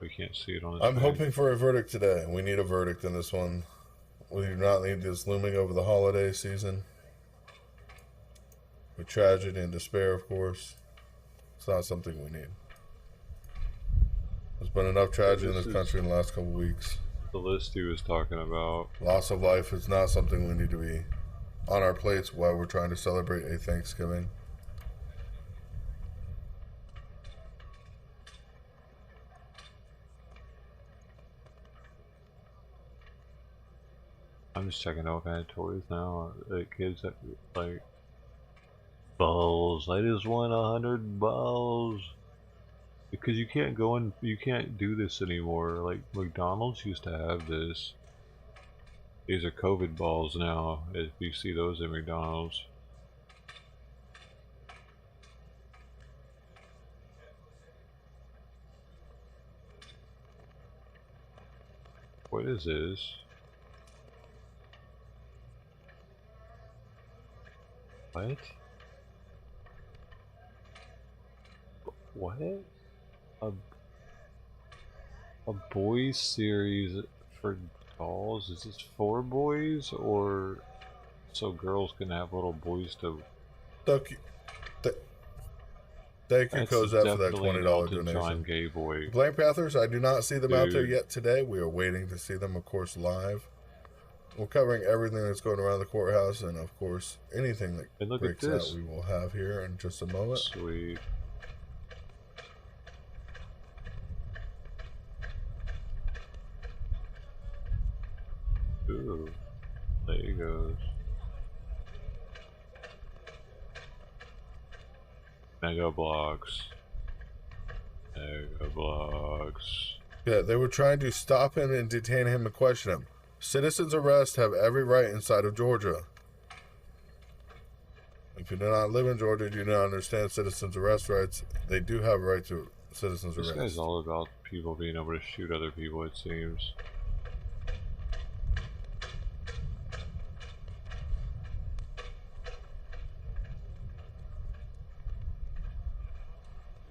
We can't see it on the I'm screen. hoping for a verdict today. We need a verdict in this one. We do not need this looming over the holiday season. With tragedy and despair, of course. It's not something we need. There's been enough tragedy in this country in the last couple of weeks. The list he was talking about. Loss of life is not something we need to be on our plates while we're trying to celebrate a Thanksgiving. I'm just checking out what kind of toys now. Like kids that like balls. I just want 100 balls. Because you can't go in, you can't do this anymore. Like McDonald's used to have this. These are COVID balls now. If you see those at McDonald's. What is this? What? What? A boys series for dolls? Is this for boys or so girls can have little boys to? Thank you, Cosette, for that $20 John donation. gave away. Blank Panthers, I do not see them out there Dude. yet today. We are waiting to see them, of course, live. We're covering everything that's going around the courthouse, and of course, anything that And look breaks at out, this. we will have here in just a moment. Sweet. Ooh, Legos. Mega blocks. Mega blocks. Yeah, they were trying to stop him and detain him and question him. Citizens' arrest have every right inside of Georgia. If you do not live in Georgia, you do not understand citizens' arrest rights. They do have a right to citizens' This arrest. guy's all about people being able to shoot other people, it seems.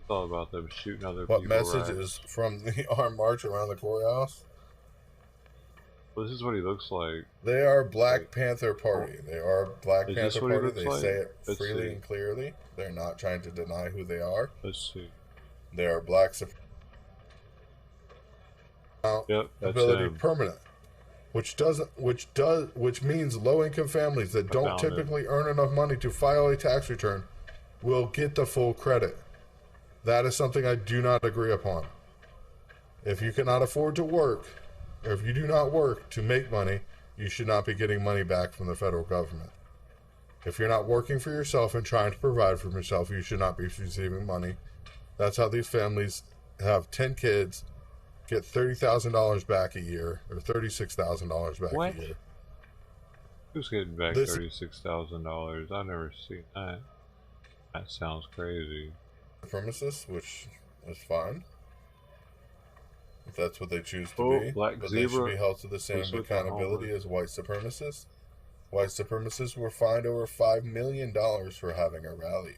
It's all about them shooting other What people. message right? is from the armed march around the courthouse? Well, this is what he looks like. They are Black Panther Party. They are Black Is Panther this what he Party. looks They like? say it Let's freely see. and clearly. They're not trying to deny who they are. Let's see. They are black Yep, that's ability him. permanent, which means low-income families that don't found him. typically earn enough money to file a tax return will get the full credit. That is something I do not agree upon. If you cannot afford to work, or if you do not work to make money, you should not be getting money back from the federal government. If you're not working for yourself and trying to provide for yourself, you should not be receiving money. That's how these families have 10 kids, get $30,000 back a year, or $36,000 back What? a year. Who's getting back $36,000? I've never seen that. That sounds crazy. Supremacists, which is fine. If that's what they choose to Oh, be. Black But Zebra. they should be held to the same Who's with that accountability armor? as white supremacists. White supremacists were fined over $5 million for having a rally.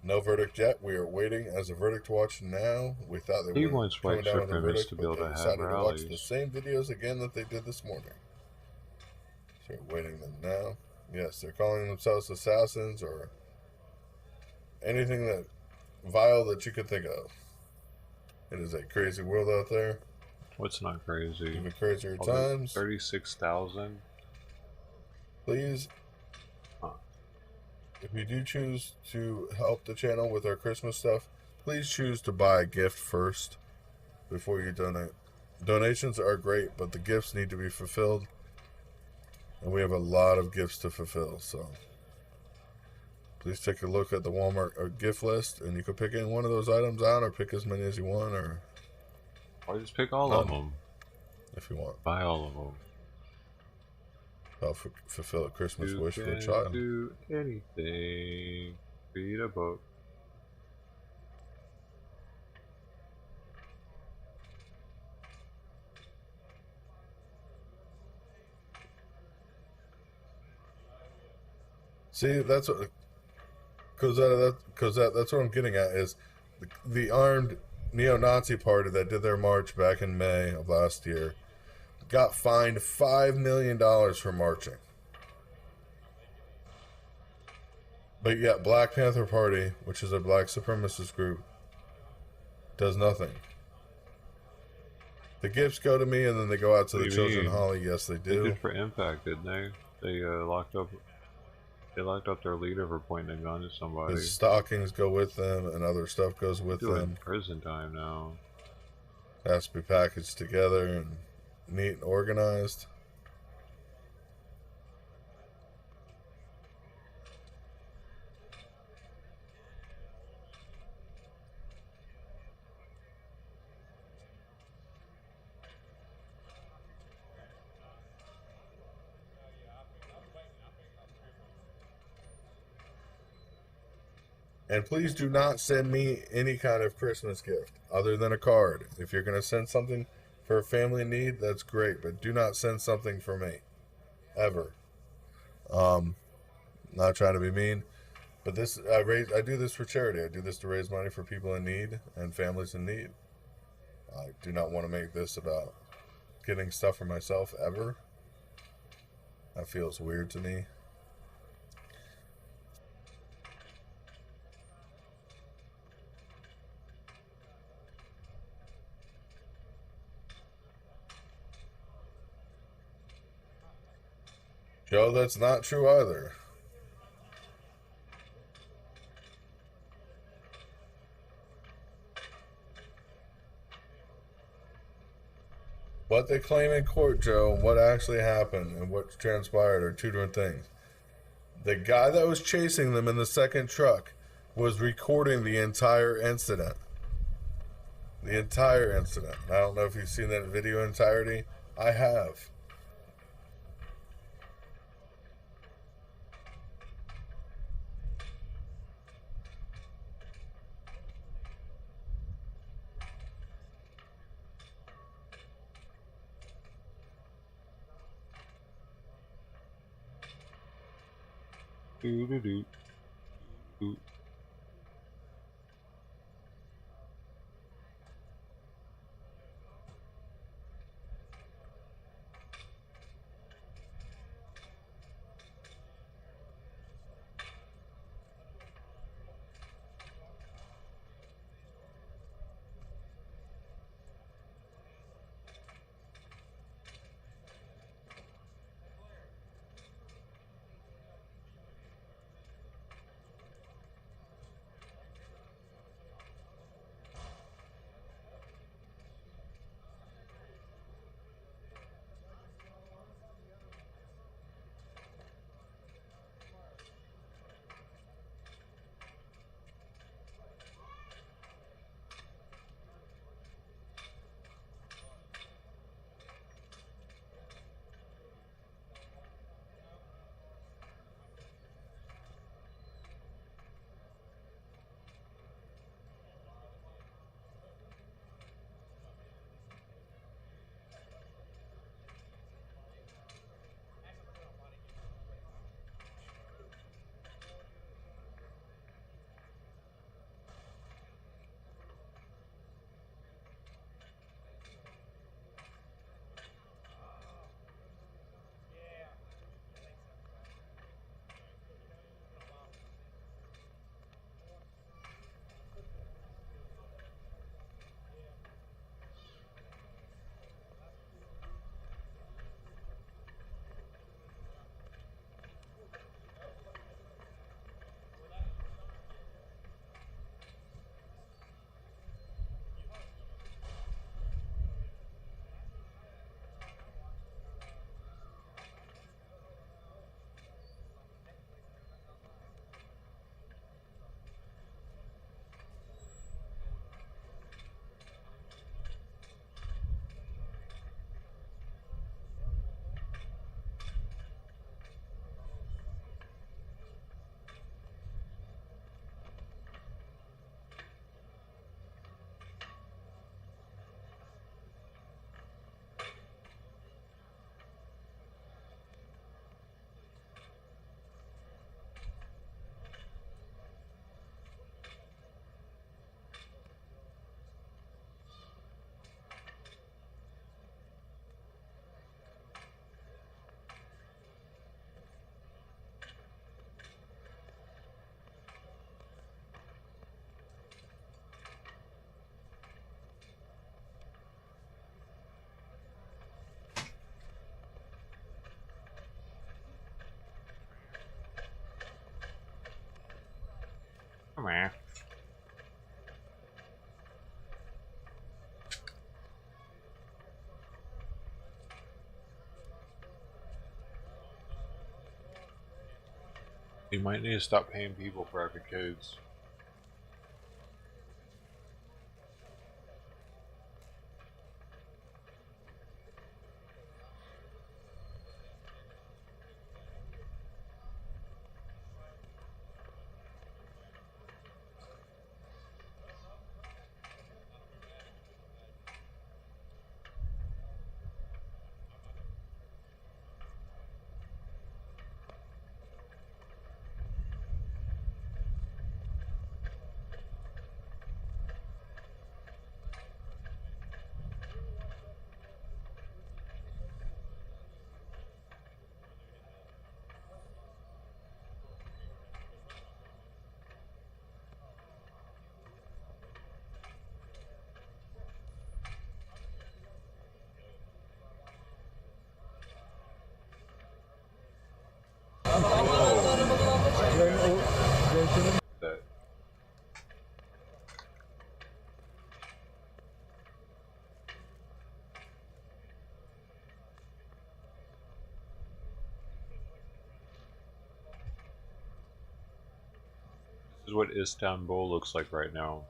No verdict yet. We are waiting as a verdict watch now. We thought they He were wants coming white down with a supremacists verdict, to be but able they to have decided to watch the rallies. same videos again that they did this morning. So we're waiting them now. Yes, they're calling themselves assassins or anything that vile that you could think of. It is a crazy world out there. What's not crazy? Even crazier All the times. 36,000. Please, if you do choose to help the channel with our Christmas stuff, please choose to buy a gift first before you donate. Donations are great, but the gifts need to be fulfilled. And we have a lot of gifts to fulfill, so please take a look at the Walmart gift list, and you can pick any one of those items out, or pick as many as you want, or just pick all of them if you want. Buy all of them. I'll fulfill a Christmas You wish for a can child. do anything. Read a book. See, that's what that's what I'm getting at is the armed neo-Nazi party that did their march back in May of last year got fined $5 million for marching. But yet Black Panther Party, which is a black supremacist group, does nothing. The gifts go to me and then they go out to What the do you children. mean? Holly, yes they They do. did for Impact, didn't they? They locked up their leader for pointing a gun at somebody. His stockings go with them and other stuff goes with Doing them. prison time now. Has to be packaged together and neat and organized. And please do not send me any kind of Christmas gift other than a card. If you're going to send something for a family in need, that's great. But do not send something for me. Ever. Not trying to be mean. But this, I do this for charity. I do this to raise money for people in need and families in need. I do not want to make this about getting stuff for myself ever. That feels weird to me. Joe, that's not true either. What they claim in court, Joe, and what actually happened and what transpired are two different things. The guy that was chasing them in the second truck was recording the entire incident. The entire incident. I don't know if you've seen that video entirety. I have. Doo-doo-doo. Doo. Come on. You might need to stop paying people for having kids. That. This is what Istanbul looks like right now.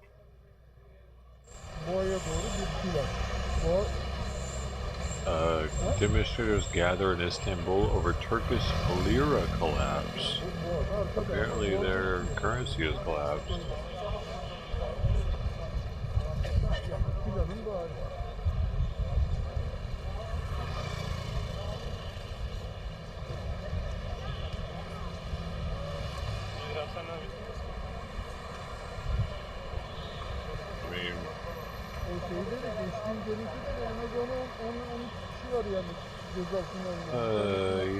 Demonstrators gather in Istanbul over Turkish lira collapse. Apparently their currency has collapsed. I mean,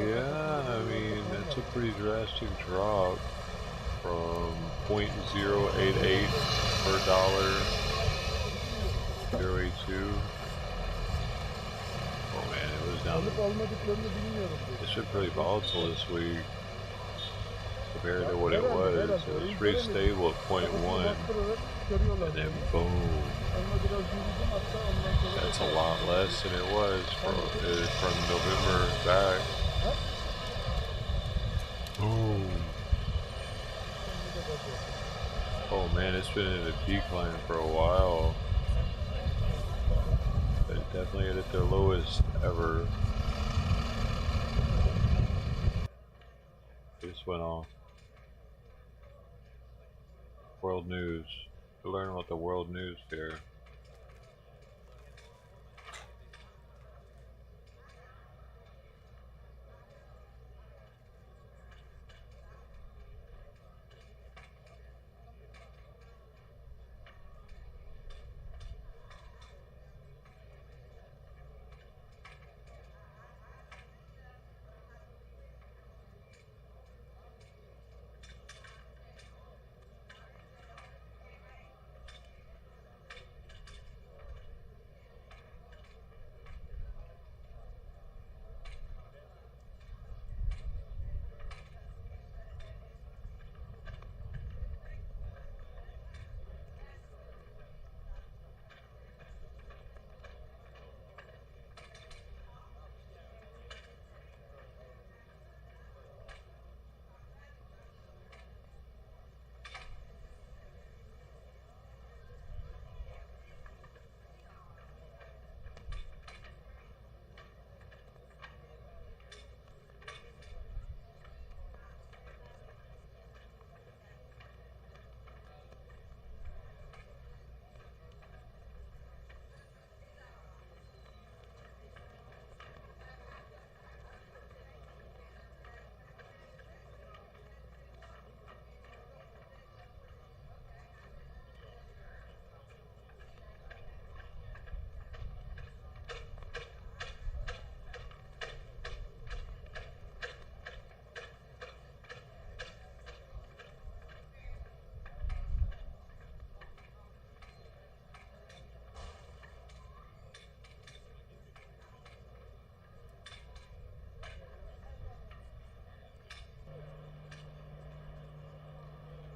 yeah, I mean, that's a pretty drastic drop from 0.088 per dollar, 0.82. Oh man, it was down. It's been pretty volatile this week compared to what it was. It was pretty stable at 0.1, and then boom. That's a lot less than it was from November back. Boom. Oh man, it's been in a decline for a while. But it definitely hit their lowest ever. It just went off. World news. To learn about the world news here.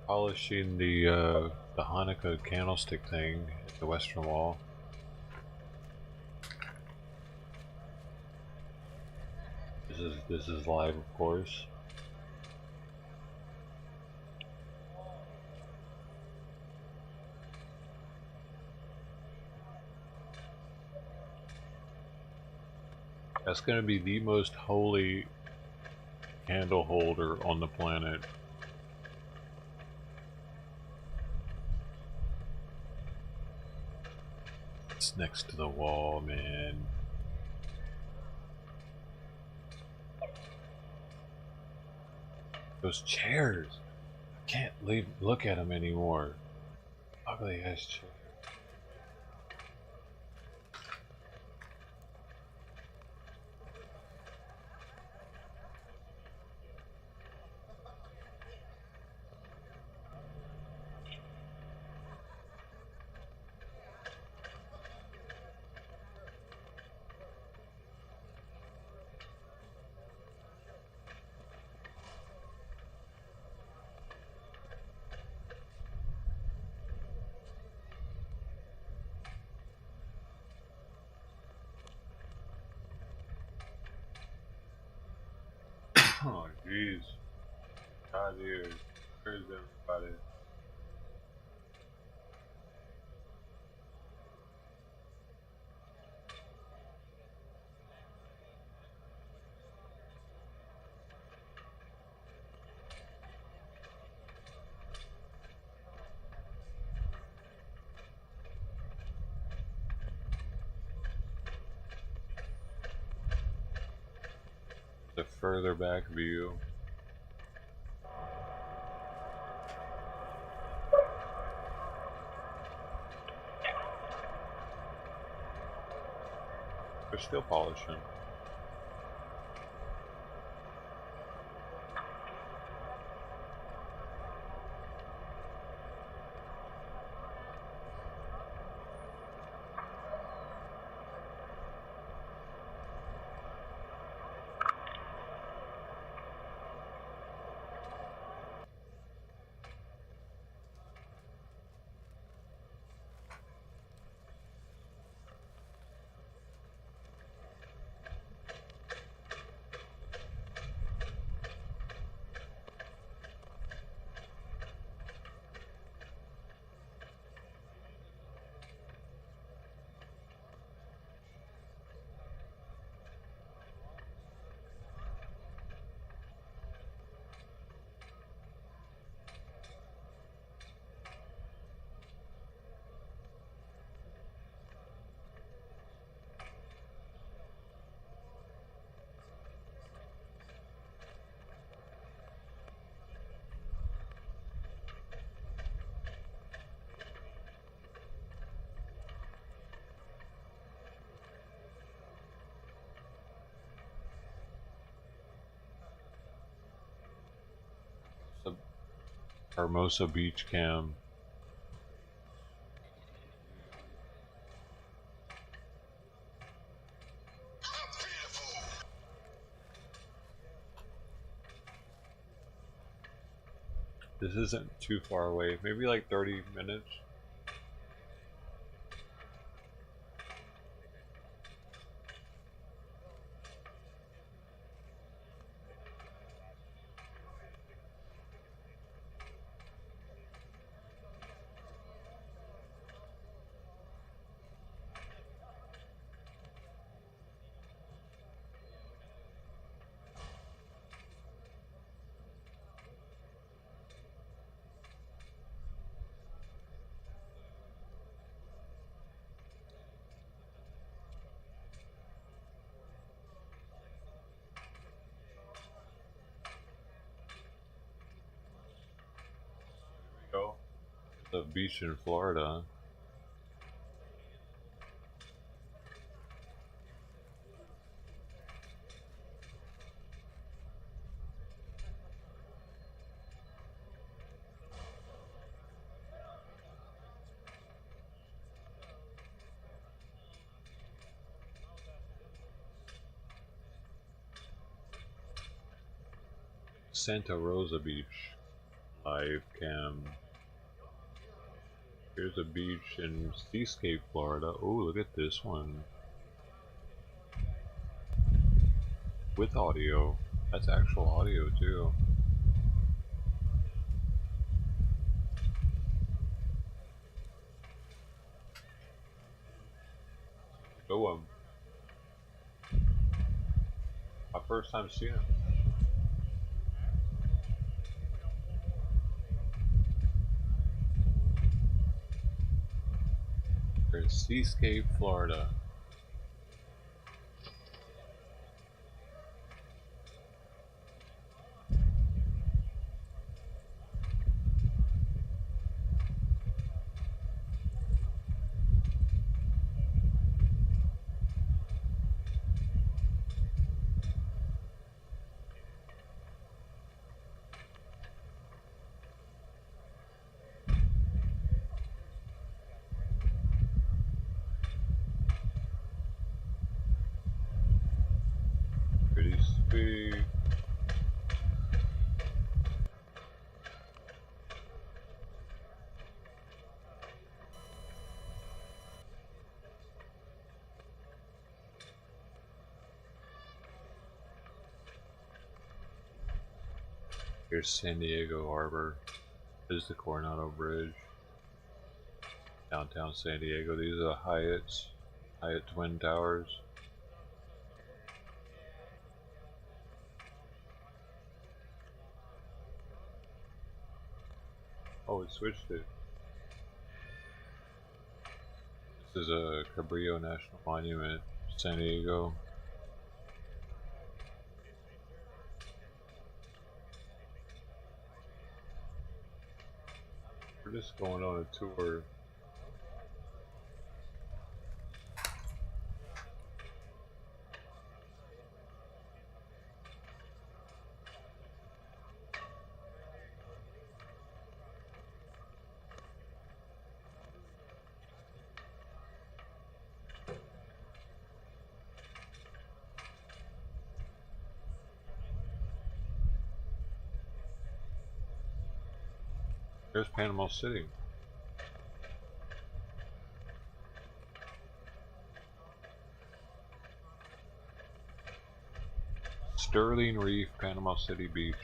polishing the Hanukkah candlestick thing at the western wall. This is live, of course. That's going to be the most holy candle holder on the planet. It's next to the wall, man. Those chairs. I can't look at them anymore. Ugly ass chairs. Oh, jeez. God, here. Where's everybody? The further back view. They're still polishing. Hermosa Beach Cam. This isn't too far away, maybe like 30 minutes. The beach in Florida. Santa Rosa Beach, Live cam. Here's a beach in Seascape, Florida. Oh, look at this one. With audio. That's actual audio too. Go my first time seeing it. There's Seascape, Florida. Pretty sweet. Here's San Diego Harbor. This is the Coronado Bridge. Downtown San Diego. These are the Hyatt Twin Towers. Oh, it switched it. This is a Cabrillo National Monument, San Diego. We're just going on a tour. There's Panama City. Sterling Reef, Panama City Beach.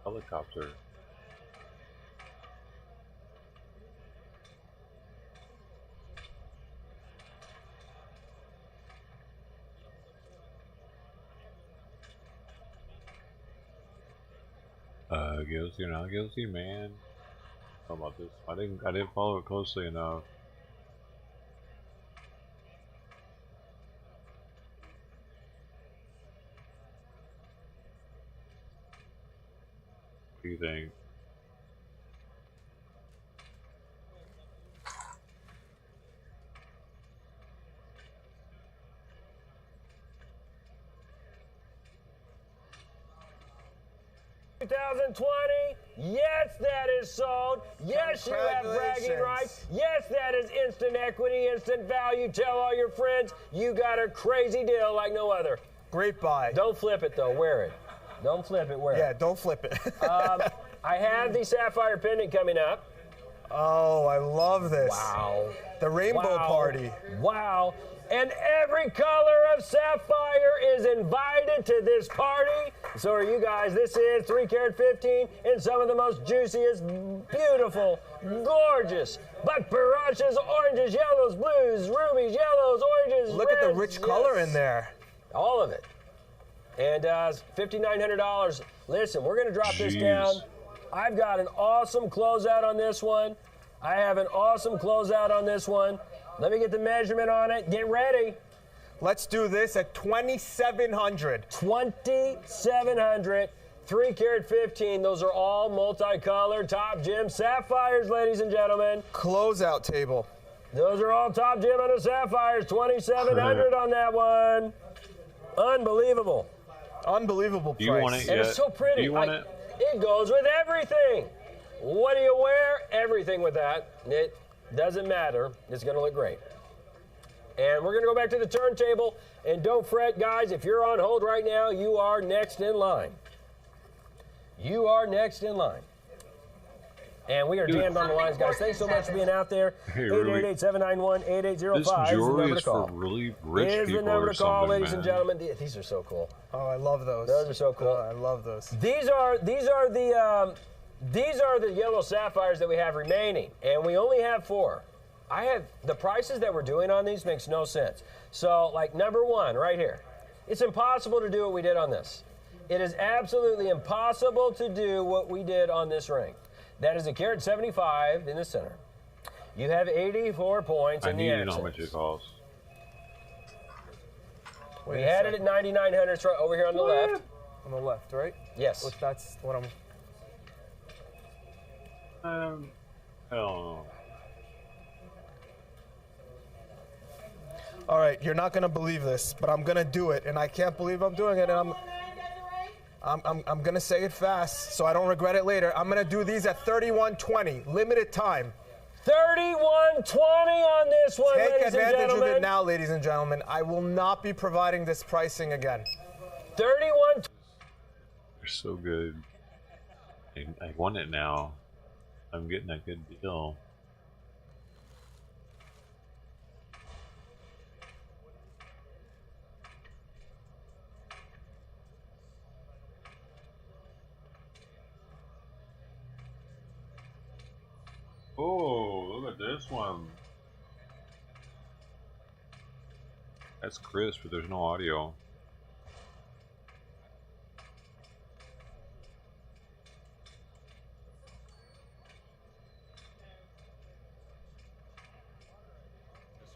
Helicopter. Guilty or not guilty, man. How about this? I didn't follow it closely enough. What do you think? Yes, that is sold. Yes, you have bragging rights. Yes, that is instant equity, instant value. Tell all your friends you got a crazy deal like no other. Great buy. Don't flip it, though. Wear it. Don't flip it. Wear it. Yeah, don't flip it. I have the sapphire pendant coming up. Oh, I love this. Wow. The rainbow party. Wow. And every color of sapphire is invited to this party. So are you guys. This is 3 carat 15 in some of the most juiciest, beautiful, gorgeous, but barachas, oranges, yellows, blues, rubies, yellows, oranges, Look reds, at the rich color in there. All of it. And $5,900. Listen, we're going to drop this down. I've got an awesome closeout on this one. I have an awesome closeout on this one. Let me get the measurement on it. Get ready. Let's do this at $2,700. $2,700 3 carat 15. Those are all multicolored top gem sapphires, ladies and gentlemen. Closeout table. Those are all top gem on the sapphires. 2,700 on that one. Unbelievable. Unbelievable price. Do you want it And yet? it's so pretty. Do you want it? It goes with everything. What do you wear? Everything with that. It doesn't matter. It's going to look great. And we're going to go back to the turntable. And don't fret, guys. If you're on hold right now, you are next in line. You are next in line. And we are jammed on the lines, guys. Thanks so much for being out there. 888-791-8805 This jewelry is for really rich is people the number or to call, something, ladies and man. gentlemen. These are so cool. Oh, I love those. Those are so cool. Oh, I love those. These are the yellow sapphires that we have remaining, and we only have 4. I have the prices that we're doing on these makes no sense. So, like number 1 right here, it's impossible to do what we did on this. It is absolutely impossible to do what we did on this ring. That is a carat 75 in the center. You have 84 points in the I need to know how much accents. it costs. We had it at 9,900. It's right over here on the left. On the left, right? Yes. Which that's what I'm. I don't know. All right, you're not gonna believe this, but I'm gonna do it, and I can't believe I'm doing it, and I'm gonna say it fast so I don't regret it later. I'm gonna do these at 31.20, limited time. 31.20 on this one, Take ladies and advantage of gentlemen. it now, ladies and gentlemen. I will not be providing this pricing again. 31. They're so good. I want it now. I'm getting a good deal. Oh, look at this one. That's crisp, but there's no audio.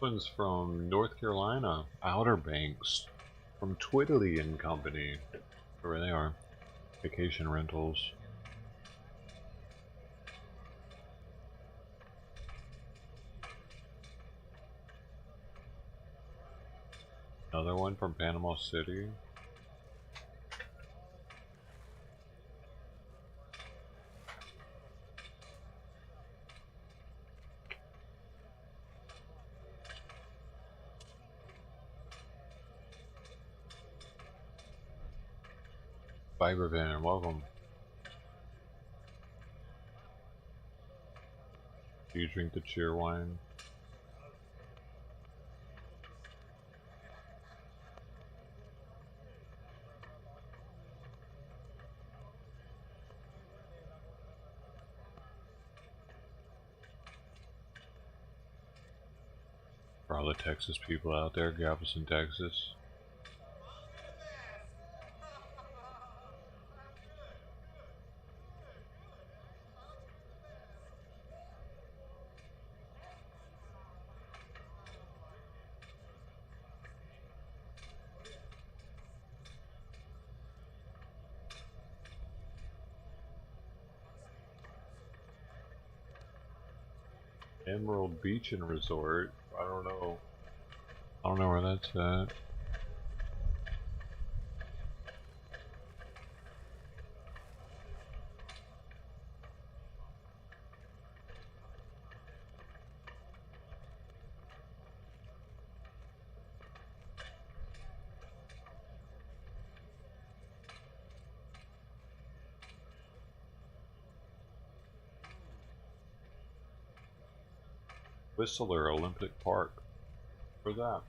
This one's from North Carolina, Outer Banks, from Twiddly and Company. Where they are. Vacation rentals. Another one from Panama City. Fiber Van, welcome. Do you drink the cheer wine? For all the Texas people out there, Galveston, Texas. Emerald Beach and Resort. I don't know. I don't know where that's at. Whistler Olympic Park. Where's that?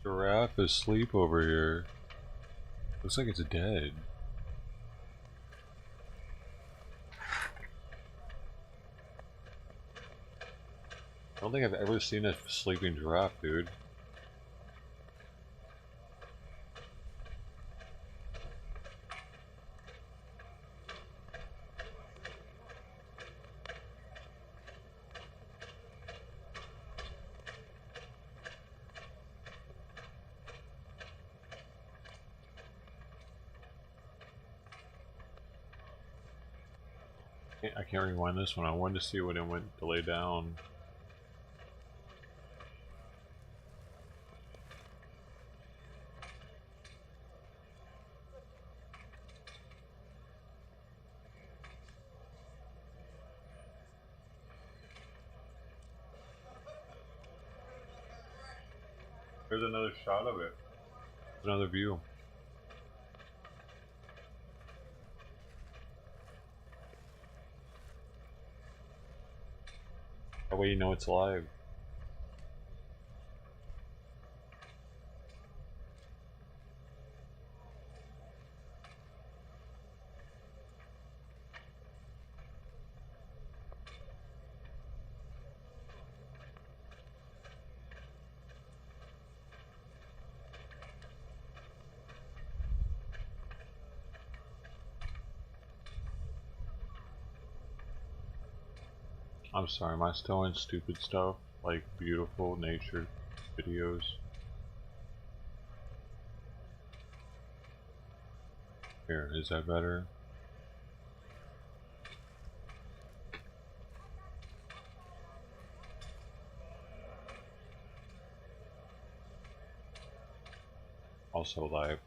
Giraffe is asleep over here. Looks like it's dead. I don't think I've ever seen a sleeping giraffe, dude. I can't rewind this one. I wanted to see when it went to lay down. Here's another shot of it. Another view. That way you know it's alive. I'm sorry, am I still in stupid stuff? Like beautiful nature videos? Here, is that better? Also live.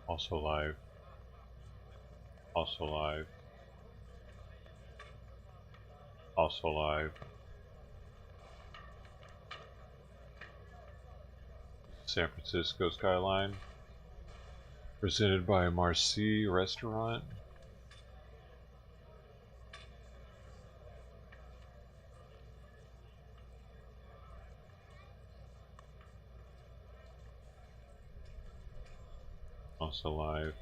Also live. Also live. Also live. San Francisco skyline. Presented by Marcy Restaurant. Also live.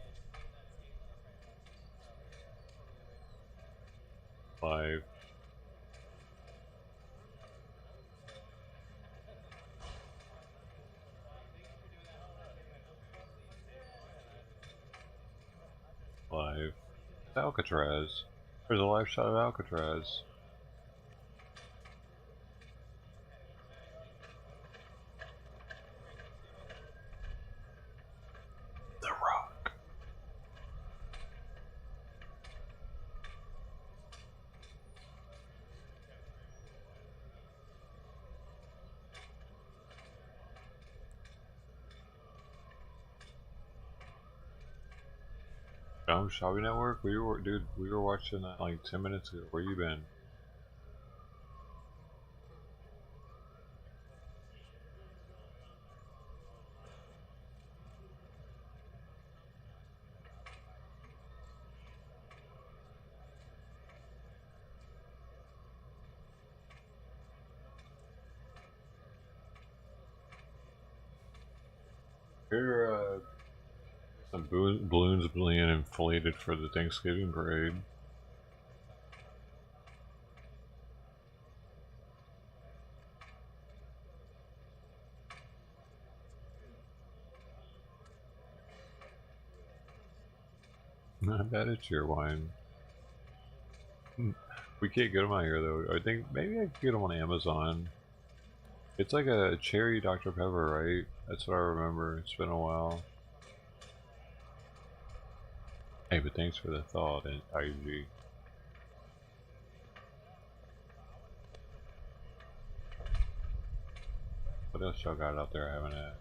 Live. Live. Alcatraz. There's a live shot of Alcatraz. The Rock. Shopping Network? We were watching that like 10 minutes ago. Where you been? Here, some balloons being inflated for the Thanksgiving parade. I bet it's your wine. We can't get them out here though. I think maybe I could get them on Amazon. It's like a cherry Dr. Pepper, right? That's what I remember. It's been a while. Hey, but thanks for the thought, IG. But What else y'all got out there having at?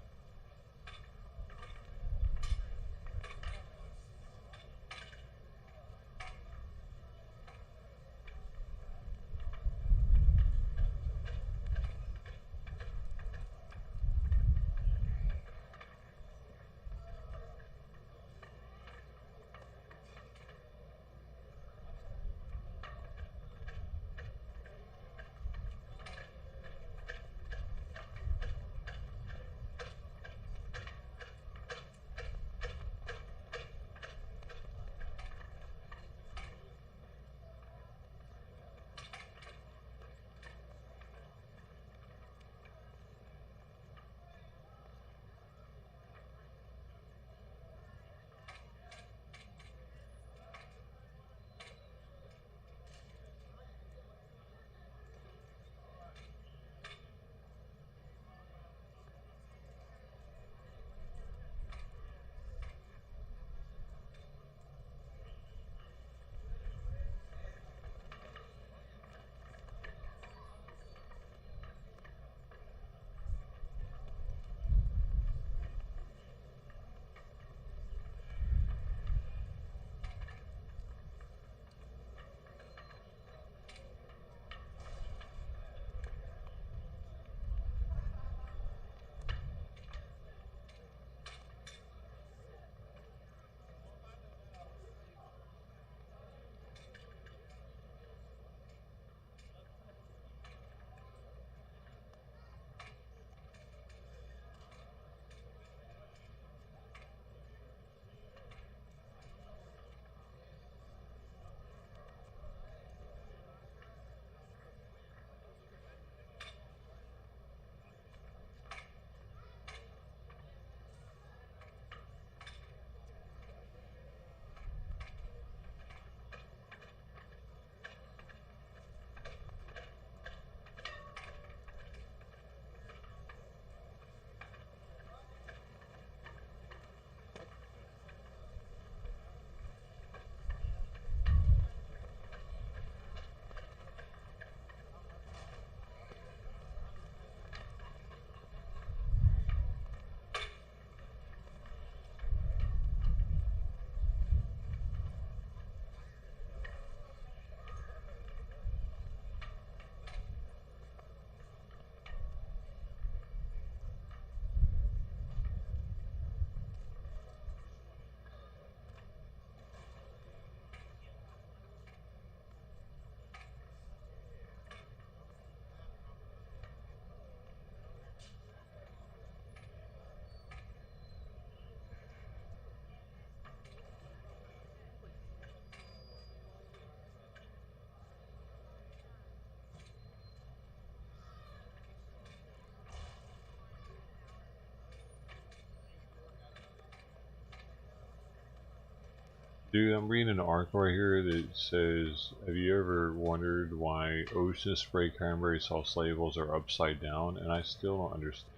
Dude, I'm reading an article right here that says, have you ever wondered why ocean spray cranberry sauce labels are upside down? And I still don't understand.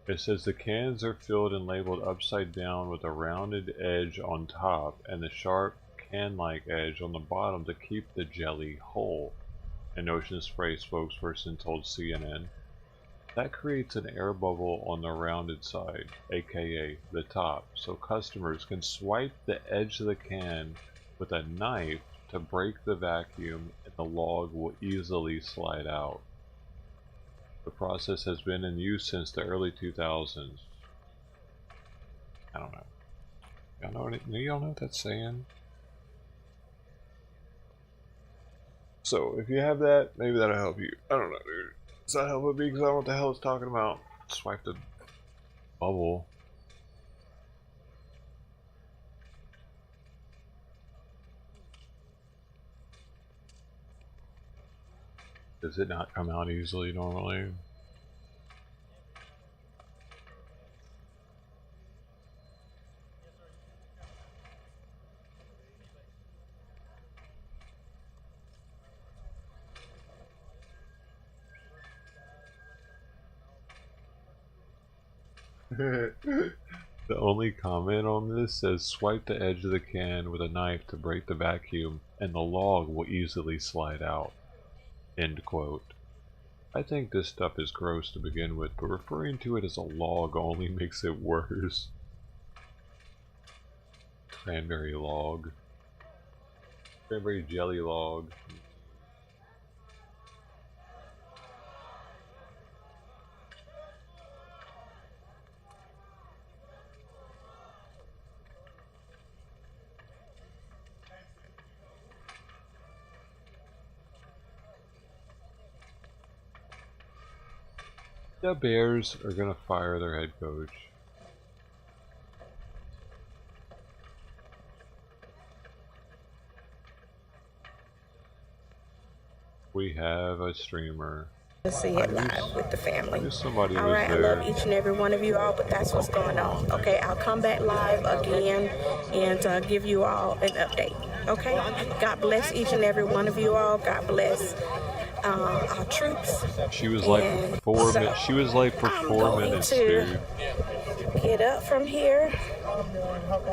It says the cans are filled and labeled upside down with a rounded edge on top and the sharp can-like edge on the bottom to keep the jelly whole, an ocean spray spokesperson told CNN. That creates an air bubble on the rounded side, aka the top, so customers can swipe the edge of the can with a knife to break the vacuum and the log will easily slide out. The process has been in use since the early 2000s. I don't know. Y'all know what that's saying? So, if you have that, maybe that'll help you. I don't know, dude. Does that help with me? Because I don't know what the hell it's talking about. Swipe the bubble. Does it not come out easily normally? The only comment on this says swipe the edge of the can with a knife to break the vacuum and the log will easily slide out. End quote. I think this stuff is gross to begin with, but referring to it as a log only makes it worse. Cranberry log. Cranberry jelly log. The Bears are gonna fire their head coach. We have a streamer. To see it live with the family. Somebody all was right, there. I love each and every one of you all, but that's what's going on. Okay, I'll come back live again and give you all an update. Okay, God bless each and every one of you all. God bless our troops. She was like for 4 minutes. She was like for 4 minutes, dude. Get up from here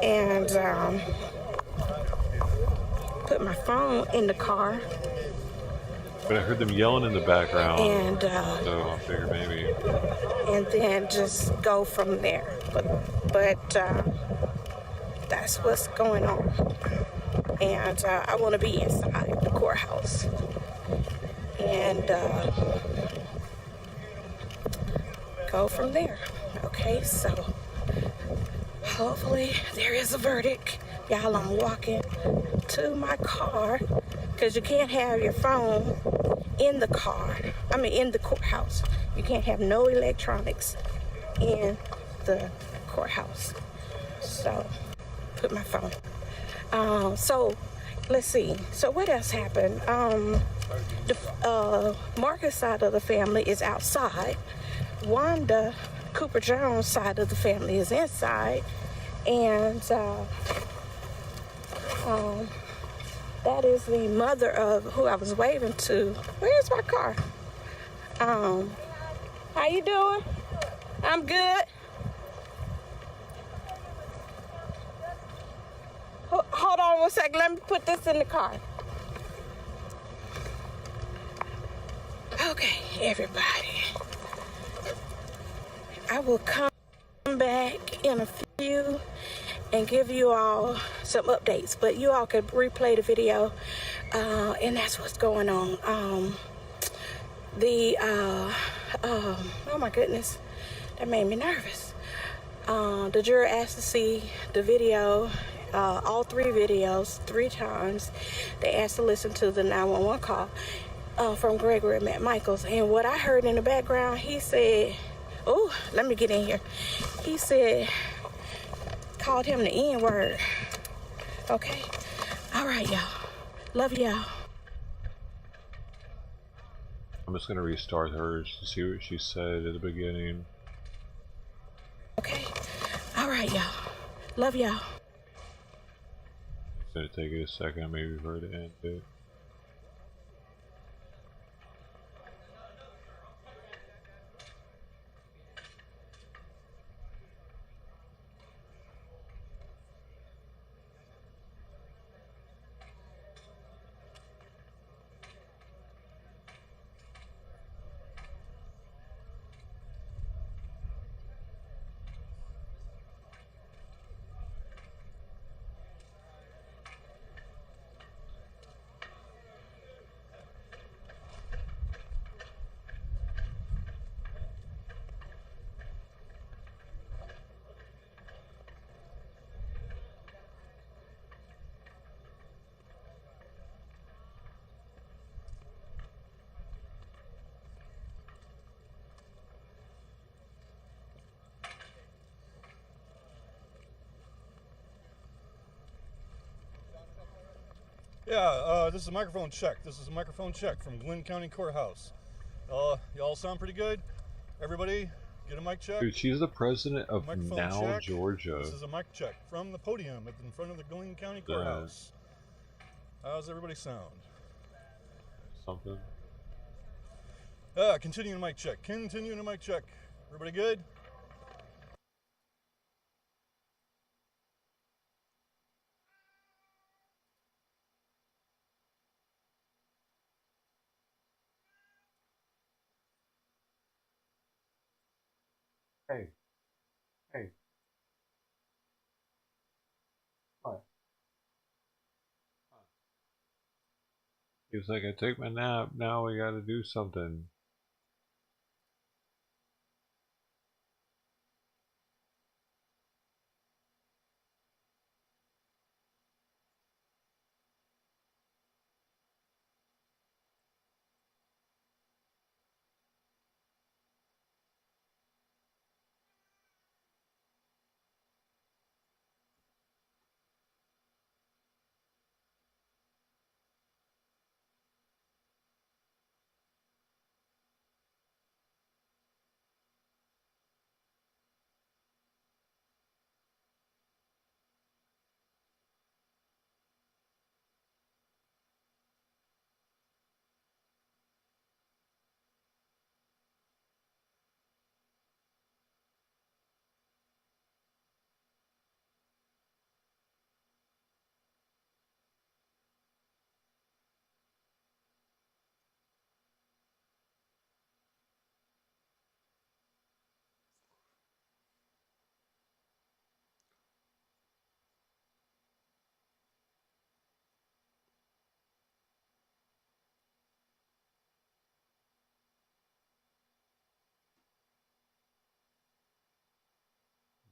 and put my phone in the car. But I heard them yelling in the background, and so I figured maybe. And then just go from there. But that's what's going on. And I want to be inside the courthouse. And go from there. Okay, so hopefully there is a verdict. Y'all, I'm walking to my car because you can't have your phone in the car. I mean, in the courthouse. You can't have no electronics in the courthouse. So, put my phone. So, let's see. So, what else happened? The Marcus side of the family is outside. Wanda Cooper Jones side of the family is inside. And that is the mother of who I was waving to. Where's my car? How you doing? I'm good. Hold on one second. Let me put this in the car. Okay, everybody. I will come back in a few and give you all some updates, but you all could replay the video, and that's what's going on. Oh my goodness, that made me nervous. The juror asked to see the video, all 3 videos, 3 times. They asked to listen to the 911 call from Gregory McMichaels, and what I heard in the background, he said, oh, let me get in here. He said, called him the N-word. Okay? All right, y'all. Love y'all. I'm just gonna restart hers to see what she said at the beginning. Okay? All right, y'all. Love y'all. It's gonna take it a second maybe for her to end it. Yeah, this is a microphone check. This is a microphone check from Glynn County Courthouse. Y'all sound pretty good? Everybody, get a mic check. Dude, she's the president of Now, check. Georgia. This is a mic check from the podium in front of the Glynn County Courthouse. How's everybody sound? Something. Continuing mic check. Continuing mic check. Everybody good? Hey. Hey. What? He was like, I took my nap, now we gotta do something.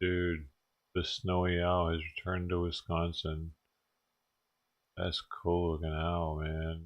Dude, the snowy owl has returned to Wisconsin. That's cool looking owl, man.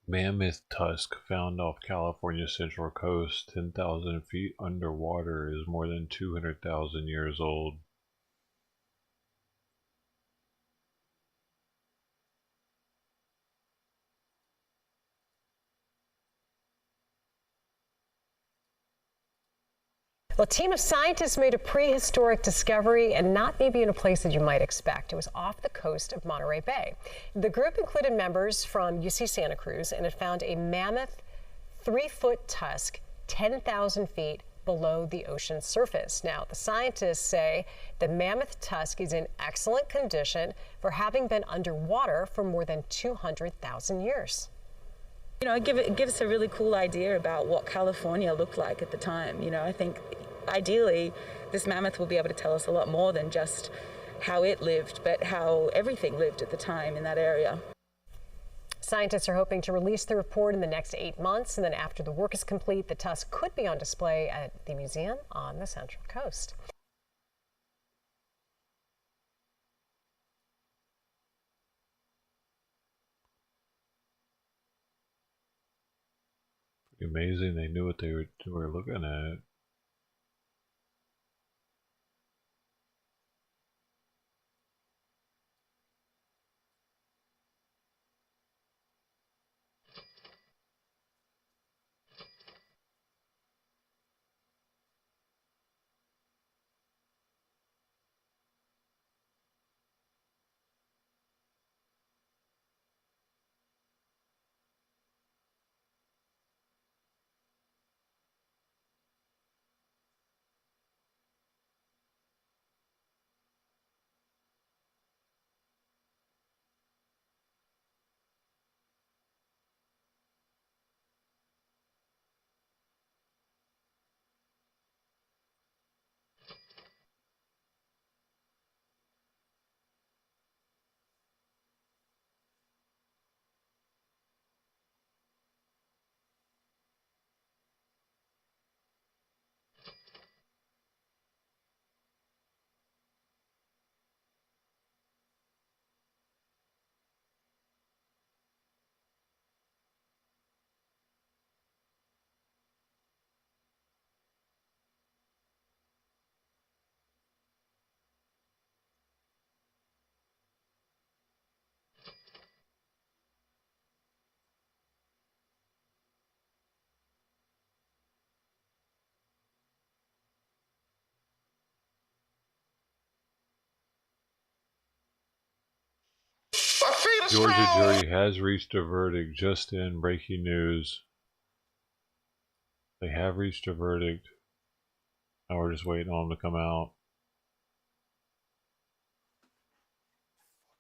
Mammoth tusk found off California's central coast, 10,000 feet underwater, is more than 200,000 years old. Well, a team of scientists made a prehistoric discovery, and not maybe in a place that you might expect. It was off the coast of Monterey Bay. The group included members from UC Santa Cruz, and it found a mammoth 3-foot tusk 10,000 feet below the ocean surface. Now, the scientists say the mammoth tusk is in excellent condition for having been underwater for more than 200,000 years. You know, it gives a really cool idea about what California looked like at the time. You know, I think ideally this mammoth will be able to tell us a lot more than just how it lived, but how everything lived at the time in that area. Scientists are hoping to release the report in the next 8 months, and then after the work is complete, the tusk could be on display at the museum on the Central Coast. Pretty amazing they knew what they were looking at. Georgia jury has reached a verdict. Just in breaking news. They have reached a verdict. Now we're just waiting on them to come out.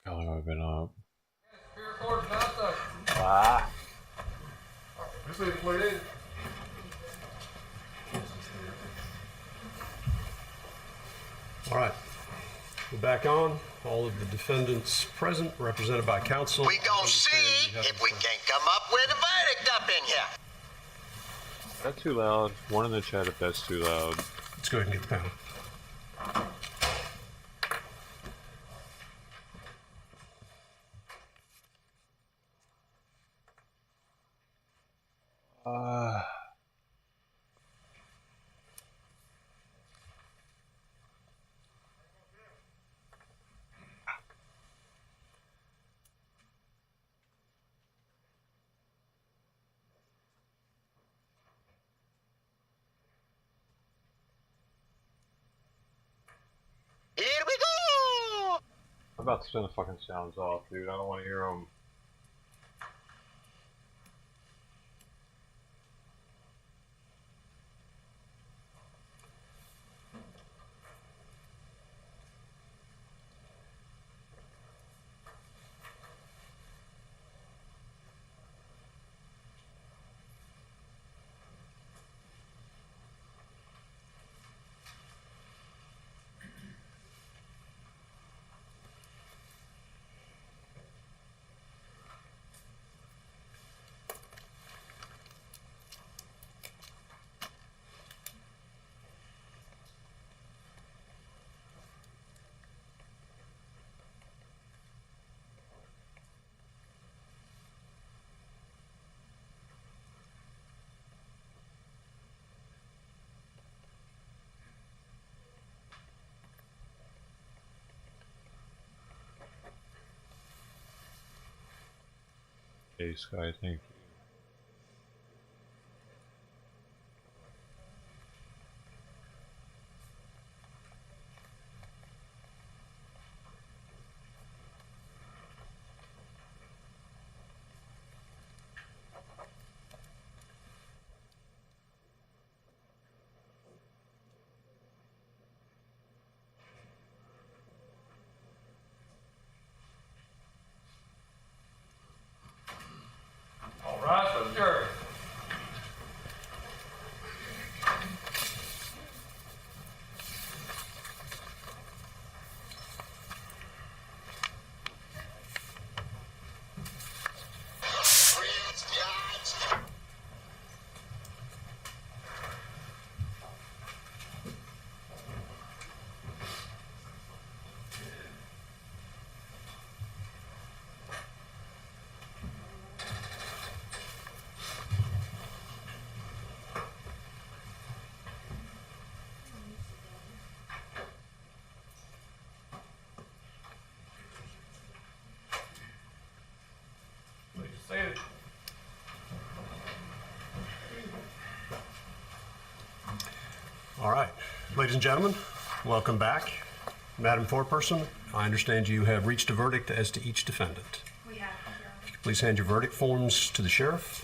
How long have I been up? Ah. All right. We're back on. All of the defendants present, represented by counsel. We gonna see if we can come up with a verdict up in here. Is that too loud? One in the chat if that's too loud. Let's go ahead and get the panel. Here we go! I'm about to turn the fucking sounds off, dude. I don't want to hear them. Hey, Sky, thank you. All right, ladies and gentlemen, welcome back. Madam Foreperson, I understand you have reached a verdict as to each defendant. We have. If you could please hand your verdict forms to the sheriff.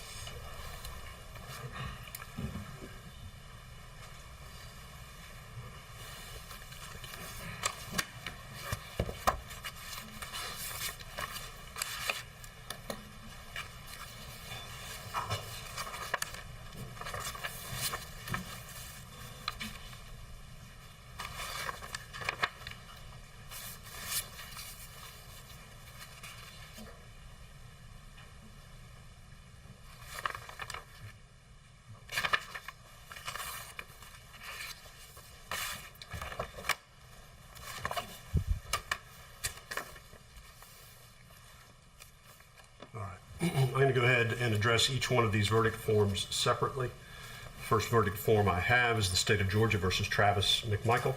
I'm going to go ahead and address each one of these verdict forms separately. The first verdict form I have is the State of Georgia versus Travis McMichael.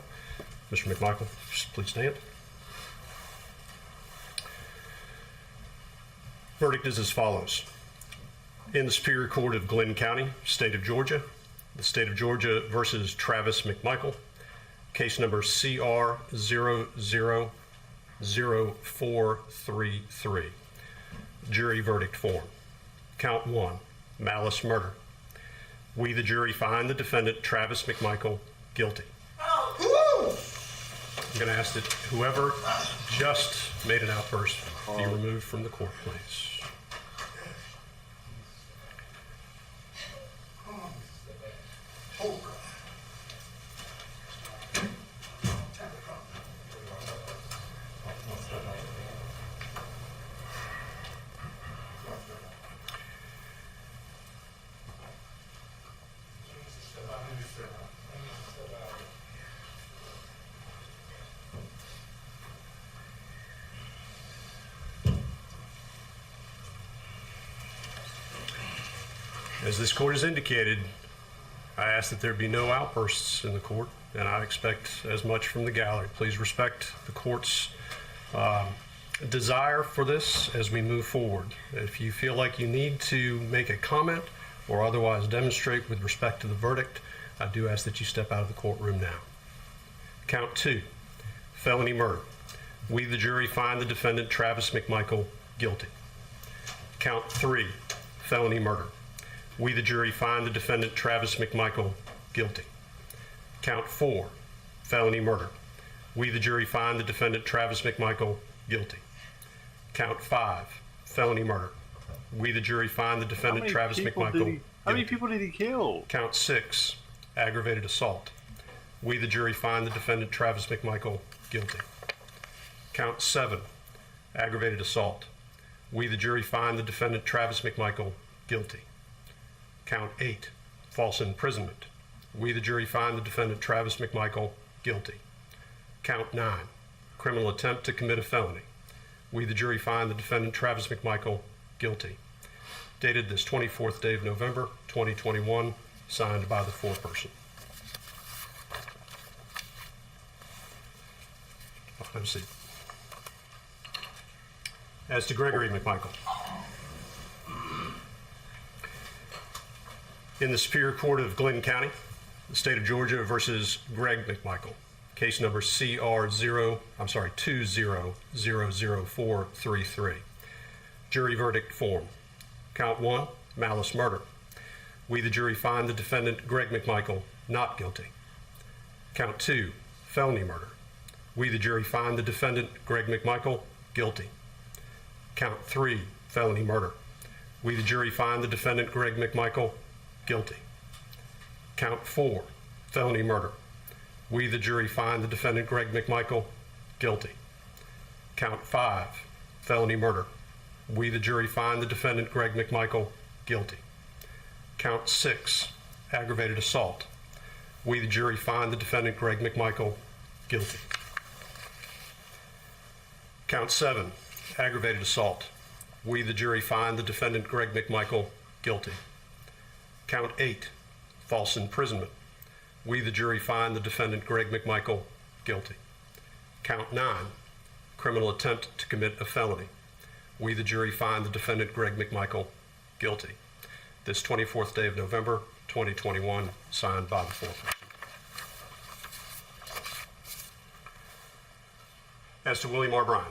Mr. McMichael, please stand. Verdict is as follows. In the Superior Court of Glenn County, State of Georgia, the State of Georgia versus Travis McMichael, case number CR 000433. Jury verdict form. Count 1, malice murder. We, the jury, find the defendant, Travis McMichael, guilty. I'm going to ask that whoever just made an outburst be removed from the court, please. As this court has indicated, I ask that there be no outbursts in the court, and I expect as much from the gallery. Please respect the court's desire for this as we move forward. If you feel like you need to make a comment or otherwise demonstrate with respect to the verdict, I do ask that you step out of the courtroom now. Count 2, felony murder. We, the jury, find the defendant, Travis McMichael, guilty. Count 3, felony murder. We, the jury, find the defendant, Travis McMichael, guilty. Count 4, felony murder. We, the jury, find the defendant, Travis McMichael, guilty. Count 5, felony murder. We, the jury, find the defendant, Travis McMichael, guilty. How many people did he kill? Count 6, aggravated assault. We, the jury, find the defendant, Travis McMichael, guilty. Count 7, aggravated assault. We, the jury, find the defendant, Travis McMichael, guilty. Count 8, false imprisonment. We, the jury, find the defendant, Travis McMichael, guilty. Count 9, criminal attempt to commit a felony. We, the jury, find the defendant, Travis McMichael, guilty. Dated this 24th day of November, 2021, signed by the foreperson. Have a seat. As to Gregory McMichael. In the Superior Court of Glenn County, the State of Georgia versus Greg McMichael, case number CR 20000433. Jury verdict form. Count 1, malice murder. We, the jury, find the defendant, Greg McMichael, not guilty. Count 2, felony murder. We, the jury, find the defendant, Greg McMichael, guilty. Count 3, felony murder. We, the jury, find the defendant, Greg McMichael, guilty. Count 4, felony murder. We, the jury, find the defendant, Greg McMichael, guilty. Count 5, felony murder. We, the jury, find the defendant, Greg McMichael, guilty. Count 6, aggravated assault. We, the jury, find the defendant, Greg McMichael, guilty. Count 7, aggravated assault. We, the jury, find the defendant, Greg McMichael, guilty. Count 8, false imprisonment. We, the jury, find the defendant, Greg McMichael, guilty. Count 9, criminal attempt to commit a felony. We, the jury, find the defendant, Greg McMichael, guilty. This 24th day of November, 2021, signed by the foreperson. As to William R. Bryan.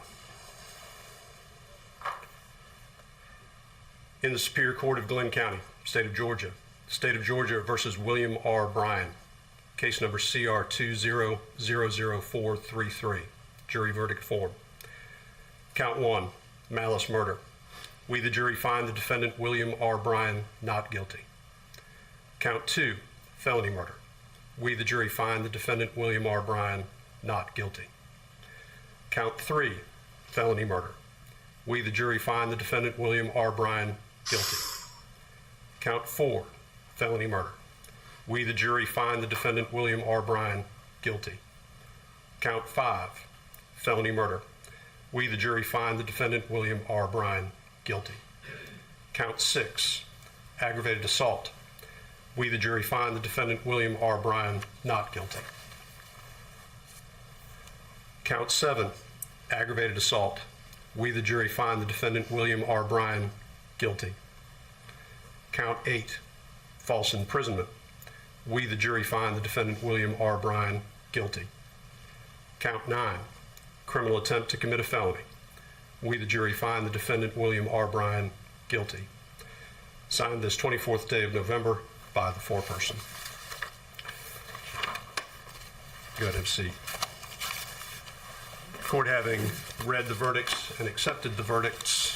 In the Superior Court of Glenn County, State of Georgia versus William R. Bryan. Case number CR 2000433. Jury verdict form. Count 1, malice murder. We, the jury, find the defendant William R. Bryan not guilty. Count 2, felony murder. We, the jury, find the defendant William R. Bryan not guilty. Count 3, felony murder. We, the jury, find the defendant William R. Bryan guilty. Count 4, felony murder. We, the jury, find the defendant William R. Bryan guilty. Count 5, felony murder. We, the jury, find the defendant William R. Bryan guilty. Count 6, aggravated assault. We, the jury, find the defendant William R. Bryan not guilty. Count 7, aggravated assault. We, the jury, find the defendant William R. Bryan guilty. Count 8, false imprisonment. We, the jury, find the defendant William R. Bryan guilty. Count 9, criminal attempt to commit a felony. We, the jury, find the defendant William R. Bryan guilty. Signed this 24th day of November by the foreperson. Go ahead and have a seat. Court having read the verdicts and accepted the verdicts,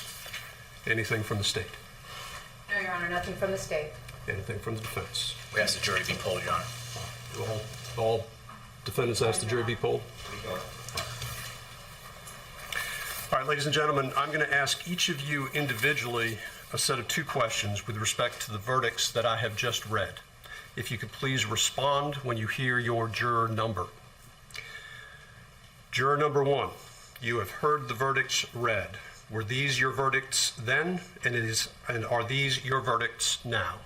anything from the state? No, Your Honor, nothing from the state. Anything from the defense? We ask the jury be polled, Your Honor. All defendants ask the jury be polled? All right, ladies and gentlemen, I'm going to ask each of you individually a set of 2 questions with respect to the verdicts that I have just read. If you could please respond when you hear your juror number. Juror number 1, you have heard the verdicts read. Were these your verdicts then, and are these your verdicts now?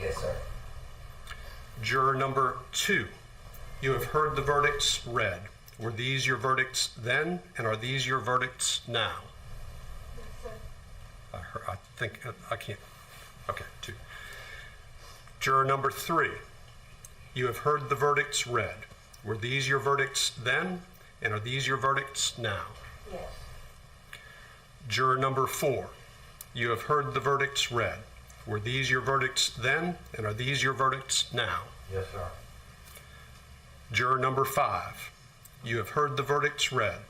Yes, sir. Juror number 2, you have heard the verdicts read. Were these your verdicts then, and are these your verdicts now? Yes, sir. I can't. Okay, 2. Juror number 3, you have heard the verdicts read. Were these your verdicts then, and are these your verdicts now? Yes. Juror number 4, you have heard the verdicts read. Were these your verdicts then, and are these your verdicts now? Yes, sir. Juror number 5, you have heard the verdicts read.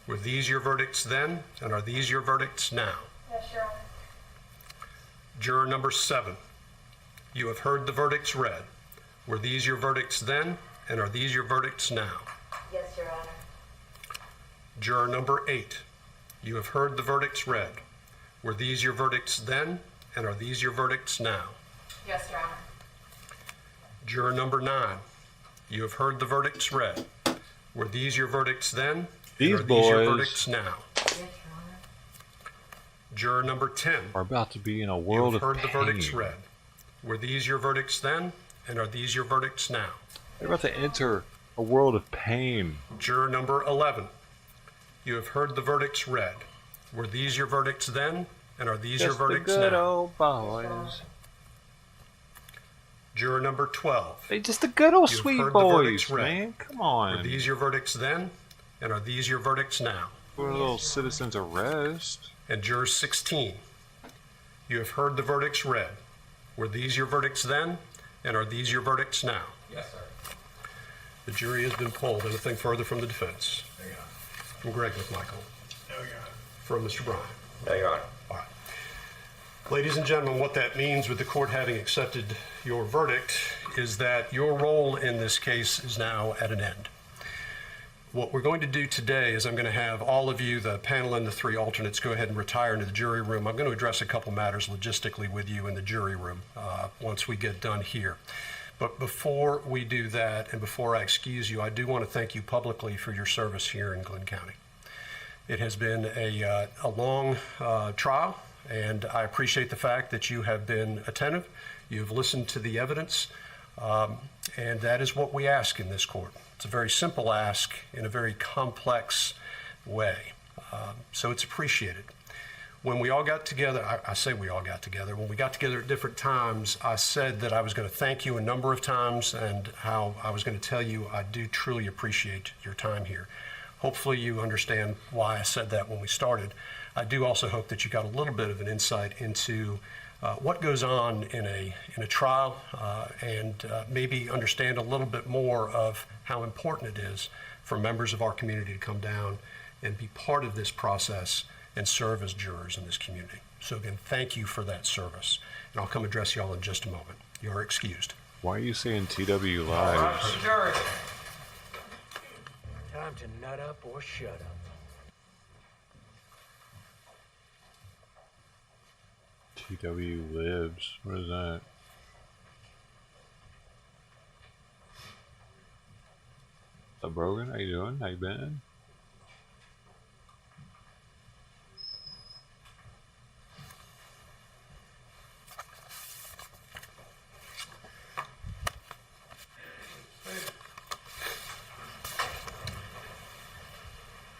Were these your verdicts then, and are these your verdicts now? Yes, Your Honor. Juror number 7, you have heard the verdicts read. Were these your verdicts then, and are these your verdicts now? Yes, Your Honor. Juror number 8, you have heard the verdicts read. Were these your verdicts then, and are these your verdicts now? Yes, Your Honor. Juror number 9, you have heard the verdicts read. Were these your verdicts then, and are these your verdicts now? Yes, Your Honor. Juror number 10, are about to be in a world of you have heard the pain. verdicts read. Were these your verdicts then, and are these your verdicts now? They're about to enter a world of pain. Juror number 11, you have heard the verdicts read. Were these your verdicts then, and are these your verdicts the good now? old boys. Juror number 12, They just the good old you've sweet heard the verdicts boys, read. man. Come Were on. these your verdicts then, and are these your verdicts now? For a little citizen's arrest. And juror 16, you have heard the verdicts read. Were these your verdicts then, and are these your verdicts now? Yes, sir. The jury has been polled. Anything further from the defense? No, Your Honor. From Greg McMichael? No, Your Honor. From Mr. Bryan? No, Your Honor. All right. Ladies and gentlemen, what that means with the court having accepted your verdict is that your role in this case is now at an end. What we're going to do today is I'm going to have all of you, the panel and the 3 alternates, go ahead and retire into the jury room. I'm going to address a couple matters logistically with you in the jury room once we get done here. But before we do that, and before I excuse you, I do want to thank you publicly for your service here in Glenn County. It has been a long trial, and I appreciate the fact that you have been attentive. You've listened to the evidence, and that is what we ask in this court. It's a very simple ask in a very complex way, so it's appreciated. When we all got together, I say we all got together, when we got together at different times, I said that I was going to thank you a number of times and how I was going to tell you I do truly appreciate your time here. hopefully you understand why I said that when we started. I do also hope that you got a little bit of an insight into what goes on in a trial and maybe understand a little bit more of how important it is for members of our community to come down and be part of this process and serve as jurors in this community. So again, thank you for that service. And I'll come address y'all in just a moment. You are excused. Why are you saying TW Lives? Time to nut up or shut up. TW Lives? What is that? What's up, Brogan? How you doing? How you been?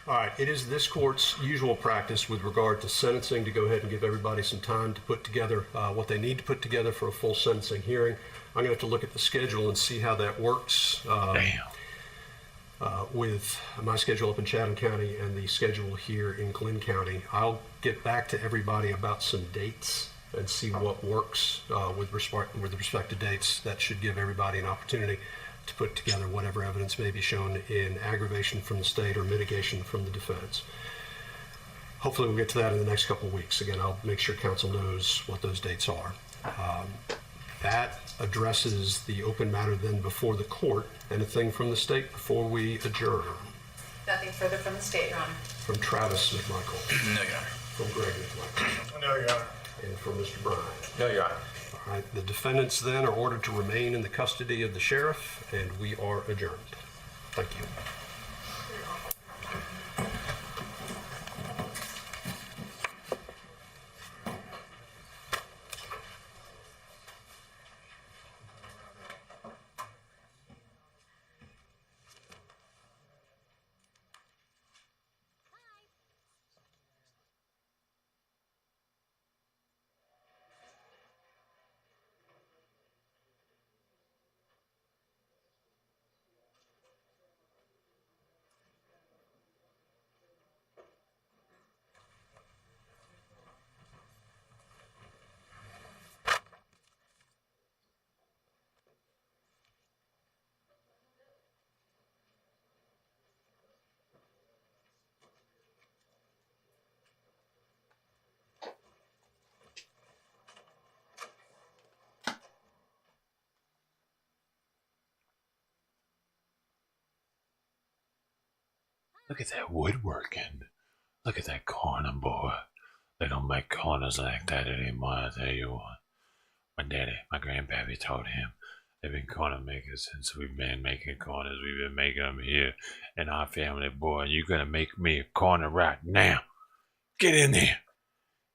All right, it is this court's usual practice with regard to sentencing to go ahead and give everybody some time to put together what they need to put together for a full sentencing hearing. I'm going to have to look at the schedule and see how that works with my schedule up in Chatham County and the schedule here in Glynn County. I'll get back to everybody about some dates and see what works with respect to dates. That should give everybody an opportunity to put together whatever evidence may be shown in aggravation from the state or mitigation from the defense. Hopefully we'll get to that in the next couple of weeks. Again, I'll make sure council knows what those dates are. That addresses the open matter then before the court. Anything from the state before we adjourn? Nothing further from the state, Your Honor. From Travis McMichael? No, Your Honor. From Greg McMichael? No, Your Honor. And from Mr. Bryan? No, Your Honor. All right, the defendants then are ordered to remain in the custody of the sheriff, and we are adjourned. Thank you. Look at that woodworking. Look at that corner, boy. They don't make corners like that anymore, I tell you what. My daddy, my grandpappy taught him. They've been corner makers since we've been making corners. We've been making them here in our family, boy. And you're going to make me a corner right now. Get in there.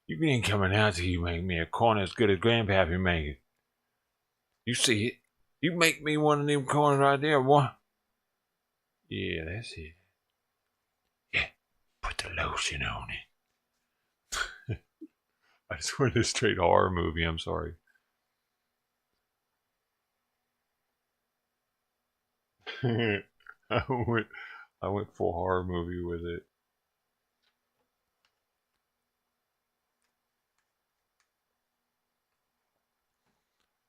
You ain't coming out till you make me a corner as good as grandpappy make it. You see it? You make me one of them corners right there, boy. Yeah, that's it. Put the lotion on it. I just wanted a straight horror movie, I'm sorry. I went full horror movie with it.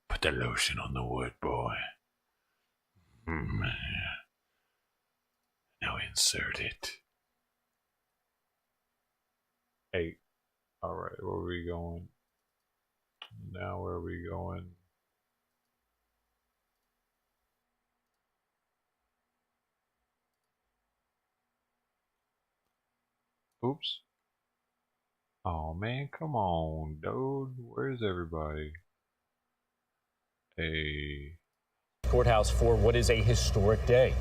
Put the lotion on the wood, boy. Now insert it. Hey, alright, where are we going? Now where are we going? Oops. Oh man, come on, dude. Where's everybody? Hey. Courthouse for what is a historic day.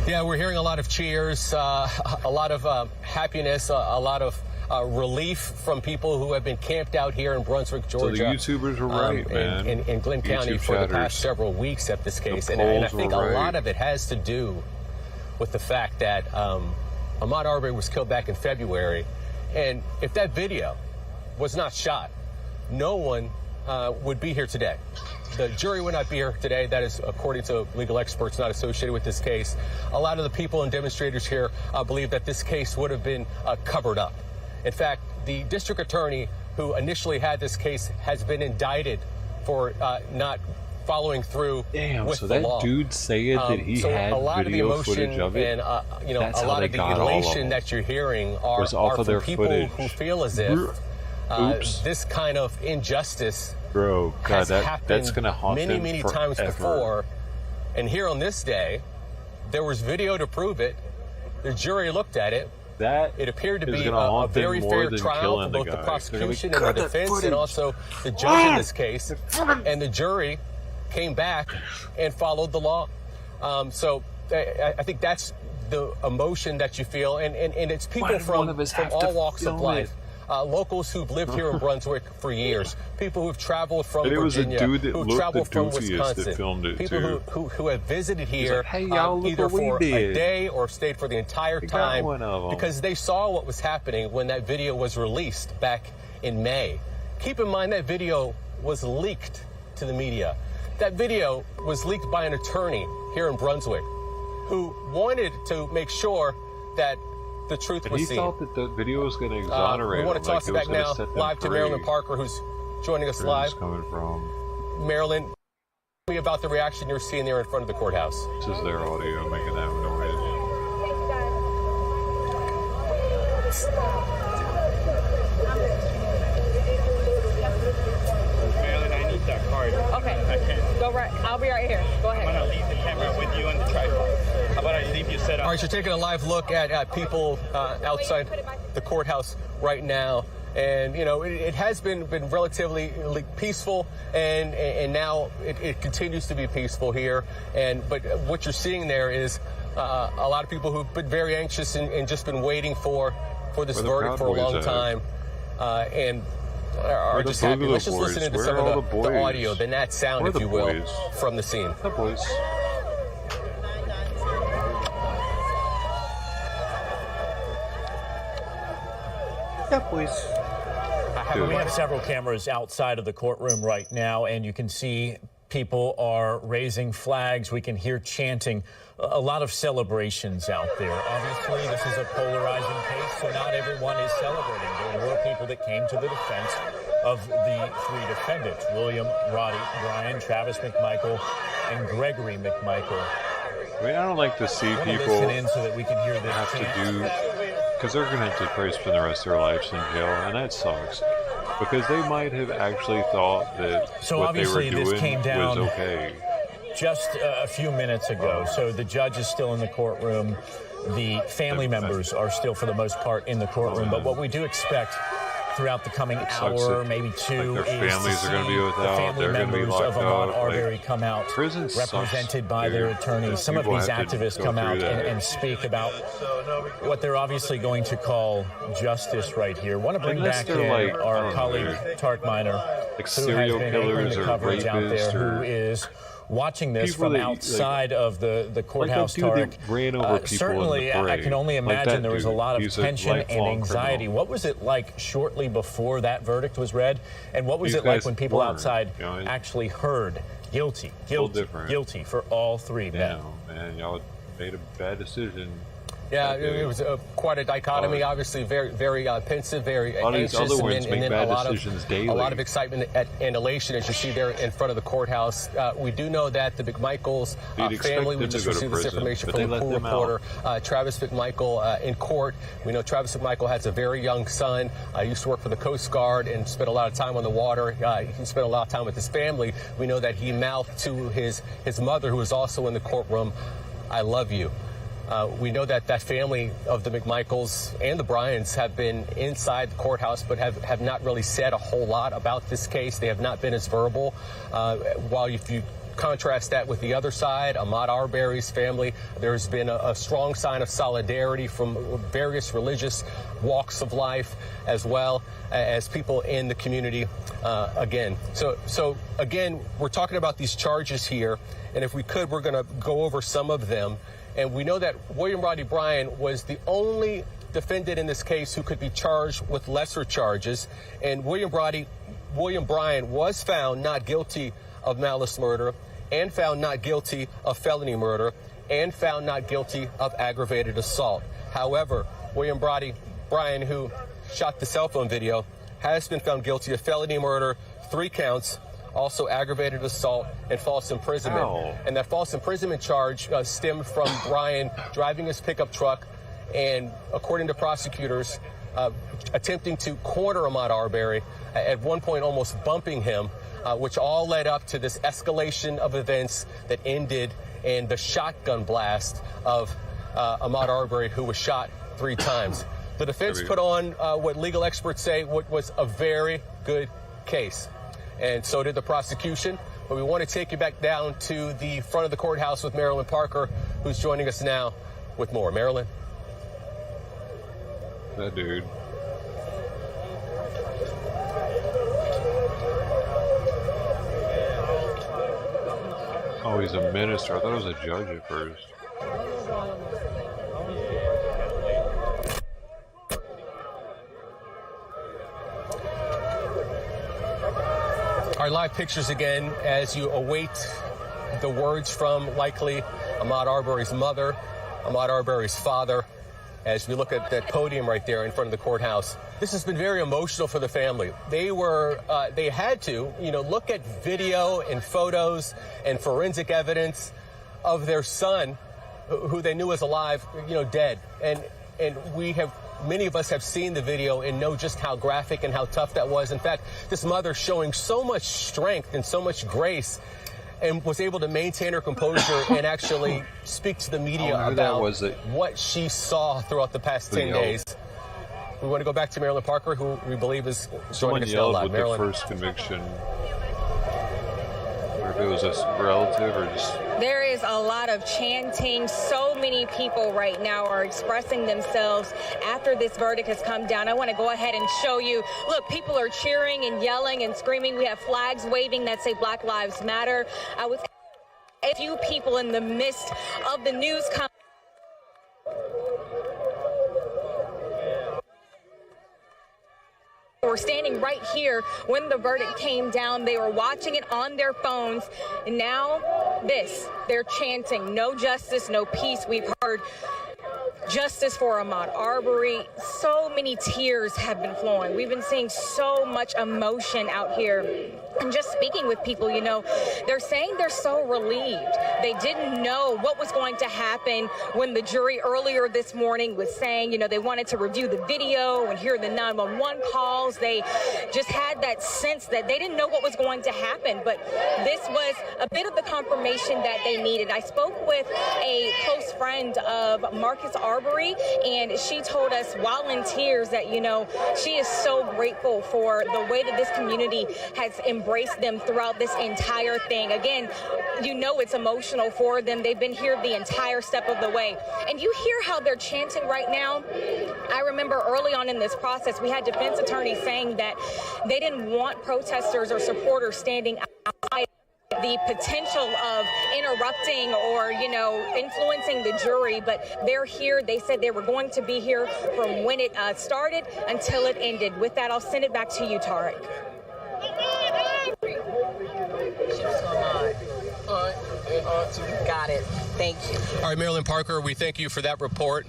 Yeah, we're hearing a lot of cheers, a lot of happiness, a lot of relief from people who have been camped out here in Brunswick, Georgia. So the YouTubers were right, man. In Glynn County for the past several weeks at this case. And I think a lot of it has to do with the fact that Ahmaud Arbery was killed back in February. And if that video was not shot, no one would be here today. the jury would not be here today. That is, according to legal experts not associated with this case. A lot of the people and demonstrators here believe that this case would have been covered up. In fact, the district attorney who initially had this case has been indicted for not following through with so the that law. dude saying that he so had a lot video of the footage emotion of it, and a that's how lot they of the got all of elation them. that you're hearing are Was off of from their people footage. who feel as if Oops. this kind of injustice Bro, God, has that's happened gonna haunt many, them many times forever. before. And here on this day, there was video to prove it. The jury looked at it. It appeared to is be gonna a haunt them very more fair than trial for killing the both the guy. prosecution They're gonna and be, the "Cut that defense, footage." and also the judge in this case. And the jury came back and followed the law. So I think that's the emotion that you feel, and it's people from all walks of life. Locals who've lived here in Brunswick for years, people who've traveled from And it was a Virginia, dude that who've looked traveled the from goofiest that Wisconsin, filmed it, people too. who have visited He's here like, "Hey, y'all, look either what we for a did." day or stayed for the entire got time one of 'em. because they saw what was happening when that video was released back in May. Keep in mind that video was leaked to the media. That video was leaked by an attorney here in Brunswick who wanted to make sure that the truth And was he seen. thought that the video was going to exonerate We want him, to toss like it it back was gonna now set them live to free. Marilyn Parker, who's joining us Where's live. this coming from? Marilyn, tell me about the reaction you're seeing there in front of the courthouse. This is their audio making that noise. Marilyn, I need that card. Okay. I can't. Go right. I'll be right here. Go ahead. I'm gonna leave the camera with you on the tripod. How about I leave you set up? All right, you're taking a live look at people outside the courthouse right now. And, you know, it has been relatively peaceful, and now it continues to be peaceful here. But what you're seeing there is a lot of people who've been very anxious and just been waiting for this Where the verdict for a Proud Boys long at? time. And are Where the just happy. Boogaloo Let's just Boys? listen into Where some are all of the the boys? audio, the nat sound, Where if are you the will, boys? from the scene. The boys. We have several cameras outside of the courtroom right now, and you can see people are raising flags. We can hear chanting, a lot of celebrations out there. Obviously, this is a polarizing case, so not everyone is celebrating. There were people that came to the defense of the three defendants, William, Roddy, Brian, Travis McMichael, and Gregory McMichael. I mean, I don't like to see I wanna people listen in so that we can hear this have chant. to do, because they're going to have to probably spend the rest of their lives in jail, and that sucks. Because they might have actually thought that So what they were obviously doing this came down was okay. just a few minutes ago. So the judge is still in the courtroom. The family members are still, for the most part, in the courtroom. But what we do expect throughout the coming sucks hour, that, maybe two, like, their is families to are gonna be see without, the family they're gonna be members of locked Ahmaud up, Arbery like, come out, prison sucks, represented by dude. their attorneys. Some of People these have to activists go come through out that. and speak about what they're obviously going to call justice right here. Want to bring Unless back they're in like, I our don't know, colleague, Tark Miner, like who has serial been anchoring killers the or coverage out there, rapists or who is watching this people from that, outside of the courthouse, dude that Tarek. ran over people Certainly, in the I parade. can only Like imagine that there was a dude. lot of He's a tension and lifelong anxiety. criminal. What was it like shortly before that verdict was read? And what was These it like guys when people weren't, outside you know, actually heard guilty, guilty, different. guilty for all three men? Man, y'all made a bad decision. Yeah, it was quite a dichotomy. Obviously, very pensive, very A lot of these anxious, other ones and make then a bad lot decisions of daily. a lot of excitement and elation, as you see there in front of the courthouse. We do know that the McMichaels You'd expect family. We them to just go to received this prison, information but from they the let Pool them reporter, Travis McMichael, in court. We know Travis McMichael has a very young son. Used to work for the Coast Guard and spent a lot of time on the water. He spent a lot of time with his family. We know that he mouthed to his mother, who was also in the courtroom, "I love you." We know that family of the McMichaels and the Bryans have been inside the courthouse, but have not really said a whole lot about this case. They have not been as verbal. While if you contrast that with the other side, Ahmaud Arbery's family, there's been a strong sign of solidarity from various religious walks of life, as well as people in the community. Again, so again, we're talking about these charges here, and if we could, we're going to go over some of them. And we know that William Roddy Bryan was the only defendant in this case who could be charged with lesser charges. And William Bryan was found not guilty of malice murder, and found not guilty of felony murder, and found not guilty of aggravated assault. However, William Bryan, who shot the cell phone video, has been found guilty of felony murder, 3 counts, also aggravated assault and false imprisonment. Ow. And that false imprisonment charge stemmed from Bryan driving his pickup truck and, according to prosecutors, attempting to corner Ahmaud Arbery, at one point almost bumping him, which all led up to this escalation of events that ended in the shotgun blast of Ahmaud Arbery, who was shot 3 times. The defense put on what legal experts say was a very good case, and so did the prosecution. But we want to take you back down to the front of the courthouse with Marilyn Parker, who's joining us now with more. Marilyn? That dude. Oh, he's a minister. I thought he was a judge at first. Our live pictures again as you await the words from likely Ahmaud Arbery's mother, Ahmaud Arbery's father, as we look at that podium right there in front of the courthouse. This has been very emotional for the family. They had to, look at video and photos and forensic evidence of their son, who they knew was alive, dead. And many of us have seen the video and know just how graphic and how tough that was. In fact, this mother showing so much strength and so much grace, and was able to maintain her composure and actually speak to the media about what she saw throughout the past 10 days. We want to go back to Marilyn Parker, who we believe is joining us now live. Marilyn, the first conviction, or if it was a relative or just... There is a lot of chanting. So many people right now are expressing themselves after this verdict has come down. I want to go ahead and show you. Look, people are cheering and yelling and screaming. We have flags waving that say Black Lives Matter. I was a few people in the midst of the news were standing right here when the verdict came down. They were watching it on their phones. And now they're chanting, no justice, no peace. We've heard justice for Ahmaud Arbery. So many tears have been flowing. We've been seeing so much emotion out here. And just speaking with people, they're saying they're so relieved. They didn't know what was going to happen when the jury earlier this morning was saying, they wanted to review the video and hear the 911 calls. They just had that sense that they didn't know what was going to happen. But this was a bit of the confirmation that they needed. I spoke with a close friend of Marcus Arbery, and she told us while in tears that, she is so grateful for the way that this community has embraced them throughout this entire thing. Again, it's emotional for them. They've been here the entire step of the way. And you hear how they're chanting right now. I remember early on in this process, we had defense attorneys saying that they didn't want protesters or supporters standing outside. The potential of interrupting or, influencing the jury, but they're here. They said they were going to be here from when it started until it ended. With that, I'll send it back to you, Tarek. Got it. Thank you. All right, Marilyn Parker, we thank you for that report.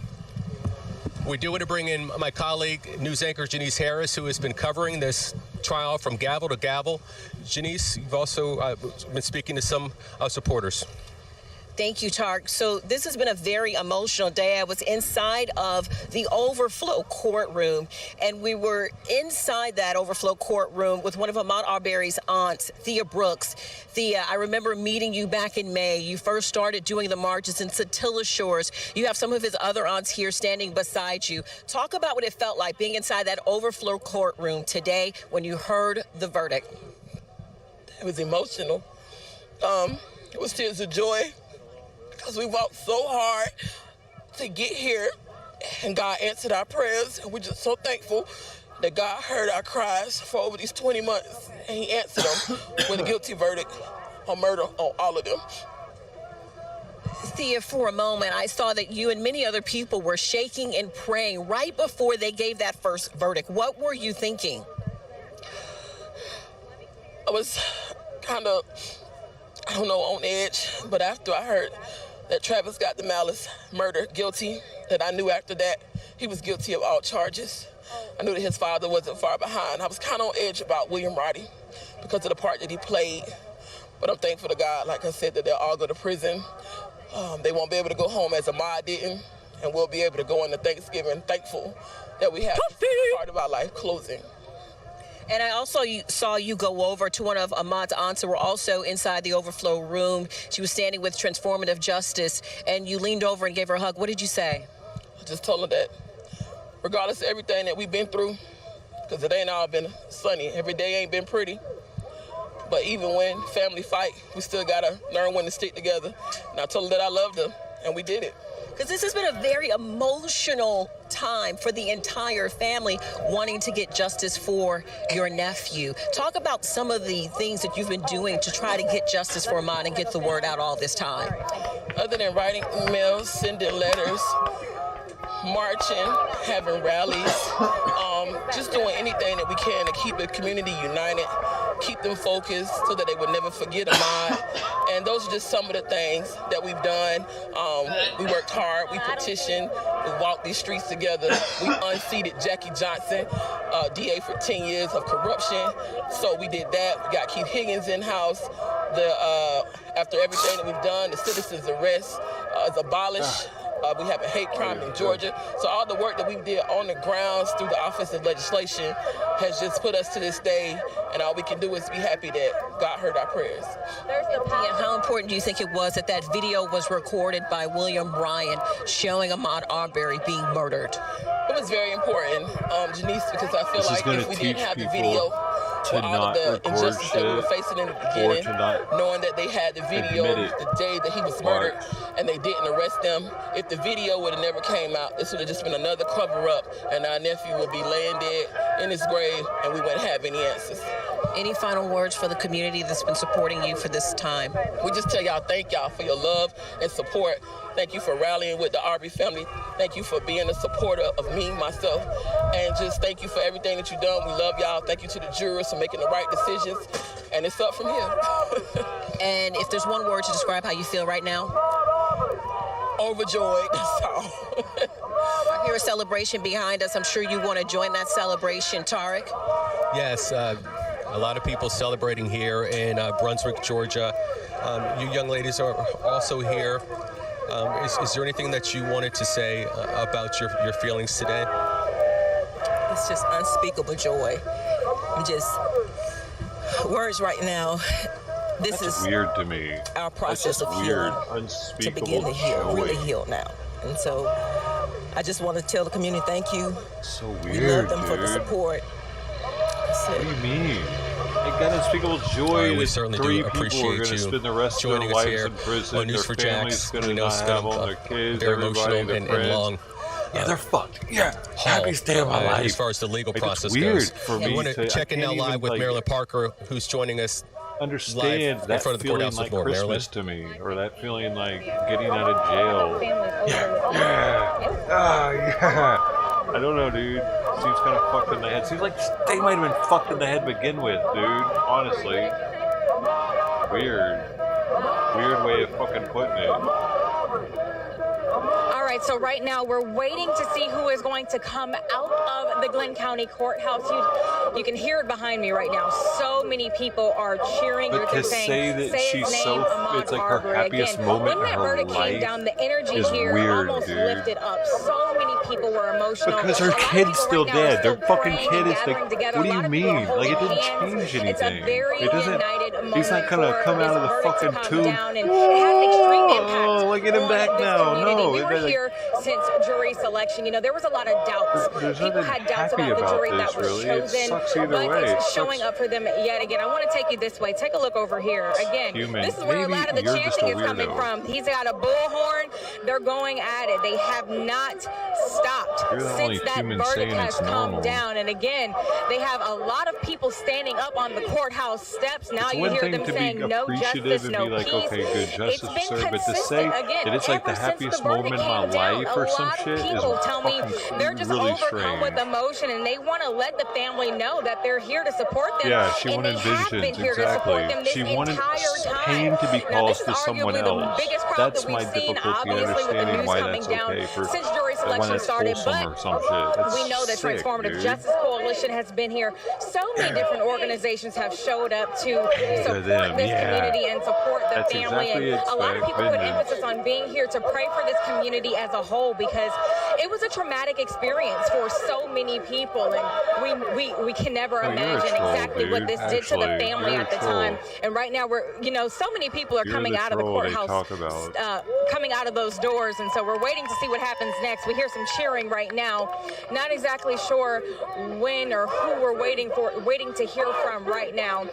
We do want to bring in my colleague, news anchor Janice Harris, who has been covering this trial from gavel to gavel. Janice, you've also been speaking to some supporters. Thank you, Tark. So this has been a very emotional day. I was inside of the overflow courtroom, and we were inside that overflow courtroom with one of Ahmaud Arbery's aunts, Thea Brooks. Thea, I remember meeting you back in May. You first started doing the marches in Satilla Shores. You have some of his other aunts here standing beside you. Talk about what it felt like being inside that overflow courtroom today when you heard the verdict. It was emotional. It was tears of joy, because we worked so hard to get here, and God answered our prayers, and we're just so thankful that God heard our cries for over these 20 months, and he answered them with a guilty verdict on murder on all of them. Thea, for a moment, I saw that you and many other people were shaking and praying right before they gave that first verdict. What were you thinking? I was kind of I don't know, on edge. But after I heard that Travis got the malice murder guilty, that I knew after that he was guilty of all charges. I knew that his father wasn't far behind. I was kind of on edge about William Roddy because of the part that he played. But I'm thankful to God, like I said, that they'll all go to prison. They won't be able to go home as Ahmaud didn't, and we'll be able to go into Thanksgiving thankful that we have this part of our life closing. And I also saw you go over to one of Ahmaud's aunts who were also inside the overflow room. She was standing with Transformative Justice, and you leaned over and gave her a hug. What did you say? I just told her that regardless of everything that we've been through, because it ain't all been sunny, every day ain't been pretty, but even when family fight, we still gotta learn when to stick together. And I told her that I loved her, and we did it. Because this has been a very emotional time for the entire family wanting to get justice for your nephew. Talk about some of the things that you've been doing to try to get justice for Ahmaud and get the word out all this time. Other than writing emails, sending letters, marching, having rallies, just doing anything that we can to keep the community united, keep them focused so that they would never forget Ahmaud. And those are just some of the things that we've done. We worked hard, we petitioned, we walked these streets together. We unseated Jackie Johnson, DA for 10 years of corruption. So we did that. We got Keith Higgins in-house. After everything that we've done, the citizens arrest is abolished. We have a hate crime in Georgia. So all the work that we did on the grounds through the Office of Legislation has just put us to this day, and all we can do is be happy that God heard our prayers. Yeah, how important do you think it was that that video was recorded by William Ryan showing Ahmaud Arbery being murdered? It was very important, Janice, because I feel like if we didn't have the video, to all not of the record injustice that we were facing in the beginning, knowing that they had the video the day that he was murdered and they didn't arrest him. If the video would have never came out, this would have just been another cover-up, and our nephew would be laying dead in his grave, and we wouldn't have any answers. Any final words for the community that's been supporting you for this time? We just tell y'all thank y'all for your love and support. Thank you for rallying with the Arbery family. Thank you for being a supporter of me, myself, and just thank you for everything that you've done. We love y'all. Thank you to the jurors for making the right decisions, and it's up from here. And if there's one word to describe how you feel right now? Overjoyed, that's all. I hear a celebration behind us. I'm sure you want to join that celebration, Tarek. Yes, a lot of people celebrating here in Brunswick, Georgia. You young ladies are also here. Is there anything that you wanted to say about your feelings today? It's just unspeakable joy. I'm just words right now. This That's is weird to me. Our process of healing to begin to heal, really heal now. And so I just want to tell the community thank you. So weird, we love them dude. for the support. What do you mean? They got unspeakable joy. We certainly three do people appreciate are going to you spend the rest of joining their us lives here in prison. on News Their for family's Jax. going to We know not it's have been them. Their kids, very everybody, emotional their and friends. long. Yeah, they're fucked. Yeah, happiest day of my life. As far as the legal Like, process it's weird goes, for we me want to check in now live with like, Marilyn Parker, who's joining us. Understand live that in front of the feeling courthouse like with more Christmas Marilyn. to me, or that feeling like getting out of jail. Yeah. I don't know, dude. Seems kind of fucked in the head. Seems like they might have been fucked in the head to begin with, dude. Honestly. Weird way of fucking putting it. All right, so right now we're waiting to see who is going to come out of the Glenn County Courthouse. You can hear it behind me right now. So many people are cheering. But to say that she's so, it's like her happiest moment in her life came down, the energy is here weird, almost dude. lifted up. So many people were emotional. Because her kid's still dead. Their fucking kid is like, what do you mean? Like, it didn't change anything. It's a very it doesn't, united moment. he's not gonna come out of the fucking tomb. Oh, look at him back now. No. We were here since jury selection. You know, there was a lot of doubts. People had doubts about the jury that was chosen, but it's showing up for them yet again. I want to take you this way. Take a look over here. Again, this is where a lot of the chanting is coming from. He's got a bullhorn. They're going at it. They have not stopped You're the only since that human verdict saying has it's come normal. down. And again, they have a lot of people standing up on the courthouse steps. Now It's you one hear thing them to saying be no appreciative justice, and no be like, peace. okay, good justice It's been served, but to say consistent. Again, that it's like the ever since happiest the verdict moment in my came down, life a or some lot of shit is people tell me fucking they're just really overcome with strange. emotion, and they want to let the family know that they're here to support them. Yeah, she and wanted they have been vengeance, here to support exactly. them this She wanted entire time. pain to be Now, this caused is to someone arguably the else. biggest problem That's that my we've seen, difficulty obviously, with the understanding news why coming that's down okay for since jury when selection that's started. wholesome or some shit. That's We know the sick, Transformative dude. Justice Coalition has been here. So many different organizations have showed up to support them, this yeah. community and support the That's family. exactly And it, a lot of Spec. people put Vengeance. emphasis on being here to pray for this community as a whole, because it was a traumatic experience for so many people, and we can never Oh, you're a imagine troll, exactly what dude. this did to the Actually, family you're a at the troll. time. And right now so many people are You're coming the out of the troll they courthouse, talk about. coming out of those doors, and so we're waiting to see what happens next. We hear some cheering right now. Not exactly sure when or who we're waiting to hear from right now.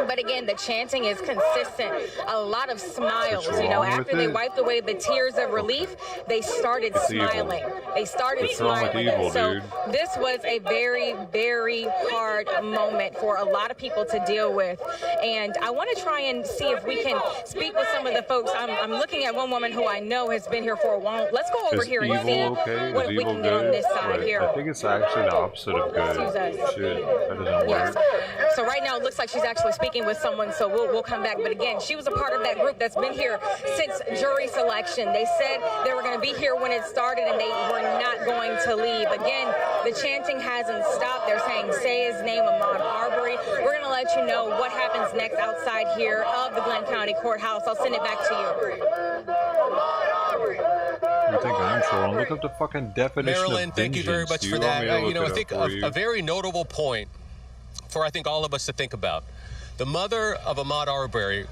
But again, the chanting is consistent. A lot of smiles. What's wrong After with they it? wiped away the tears of relief, they started It's evil. smiling. They started What's wrong with smiling. evil, So dude? this was a very, very hard moment for a lot of people to deal with. And I want to try and see if we can speak with some of the folks. I'm looking at one woman who I know has been here for a while. Let's go over Is here and evil see okay? what Is we evil can get on good? this side Wait, here. I think it's actually the opposite of good. Excuse us. Shit, that doesn't Yes. work. So right now it looks like she's actually speaking with someone, so we'll come back. But again, she was a part of that group that's been here since jury selection. They said they were going to be here when it started, and they were not going to leave. Again, the chanting hasn't stopped. They're saying, say his name, Ahmaud Arbery. We're going to let you know what happens next outside here of the Glenn County Courthouse. I'll send it back to You think I'm trolling? Look up the fucking definition Marilyn, of thank you very vengeance. much Do for you want that. me to You look know, it I up think for you? a very notable point for I think all of us to think about. The mother of Ahmaud Arbery,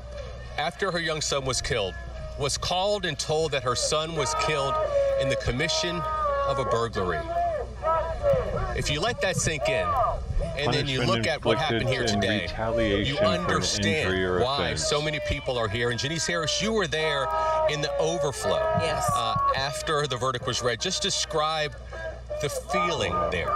after her young son was killed, was called and told that her son was killed in the commission of a burglary. If you let that sink in, and then you look at what happened here today, you understand why so many people are here. And Janice Harris, you were there in the overflow. Yes. After the verdict was read. Just describe the feeling there.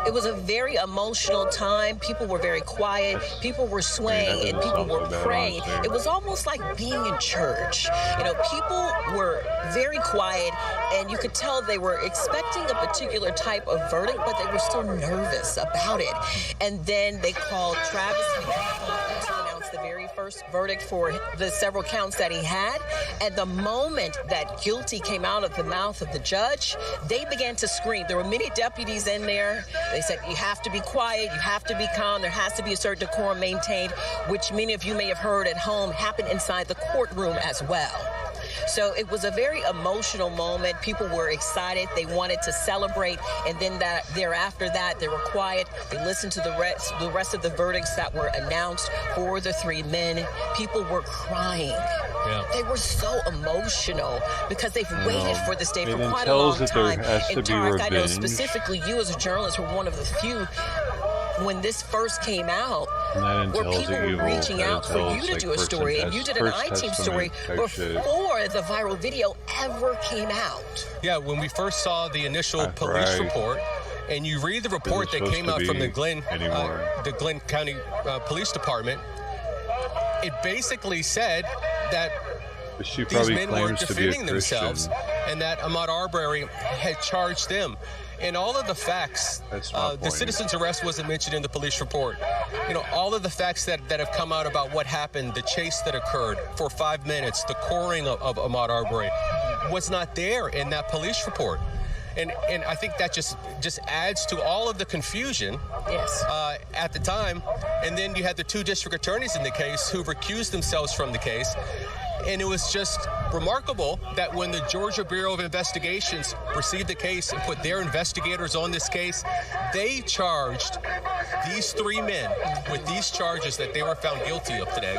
It was a very emotional time. People were very quiet. People were swaying and people were praying. It was almost like being in church. You know, people were very quiet, and you could tell they were expecting a particular type of verdict, but they were still nervous about it. And then they called Travis to announce the very first verdict for the several counts that he had. And the moment that guilty came out of the mouth of the judge, they began to scream. There were many deputies in there. They said, you have to be quiet, you have to be calm, there has to be a certain decorum maintained, which many of you may have heard at home happened inside the courtroom as well. So it was a very emotional moment. People were excited. They wanted to celebrate. And then thereafter that, they were quiet. They listened to the rest of the verdicts that were announced for the three men. People were crying. Yeah. They were so emotional because they've waited for this day for It quite a long entails that there time. has to And be Tarek, I know revenge. specifically you as a journalist were one of the few when this first came out, And that where entails people evil. were reaching That out for you entails, to like, do a first story, and you did an first I-Team story testament type shit. before the viral video ever came out. Yeah, when we first saw the initial police right. report, and you read the report that supposed came to out from be the Glenn County Police Department, it basically said that She these probably men weren't claims to be a defending themselves, Christian. and that Ahmaud Arbery had charged them. And all of the facts, That's my the point. citizen's arrest wasn't mentioned in the police report. You know, all of the facts that have come out about what happened, the chase that occurred for 5 minutes, the coring of Ahmaud Arbery, was not there in that police report. And I think that just adds to all of the confusion at the time. And then you had the two district attorneys in the case who recused themselves from the case. And it was just remarkable that when the Georgia Bureau of Investigations received the case and put their investigators on this case, they charged these three men with these charges that they were found guilty of today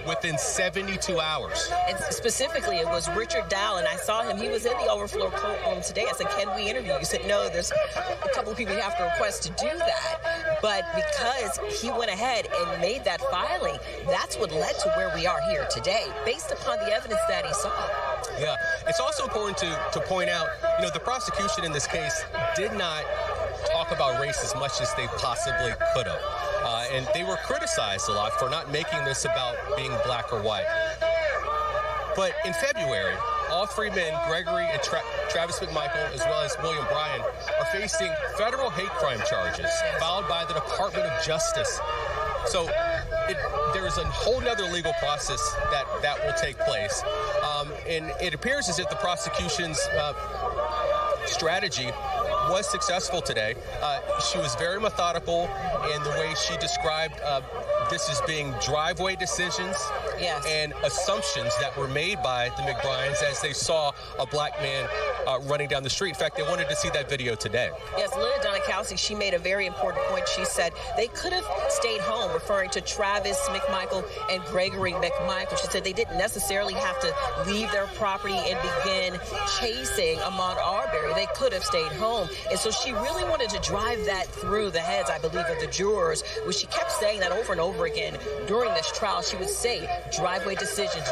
within 72 hours. And specifically, it was Richard Dowell, and I saw him. He was in the overflow courtroom today. I said, can we interview you? You said, no, there's a couple of people you have to request to do that. But because he went ahead and made that filing, that's what led to where we are here today, based upon the evidence that he saw. Yeah, it's also important to point out, the prosecution in this case did not talk about race as much as they possibly could have. And they were criticized a lot for not making this about being black or white. But in February, all three men, Gregory and Travis McMichael, as well as William Bryan, are facing federal hate crime charges filed by the Department of Justice. So there's a whole nother legal process that will take place. And it appears as if the prosecution's strategy was successful today. She was very methodical in the way she described this as being driveway decisions and assumptions that were made by the McBryans as they saw a black man running down the street. In fact, they wanted to see that video today. Yes, Linda Donikowski, she made a very important point. She said they could have stayed home, referring to Travis McMichael and Gregory McMichael. She said they didn't necessarily have to leave their property and begin chasing Ahmaud Arbery. They could have stayed home. And so she really wanted to drive that through the heads, I believe, of the jurors, which she kept saying that over and over again during this trial. She would say driveway decisions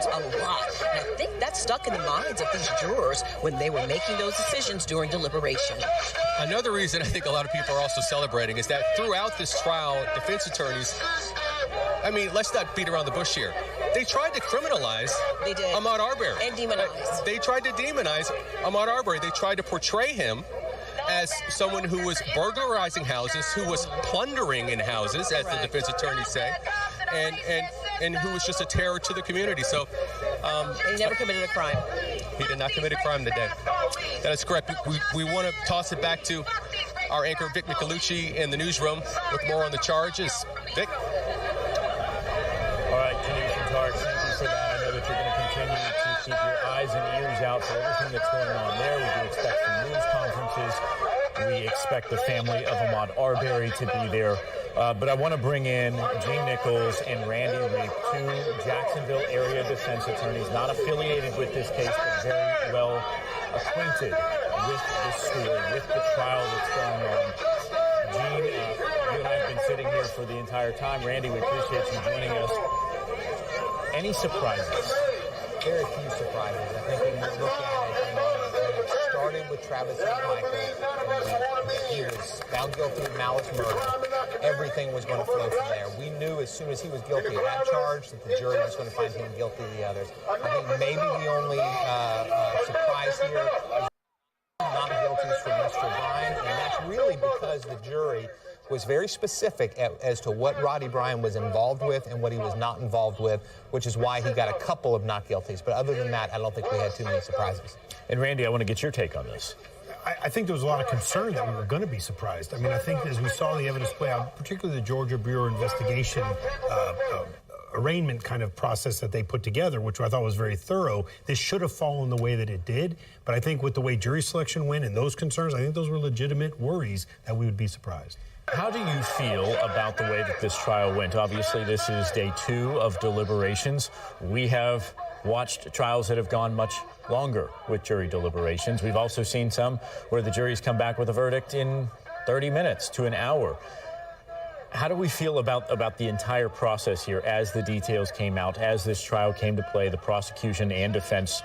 a lot. And I think that stuck in the minds of these jurors when they were making those decisions during deliberation. Another reason I think a lot of people are also celebrating is that throughout this trial, defense attorneys, let's not beat around the bush here. They tried to criminalize Ahmaud Arbery. And demonize. They tried to demonize Ahmaud Arbery. They tried to portray him as someone who was burglarizing houses, who was plundering in houses, as the defense attorneys say, and who was just a terror to the community. So he never committed a crime. He did not commit a crime today. That is correct. We want to toss it back to our anchor, Vic Michelucci, in the newsroom with more on the charges. Vic? All right, Denise and Tark, thank you for that. I know that you're going to continue to keep your eyes and ears out for everything that's going on there. We do expect some news conferences. We expect the family of Ahmaud Arbery to be there. But I want to bring in Gene Nichols and Randy Reep, two Jacksonville area defense attorneys, not affiliated with this case, but very well acquainted with the story, with the trial that's going on. Gene, you and I have been sitting here for the entire time. Randy, we appreciate you joining us. Any surprises? Very few surprises. I think when you look at it, when it started with Travis McMichael, he was found guilty of malice murder. Everything was going to flow from there. We knew as soon as he was guilty of that charge that the jury was going to find him guilty of the others. I think maybe the only surprise here is not guilty for Mr. Bryan, and that's really because the jury was very specific as to what Roddy Bryan was involved with and what he was not involved with, which is why he got a couple of not guilties. But other than that, I don't think we had too many surprises. And Randy, I want to get your take on this. I think there was a lot of concern that we were going to be surprised. I think as we saw the evidence play out, particularly the Georgia Bureau investigation arraignment kind of process that they put together, which I thought was very thorough, this should have fallen the way that it did. But I think with the way jury selection went and those concerns, I think those were legitimate worries that we would be surprised. How do you feel about the way that this trial went? Obviously, this is day 2 of deliberations. We have watched trials that have gone much longer with jury deliberations. We've also seen some where the jury's come back with a verdict in 30 minutes to an hour. How do we feel about the entire process here as the details came out, as this trial came to play, the prosecution and defense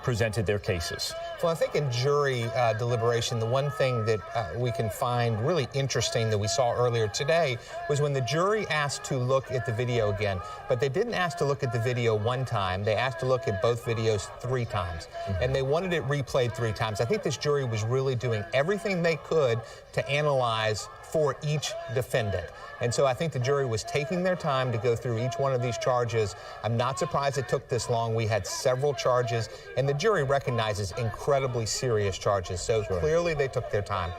presented their cases? Well, I think in jury deliberation, the one thing that we can find really interesting that we saw earlier today was when the jury asked to look at the video again, but they didn't ask to look at the video one time. They asked to look at both videos 3 times, and they wanted it replayed 3 times. I think this jury was really doing everything they could to analyze for each defendant. And so I think the jury was taking their time to go through each one of these charges. I'm not surprised it took this long. We had several charges, and the jury recognizes incredibly serious charges. So clearly they took their time.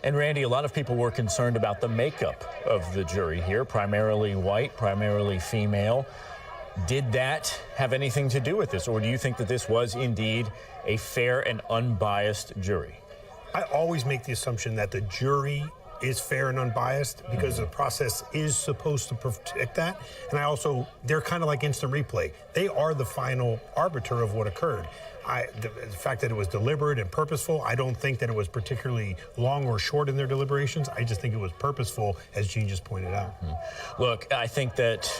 And Randy, a lot of people were concerned about the makeup of the jury here, primarily white, primarily female. Did that have anything to do with this, or do you think that this was indeed a fair and unbiased jury? I always make the assumption that the jury is fair and unbiased because the process is supposed to protect that. And they're kind of like instant replay. They are the final arbiter of what occurred. The fact that it was deliberate and purposeful, I don't think that it was particularly long or short in their deliberations. I just think it was purposeful, as Gene just pointed out. Look, I think that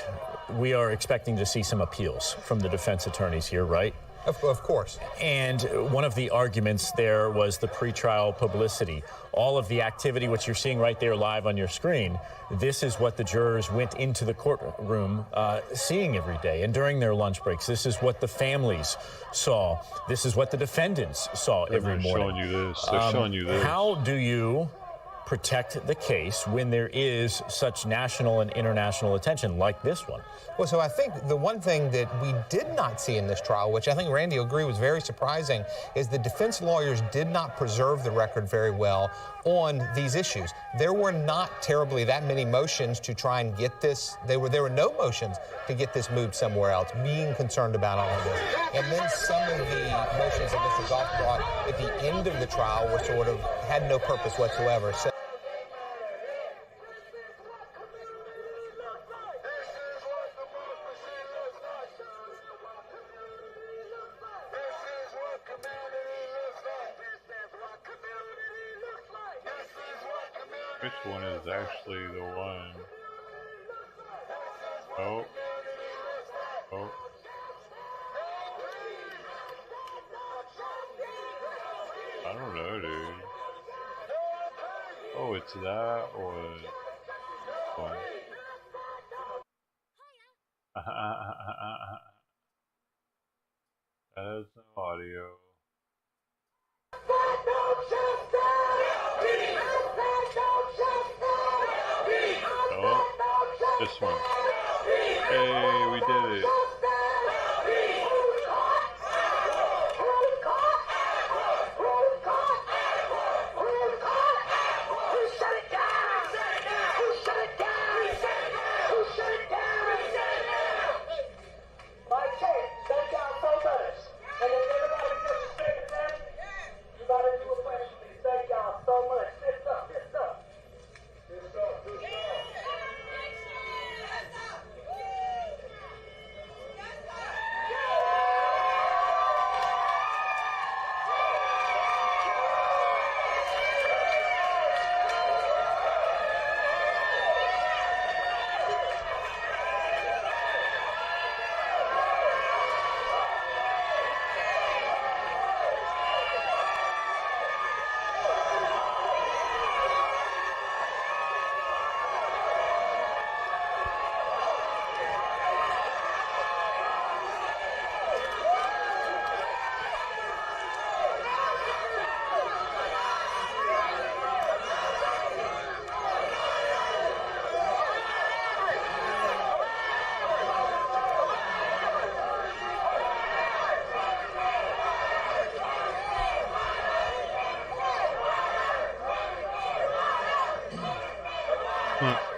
we are expecting to see some appeals from the defense attorneys here, right? Of course. And one of the arguments there was the pretrial publicity. All of the activity, which you're seeing right there live on your screen, this is what the jurors went into the courtroom seeing every day. And during their lunch breaks, this is what the families saw. This is what the defendants saw every morning. They're showing you this. They're showing you this. How do you protect the case when there is such national and international attention like this one? Well, so I think the one thing that we did not see in this trial, which I think Randy will agree was very surprising, is the defense lawyers did not preserve the record very well on these issues. There were not terribly that many motions to try and get this. There were no motions to get this moved somewhere else, being concerned about all of this. And then some of the motions that Mr. Goff brought at the end of the trial were sort of had no purpose whatsoever. So which one is actually the one? Oh. Oh. I don't know, dude. Oh, it's that or one. That is no audio. Oh, this one. Hey, we did it.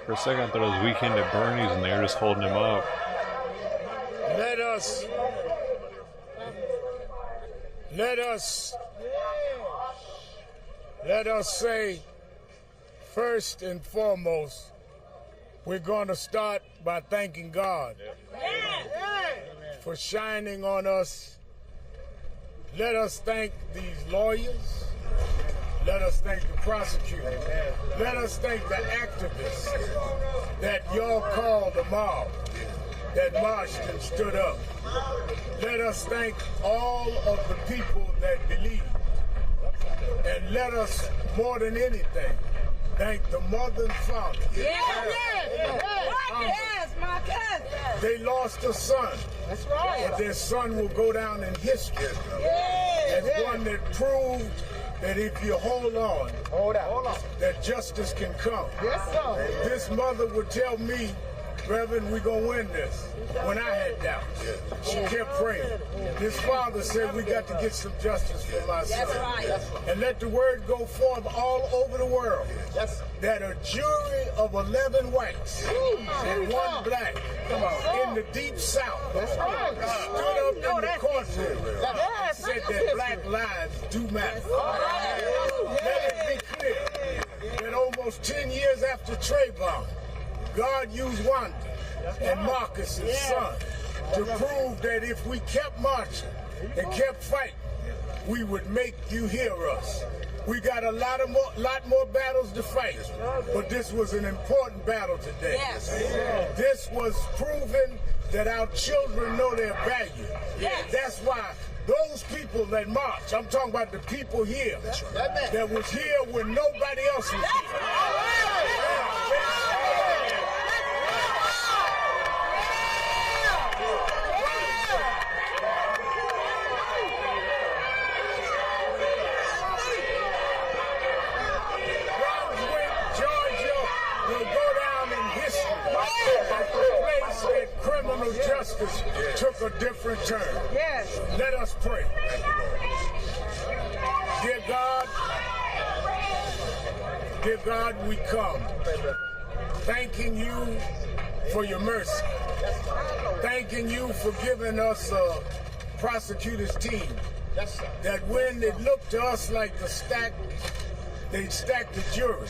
For a second, I thought it was Weekend at Bernie's and they were just holding him up. Let us say, first and foremost, we're going to start by thanking God for shining on us. Let us thank these lawyers. Let us thank the prosecutor. Let us thank the activists that y'all called the mob, that marched and stood up. Let us thank all of the people that believed. And let us, more than anything, thank the mother and father. They lost a son. That's right. But their son will go down in history as one that proved that if you hold on, that justice can come. Yes, sir. This mother would tell me, Reverend, we're going to win this. When I had doubts, she kept praying. This father said, we got to get some justice for my son. And let the word go forth all over the world that a jury of 11 whites and one black in the deep south stood up in the courtroom and said that black lives do matter. Let it be clear that almost 10 years after Trayvon, God used Wanda and Marcus's son to prove that if we kept marching and kept fighting, we would make you hear us. We got a lot more battles to fight, but this was an important battle today. This was proving that our children know their value. That's why Those people that march, I'm talking about the people here that was here when nobody else was here. Brunswick, Georgia will go down in history as the place that criminal justice took a different turn. Yes. Let us pray. Dear God, we come thanking you for your mercy, thanking you for giving us a prosecutor's team that when it looked to us like they stacked the jury,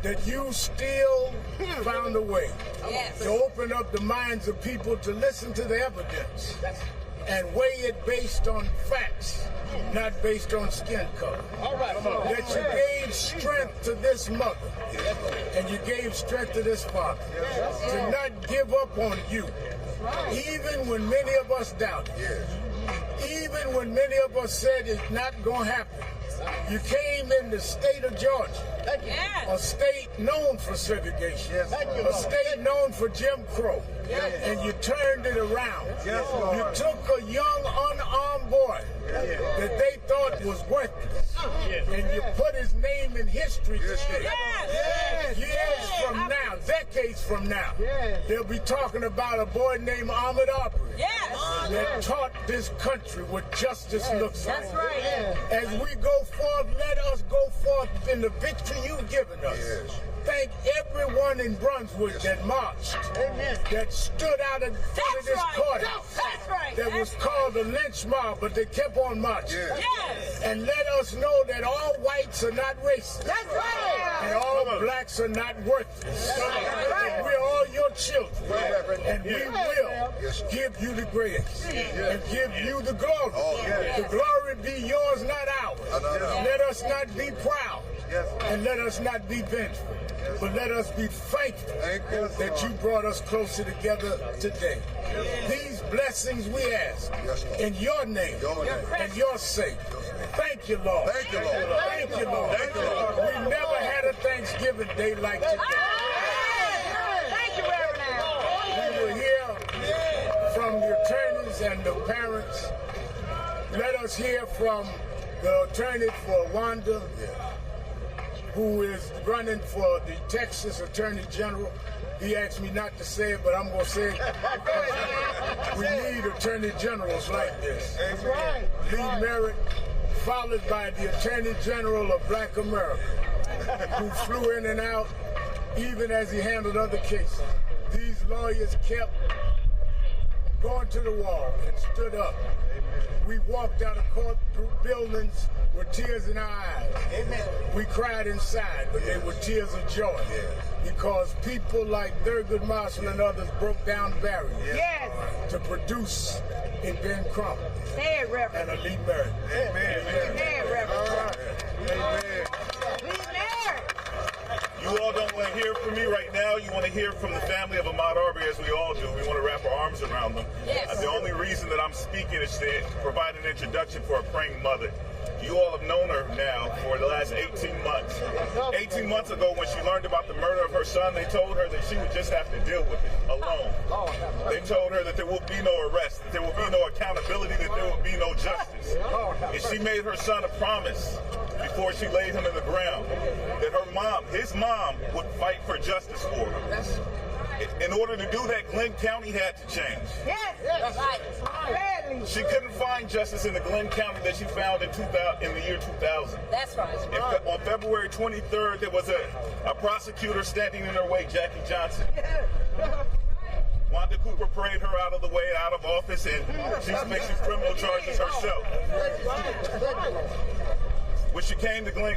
that you still found a way to open up the minds of people to listen to the evidence and weigh it based on facts, not based on skin color. That you gave strength to this mother and you gave strength to this father to not give up on you, even when many of us doubted, even when many of us said it's not going to happen. You came in the state of Georgia, a state known for segregation, a state known for Jim Crow, and you turned it around. You took a young unarmed boy that they thought was worthless, and you put his name in history today. Years from now, decades from now, they'll be talking about a boy named Ahmaud Arbery that taught this country what justice looks like. As we go forth, let us go forth in the victory you've given us. Thank everyone in Brunswick that marched, that stood out in front of this courthouse, that was called the lynch mob, but they kept on marching. And let us know that all whites are not racist, and all blacks are not worthless. We're all your children, and we will give you the grace and give you the glory. The glory be yours, not ours. Let us not be proud, and let us not be vengeful. But let us be thankful that you brought us closer together today. These blessings we ask in your name and your sake. Thank you, Lord. Thank you, Lord. Thank you, Lord. Thank you, Lord. We never had a Thanksgiving day like today. Thank you, Reverend. We will hear from the attorneys and the parents. Let us hear from the attorney for Wanda, who is running for the Texas Attorney General. He asked me not to say it, but I'm going to say it. We need attorney generals like this. Lee Merritt, followed by the Attorney General of Black America, who flew in and out even as he handled other cases. These lawyers kept going to the wall and stood up. We walked out of court buildings with tears in our eyes. We cried inside, but they were tears of joy because people like Thurgood Marshall and others broke down barriers to produce in Ben Crump and a Lee Merritt. You all don't want to hear from me right now. You want to hear from the family of Ahmaud Arbery, as we all do. We want to wrap our arms around them. The only reason that I'm speaking is to provide an introduction for a praying mother. You all have known her now for the last 18 months. 18 months ago, when she learned about the murder of her son, they told her that she would just have to deal with it alone. They told her that there will be no arrest, that there will be no accountability, that there will be no justice. And she made her son a promise before she laid him in the ground that her mom, his mom, would fight for justice for him. In order to do that, Glenn County had to change. She couldn't find justice in the Glenn County that she found in the year 2000. That's right. On February 23rd, there was a prosecutor standing in her way, Jackie Johnson. Wanda Cooper prayed her out of the way, out of office, and she's facing criminal charges herself. When she came to Glenn,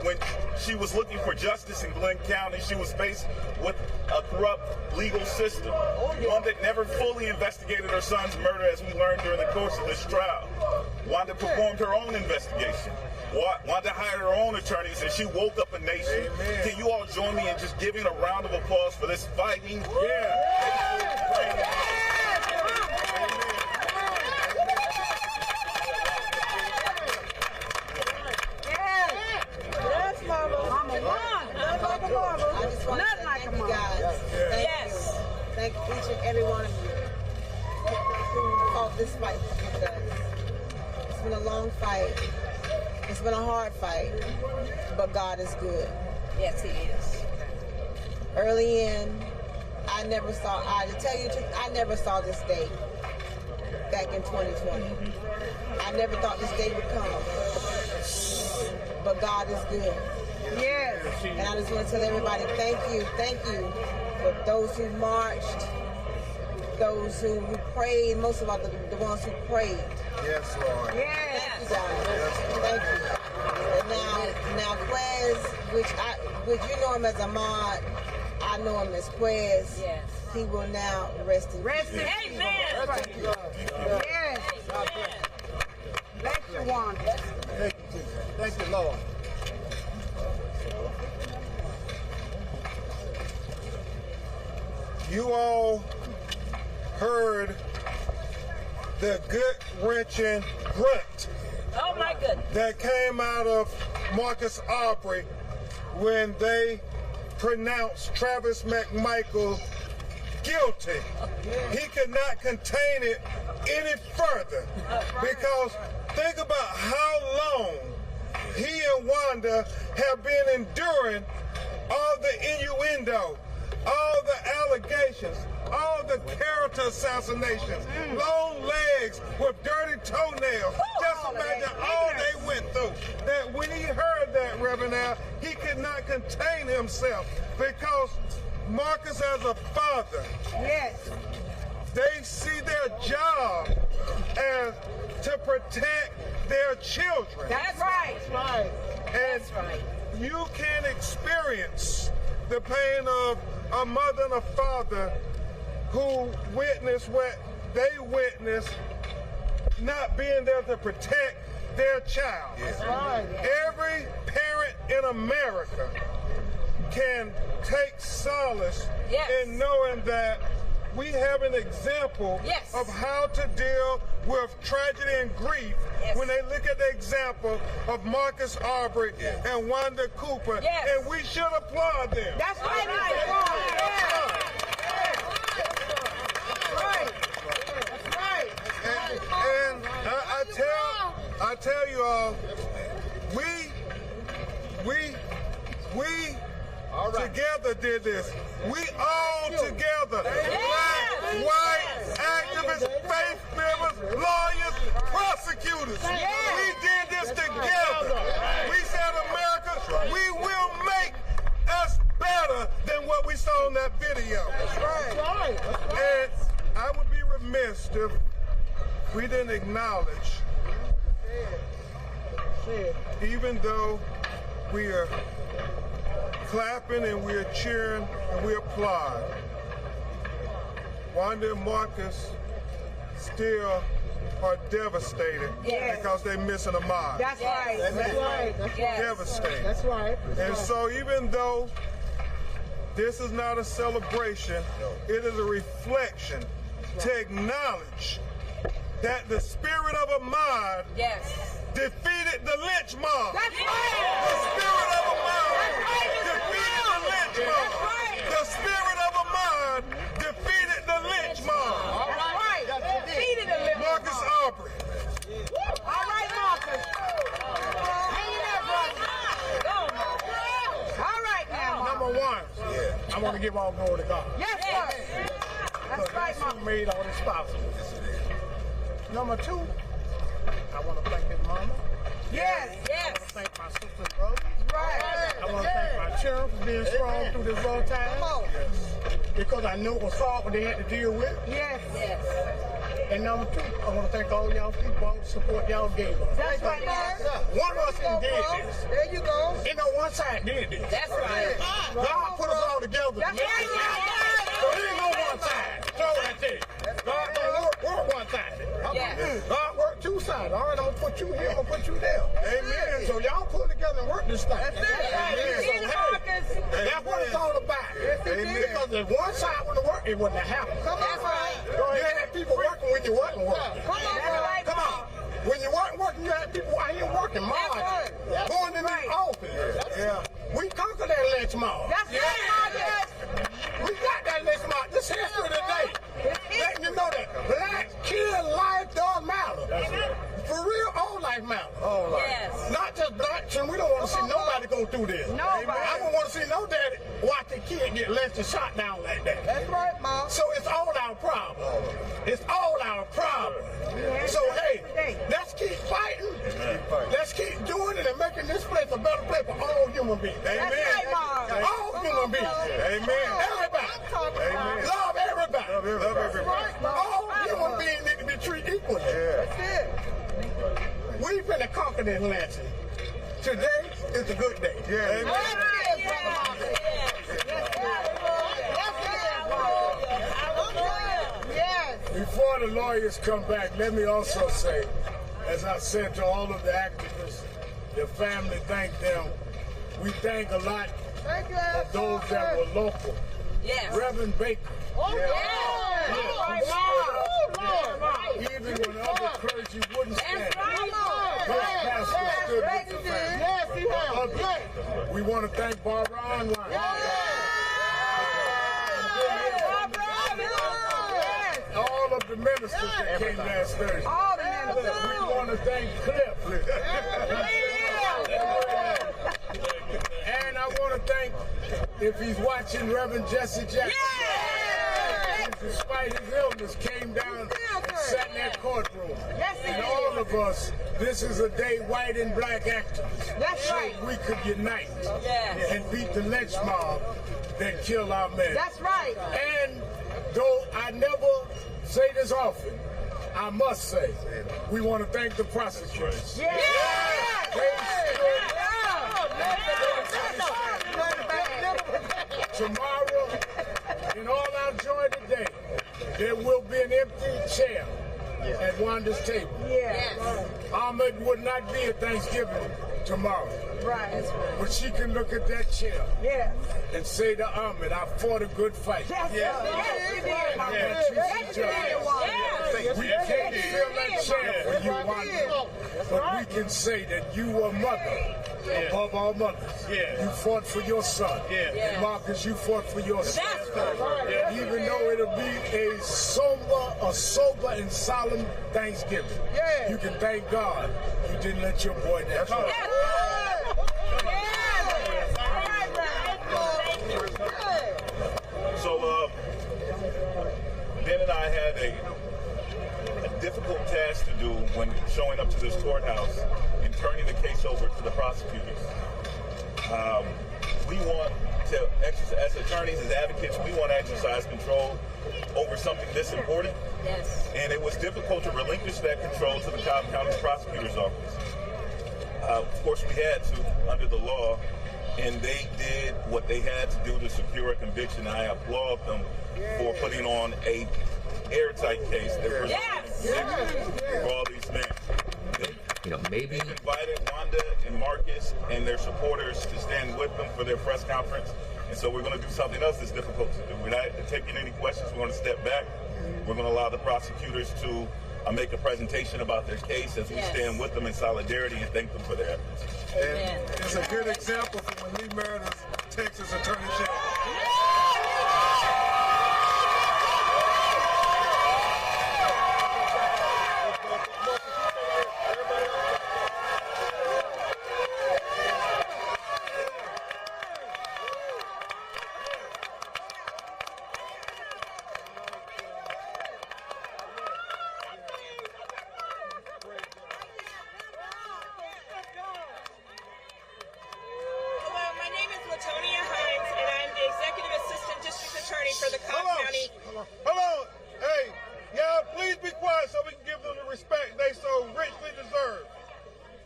when she was looking for justice in Glenn County, she was faced with a corrupt legal system, one that never fully investigated her son's murder, as we learned during the course of this trial. Wanda performed her own investigation. Wanda hired her own attorneys, and she woke up a nation. Can you all join me in just giving a round of applause for this fighting? been a long fight. It's been a hard fight, but God is good. Yes, He is. Early in, I never saw this day back in 2020. I never thought this day would come, but God is good. Yes. And I just want to tell everybody, thank you for those who marched, those who prayed, most of all the ones who prayed. Yes, Lord. Yes. Thank you, guys. Thank you. And now Quez, which you know him as Ahmaud, I know him as Quez. Yes. He will now rest in peace. Amen. Yes. Bless you, Wanda. Thank you, thank you, Lord. You all heard the gut-wrenching grunt. Oh my goodness. That came out of Marcus Arbery when they pronounced Travis McMichael guilty. He could not contain it any further because think about how long he and Wanda have been enduring all the innuendo, all the allegations, all the character assassinations, long legs with dirty toenails. Just imagine all they went through. That when he heard that, Reverend Al, he could not contain himself because Marcus as a father, yes, they see their job as to protect their children. That's right. That's right. And that's right. You can experience the pain of a mother and a father who witnessed what they witnessed, not being there to protect their child. Yes. Right. Every parent in America can take solace in knowing that we have an example of how to deal with tragedy and grief when they look at the example of Marcus Arbery and Wanda Cooper, and we should applaud them. That's right. And I tell you all, we together did this. We all together, black, white, activists, faith members, lawyers, prosecutors. We did this together. We said, America, we will make us better than what we saw in that video. That's right. And I would be remiss if we didn't acknowledge, even though we are clapping and we are cheering and we applaud, Wanda and Marcus still are devastated because they're missing Ahmaud. That's right. That's right. Devastated. That's right. And so even though this is not a celebration, it is a reflection to acknowledge that the spirit of Ahmaud defeated the lynch mob. That's right. The spirit of Ahmaud defeated the lynch mob. The spirit of Ahmaud defeated the lynch mob. All right. Defeated the lynch mob. Marcus Arbery. All right, Marcus. Hang in there, brother. All right, now. Number one, I want to give all glory to God. Yes, sir. That's right, Marcus. Who made all this possible. Number two, I want to thank his mama. Yes. I want to thank my sisters and brothers. Right. I want to thank my children for being strong through this rough time. Because I knew it was hard what they had to deal with. Yes. And number two, I want to thank all y'all people, all the support y'all gave us. That's right, one of us did this. There you go. Ain't no one side did this. That's right. God put us all together. That's right. So there ain't no one side. So that's it. God don't work one side. God work two sides. All right, I'm going to put you here, I'm going to put you there. Amen. So y'all pull together and work this thing. That's what it's all about. Amen. Because if one side wouldn't work, it wouldn't have happened. That's right. You had people working when you wasn't working. Come on. When you weren't working, you had people out here working, marching, going in the office. We conquered that lynch mob. That's right, Marcus. We got that lynch mob. This history today. Letting you know that black kid life don't matter. For real, all life matter. Whole life. Yes. Not just blacks, and we don't want to see nobody go through this. Nobody. I don't want to see no daddy watch their kid get less than shot down like that. That's right, Mom. So it's all our problem. It's all our problem. So hey, let's keep fighting. Let's keep doing it and making this place a better place for all human beings. Amen. All human beings. Amen. Everybody. Amen. Love everybody. Love everybody. All human beings need to be treated equally. That's it. We finna conquer this land. Today is a good day. Amen. Before the lawyers come back, let me also say, as I said to all of the activists, their family, thank them. We thank a lot of those that were local. Yes. Reverend Baker. Even when other clergy wouldn't stand, his pastor stood with the family. We want to thank Barbara Online. All of the ministers that came last Thursday. All the ministers. We want to thank Cliff. And I want to thank, if he's watching, Reverend Jesse Jackson. Despite his illness, came down and sat in that courtroom. And all of us, this is a day white and black activists. That's right. We could unite and beat the lynch mob that killed our men. That's right. And though I never say this often, I must say, we want to thank the prosecutors. Tomorrow, in all our joy today, there will be an empty chair at Wanda's table. Ahmaud would not be at Thanksgiving tomorrow. Right. But she can look at that chair and say to Ahmaud, I fought a good fight. We can't fill that chair for you, Wanda, but we can say that you were mother above all mothers. You fought for your son. And Marcus, you fought for your son. Even though it'll be a sober and solemn Thanksgiving, you can thank God you didn't let your boy down. So, Ben and I had a difficult task to do when showing up to this courthouse and turning the case over to the prosecutors. We want to exercise, as attorneys, as advocates, we want to exercise control over something this important. And it was difficult to relinquish that control to the Cobb County Prosecutor's Office. Of course, we had to, under the law, and they did what they had to do to secure a conviction. I applaud them for putting on a airtight case for all these men. You know, maybe they've invited Wanda and Marcus and their supporters to stand with them for their press conference. And so we're going to do something else that's difficult to do. We're not taking any questions. We're going to step back. We're going to allow the prosecutors to make a presentation about their case as we stand with them in solidarity and thank them for their efforts. And it's a good example from when Lee Meredith, Texas Attorney General. Hold on. Hey, y'all, please be quiet so we can give them the respect they so richly deserve.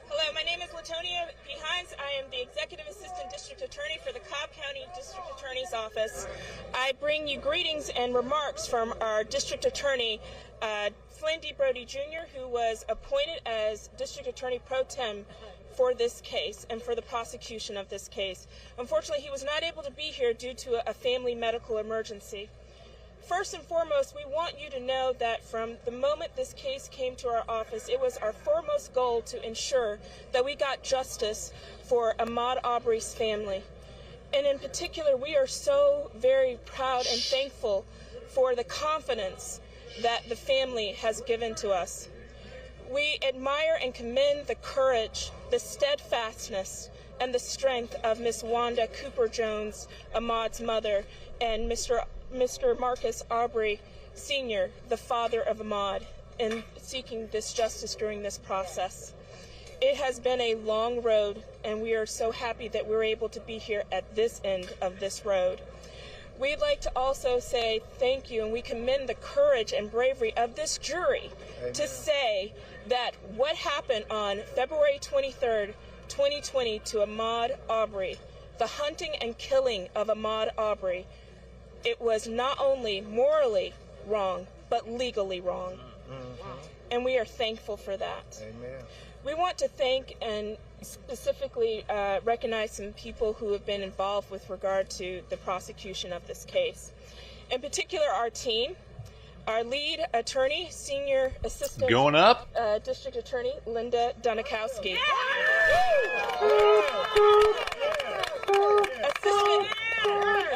Hello, my name is Latonia P. Hines. I am the Executive Assistant District Attorney for the Cobb County District Attorney's Office. I bring you greetings and remarks from our District Attorney, Flynn D. Brody Jr., who was appointed as District Attorney Pro Tem for this case and for the prosecution of this case. Unfortunately, he was not able to be here due to a family medical emergency. First and foremost, we want you to know that from the moment this case came to our office, it was our foremost goal to ensure that we got justice for Ahmaud Arbery's family. And in particular, we are so very proud and thankful for the confidence that the family has given to us. We admire and commend the courage, the steadfastness, and the strength of Miss Wanda Cooper Jones, Ahmaud's mother, and Mr. Marcus Arbery, Sr., the father of Ahmaud, in seeking this justice during this process. It has been a long road, and we are so happy that we're able to be here at this end of this road. We'd like to also say thank you, and we commend the courage and bravery of this jury to say that what happened on February 23rd, 2020 to Ahmaud Arbery, the hunting and killing of Ahmaud Arbery, it was not only morally wrong, but legally wrong. And we are thankful for that. Amen. We want to thank and specifically recognize some people who have been involved with regard to the prosecution of this case. In particular, our team, our lead attorney, Senior Assistant Going up. District Attorney Linda Dunikowski.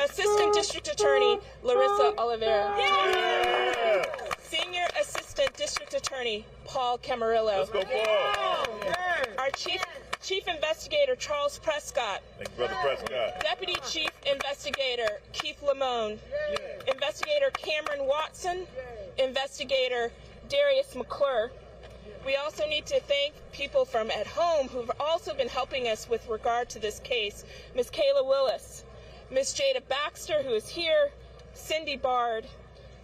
Assistant District Attorney Larissa Oliveira. Senior Assistant District Attorney Paul Camarillo. Let's go, Paul. Our Chief Investigator Charles Prescott. Thank you, Brother Prescott. Deputy Chief Investigator Keith Lamone. Investigator Cameron Watson. Investigator Darius McClure. We also need to thank people from at home who've also been helping us with regard to this case. Ms. Kayla Willis, Ms. Jada Baxter, who is here, Cindy Bard,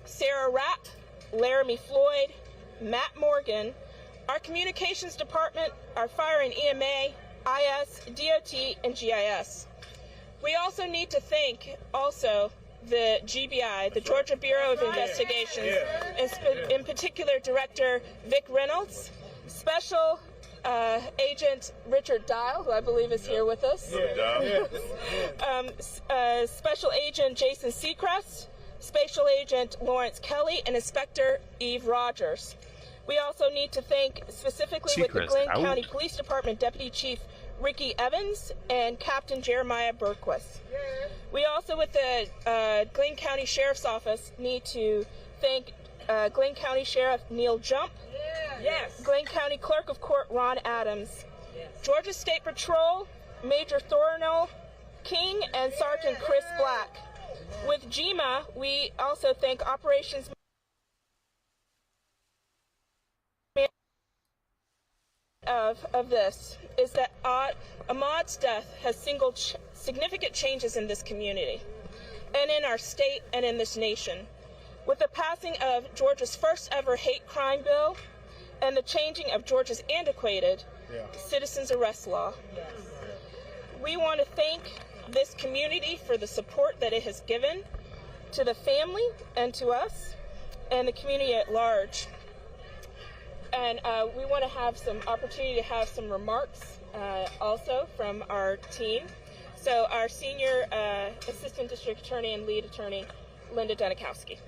Sarah Rapp, Laramie Floyd, Matt Morgan, our communications department, our fire and EMA, IS, DOT, and GIS. We also need to thank the GBI, the Georgia Bureau of Investigations, in particular Director Vic Reynolds, Special Agent Richard Dial, who I believe is here with us, Special Agent Jason Seacrest, Special Agent Lawrence Kelly, and Inspector Eve Rogers. We also need to thank specifically with the Glenn County Police Department Deputy Chief Ricky Evans and Captain Jeremiah Berquist. We also, with the Glenn County Sheriff's Office, need to thank Glenn County Sheriff Neil Jump, Glenn County Clerk of Court Ron Adams, Georgia State Patrol Major Thornell King and Sergeant Chris Black. With GMA, we also thank Operations of this is that Ahmaud's death has significant changes in this community and in our state and in this nation. With the passing of Georgia's first ever hate crime bill and the changing of Georgia's antiquated citizens arrest law. We want to thank this community for the support that it has given to the family and to us and the community at large. And we want to have some opportunity to have some remarks also from our team. So our Senior Assistant District Attorney and Lead Attorney, Linda Dunikowski.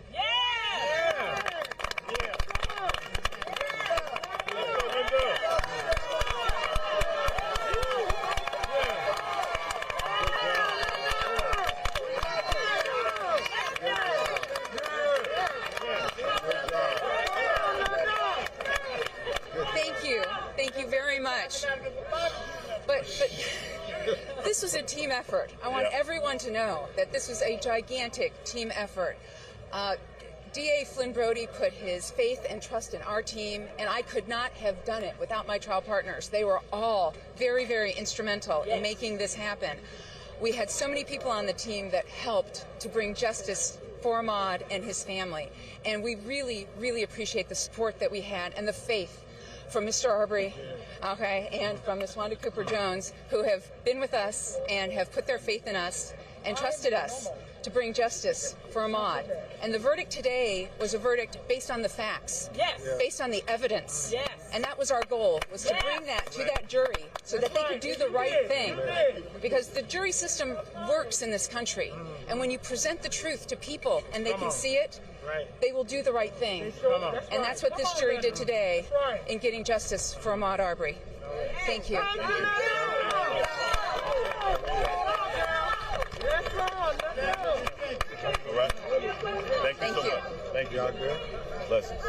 Thank you very much. But this was a team effort. I want everyone to know that this was a gigantic team effort. DA Flynn Brody put his faith and trust in our team, and I could not have done it without my trial partners. They were all very, very instrumental in making this happen. We had so many people on the team that helped to bring justice for Ahmaud and his family, and we really, really appreciate the support that we had and the faith from Mr. Arbery, and from Ms. Wanda Cooper Jones, who have been with us and have put their faith in us and trusted us to bring justice for Ahmaud. And the verdict today was a verdict based on the facts, based on the evidence. And that was our goal, was to bring that to that jury so that they could do the right thing. Because the jury system works in this country. And when you present the truth to people and they can see it, they will do the right thing. And that's what this jury did today in getting justice for Ahmaud Arbery. Thank you. Thank you so much. Thank you. Blessings.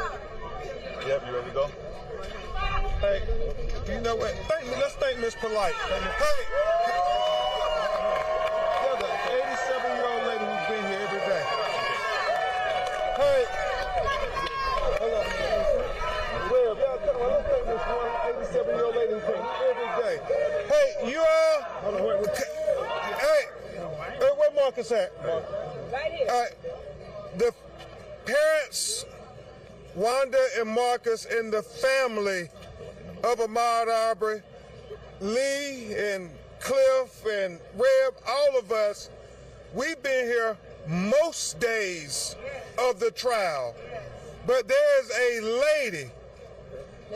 Yep, you ready to go? Hey, you know what? Let's thank Miss Polite. Hey, there's an 87-year-old lady who's been here every day. Hey, hold on. Well, y'all come on, let's thank this one 87-year-old lady who's been here every day. Hey, you all. Hold on, wait. Hey, where Marcus at? Right here. All right. The parents, Wanda and Marcus, and the family of Ahmaud Arbery, Lee and Cliff and Reb, all of us, we've been here most days of the trial. But there's a lady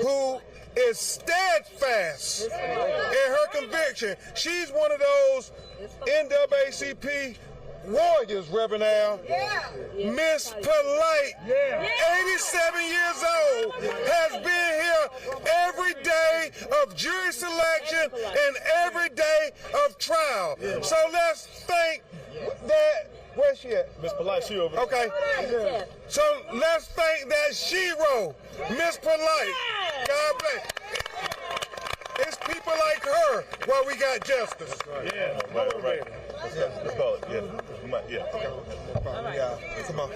who is steadfast in her conviction. She's one of those NAACP warriors, Reverend Al. Miss Polite, 87 years old, has been here every day of jury selection and every day of trial. So let's thank that. Where's she at? Miss Polite, she over there. Okay. So let's thank that shero, Miss Polite. God bless. It's people like her why we got justice. Yeah, all right. Let's call it. Yeah. Okay. Come on.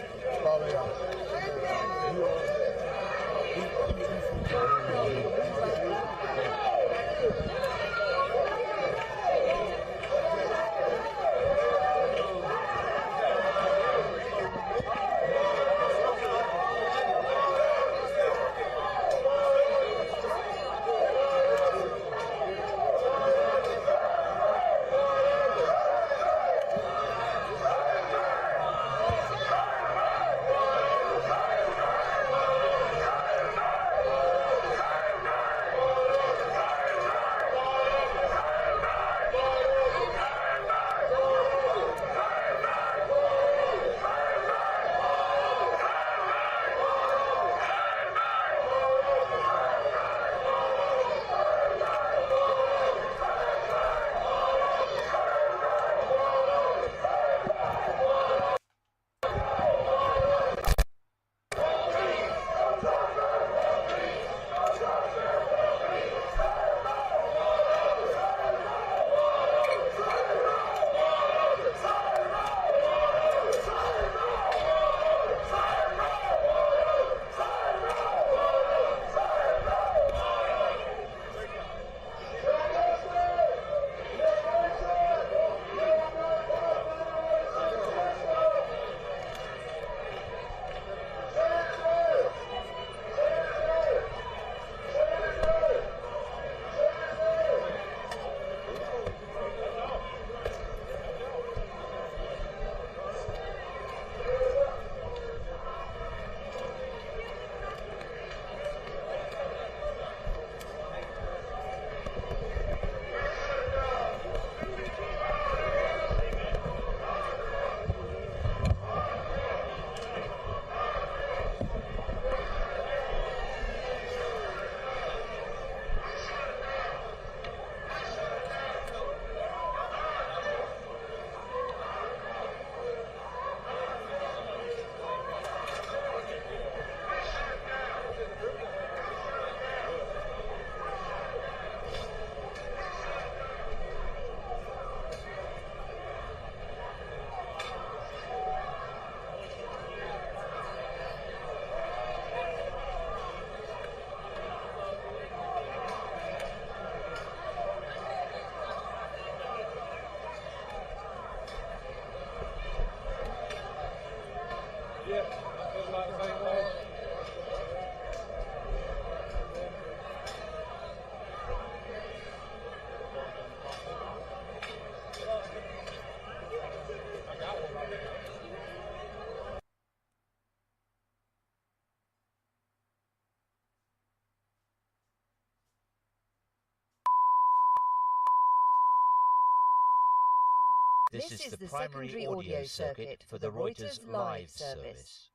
This is the primary audio circuit for the Reuters live service.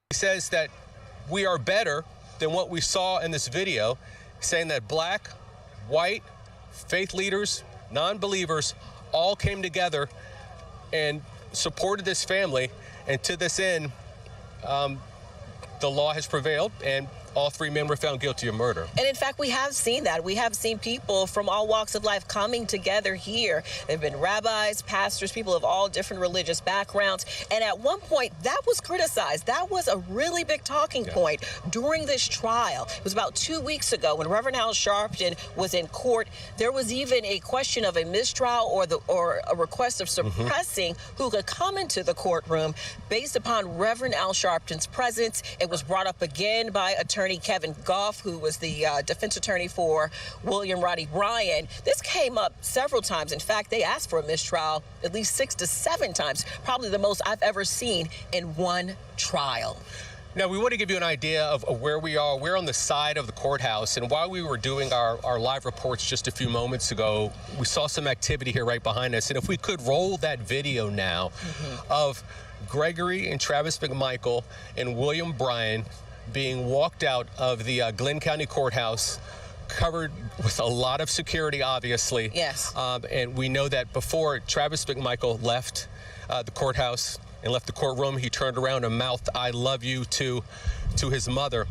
He says that we are better than what we saw in this video, saying that black, white, faith leaders, non-believers all came together and supported this family. And to this end, the law has prevailed, and all three men were found guilty of murder. And in fact, we have seen that. We have seen people from all walks of life coming together here. There have been rabbis, pastors, people of all different religious backgrounds. And at one point, that was criticized. That was a really big talking point during this trial. It was about 2 weeks ago when Reverend Al Sharpton was in court. There was even a question of a mistrial or a request of suppressing who could come into the courtroom based upon Reverend Al Sharpton's presence. It was brought up again by attorney Kevin Goff, who was the defense attorney for William Roddy Bryan. This came up several times. In fact, they asked for a mistrial at least 6 to 7 times, probably the most I've ever seen in one trial. Now, we want to give you an idea of where we are. We're on the side of the courthouse, and while we were doing our live reports just a few moments ago, we saw some activity here right behind us. And if we could roll that video now of Gregory and Travis McMichael and William Bryan being walked out of the Glenn County Courthouse, covered with a lot of security, obviously. Yes. And we know that before Travis McMichael left the courthouse and left the courtroom, he turned around and mouthed, "I love you," to his mother.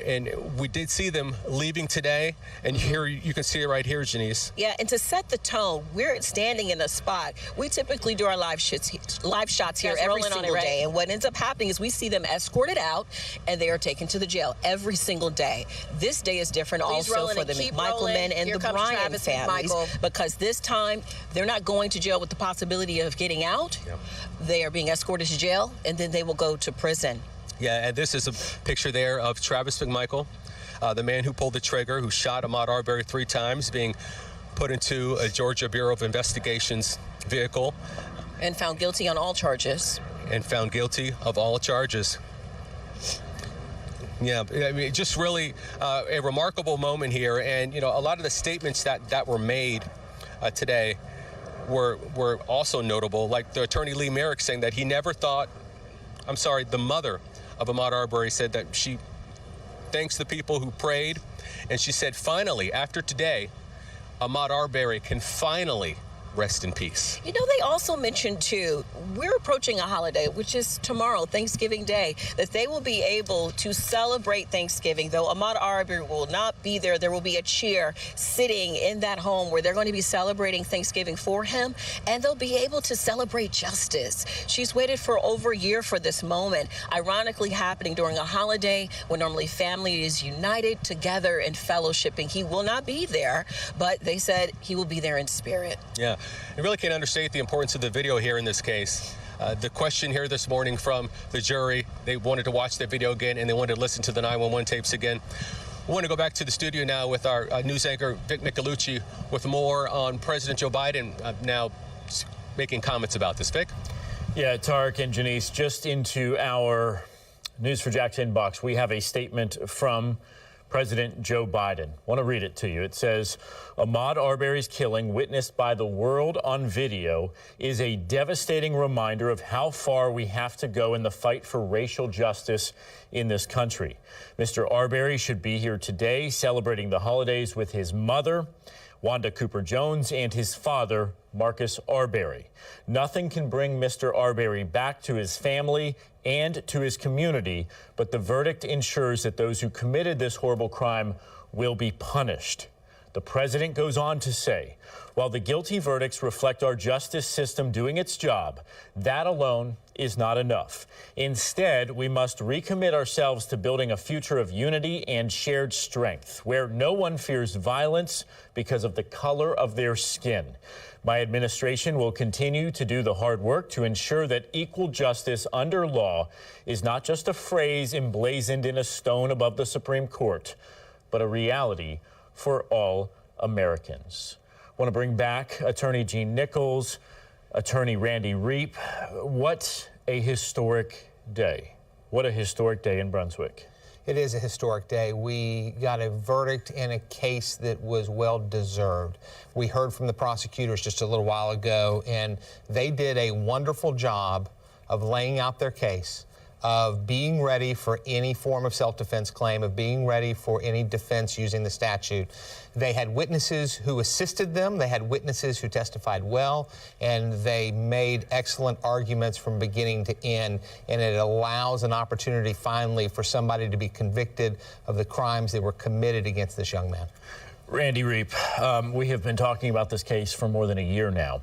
And we did see them leaving today, and here you can see it right here, Janice. Yeah, and to set the tone, we're standing in a spot. We typically do our live shots here every single day, and what ends up happening is we see them escorted out, and they are taken to the jail every single day. This day is different also for the McMichael men and the Bryan families, because this time they're not going to jail with the possibility of getting out. They are being escorted to jail, and then they will go to prison. Yeah, and this is a picture there of Travis McMichael, the man who pulled the trigger, who shot Ahmaud Arbery 3 times, being put into a Georgia Bureau of Investigation's vehicle. And found guilty on all charges. And found guilty of all charges. Yeah, I mean, just really a remarkable moment here. And, you know, a lot of the statements that were made today were also notable, like the attorney Lee Merrick saying that he never thought, the mother of Ahmaud Arbery said that she thanks the people who prayed, and she said, finally, after today, Ahmaud Arbery can finally rest in peace. You know, they also mentioned, too, we're approaching a holiday, which is tomorrow, Thanksgiving Day, that they will be able to celebrate Thanksgiving. Though Ahmaud Arbery will not be there, there will be a chair sitting in that home where they're going to be celebrating Thanksgiving for him, and they'll be able to celebrate justice. She's waited for over a year for this moment, ironically happening during a holiday when normally family is united together and fellowshipping. He will not be there, but they said he will be there in spirit. Yeah. I really can't understate the importance of the video here in this case. The question here this morning from the jury, they wanted to watch the video again, and they wanted to listen to the 911 tapes again. We want to go back to the studio now with our news anchor, Vic Nicoloucci, with more on President Joe Biden now making comments about this. Vic? Yeah, Tarek and Janice, just into our News4Jax inbox, we have a statement from President Joe Biden. I want to read it to you. It says, Ahmaud Arbery's killing, witnessed by the world on video, is a devastating reminder of how far we have to go in the fight for racial justice in this country. Mr. Arbery should be here today celebrating the holidays with his mother, Wanda Cooper Jones, and his father, Marcus Arbery. Nothing can bring Mr. Arbery back to his family and to his community, but the verdict ensures that those who committed this horrible crime will be punished. The president goes on to say, while the guilty verdicts reflect our justice system doing its job, that alone is not enough. Instead, we must recommit ourselves to building a future of unity and shared strength, where no one fears violence because of the color of their skin. My administration will continue to do the hard work to ensure that equal justice under law is not just a phrase emblazoned in a stone above the Supreme Court, but a reality for all Americans. I want to bring back Attorney Gene Nichols, Attorney Randy Reep. What a historic day. What a historic day in Brunswick. It is a historic day. We got a verdict in a case that was well deserved. We heard from the prosecutors just a little while ago, and they did a wonderful job of laying out their case. of being ready for any form of self-defense claim, of being ready for any defense using the statute. They had witnesses who assisted them. They had witnesses who testified well, and they made excellent arguments from beginning to end. And it allows an opportunity finally for somebody to be convicted of the crimes that were committed against this young man. Randy Reep, we have been talking about this case for more than a year now.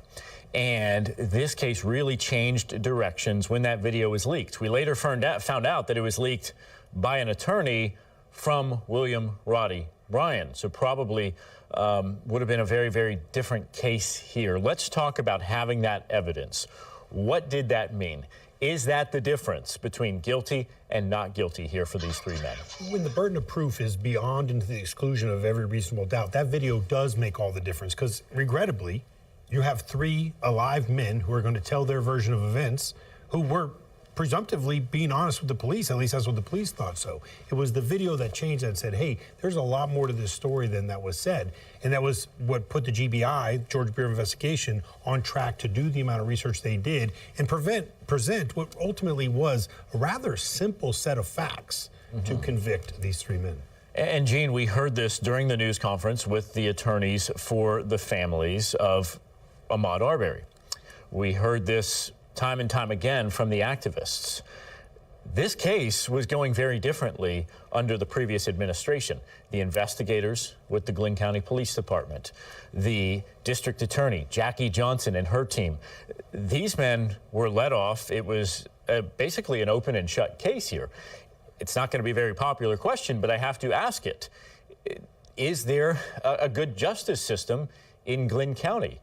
And this case really changed directions when that video was leaked. We later found out that it was leaked by an attorney from William Roddy Bryan. So probably would have been a very, very different case here. Let's talk about having that evidence. What did that mean? Is that the difference between guilty and not guilty here for these three men? When the burden of proof is beyond and to the exclusion of every reasonable doubt, that video does make all the difference, because regrettably, you have three alive men who are going to tell their version of events, who were presumptively being honest with the police. At least that's what the police thought. So it was the video that changed that and said, hey, there's a lot more to this story than that was said. And that was what put the GBI, Georgia Bureau of Investigation, on track to do the amount of research they did and present what ultimately was a rather simple set of facts to convict these three men. And Gene, we heard this during the news conference with the attorneys for the families of Ahmaud Arbery. We heard this time and time again from the activists. This case was going very differently under the previous administration. The investigators with the Glynn County Police Department, the district attorney, Jackie Johnson, and her team. These men were let off. It was basically an open and shut case here. It's not going to be a very popular question, but I have to ask it. Is there a good justice system in Glynn County?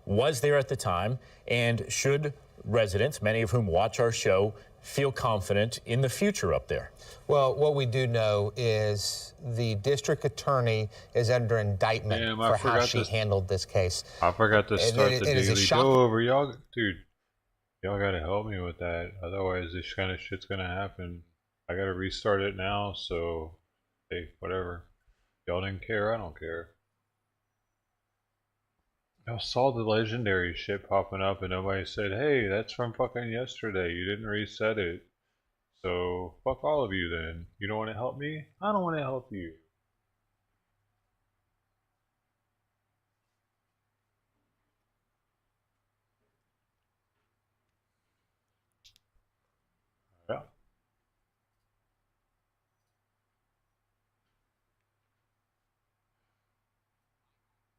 Was there at the time, and should residents, many of whom watch our show, feel confident in the future up there? Well, what we do know is the district attorney is under indictment for how she handled this case. I forgot to start the daily go over. Y'all, dude, y'all gotta help me with that. Otherwise, this kind of shit's gonna happen. I gotta restart it now, so, hey, whatever. Y'all didn't care, I don't care. I saw the legendary shit popping up and nobody said, hey, that's from fucking yesterday. You didn't reset it. So, fuck all of you then. You don't want to help me? I don't want to help you. Yeah.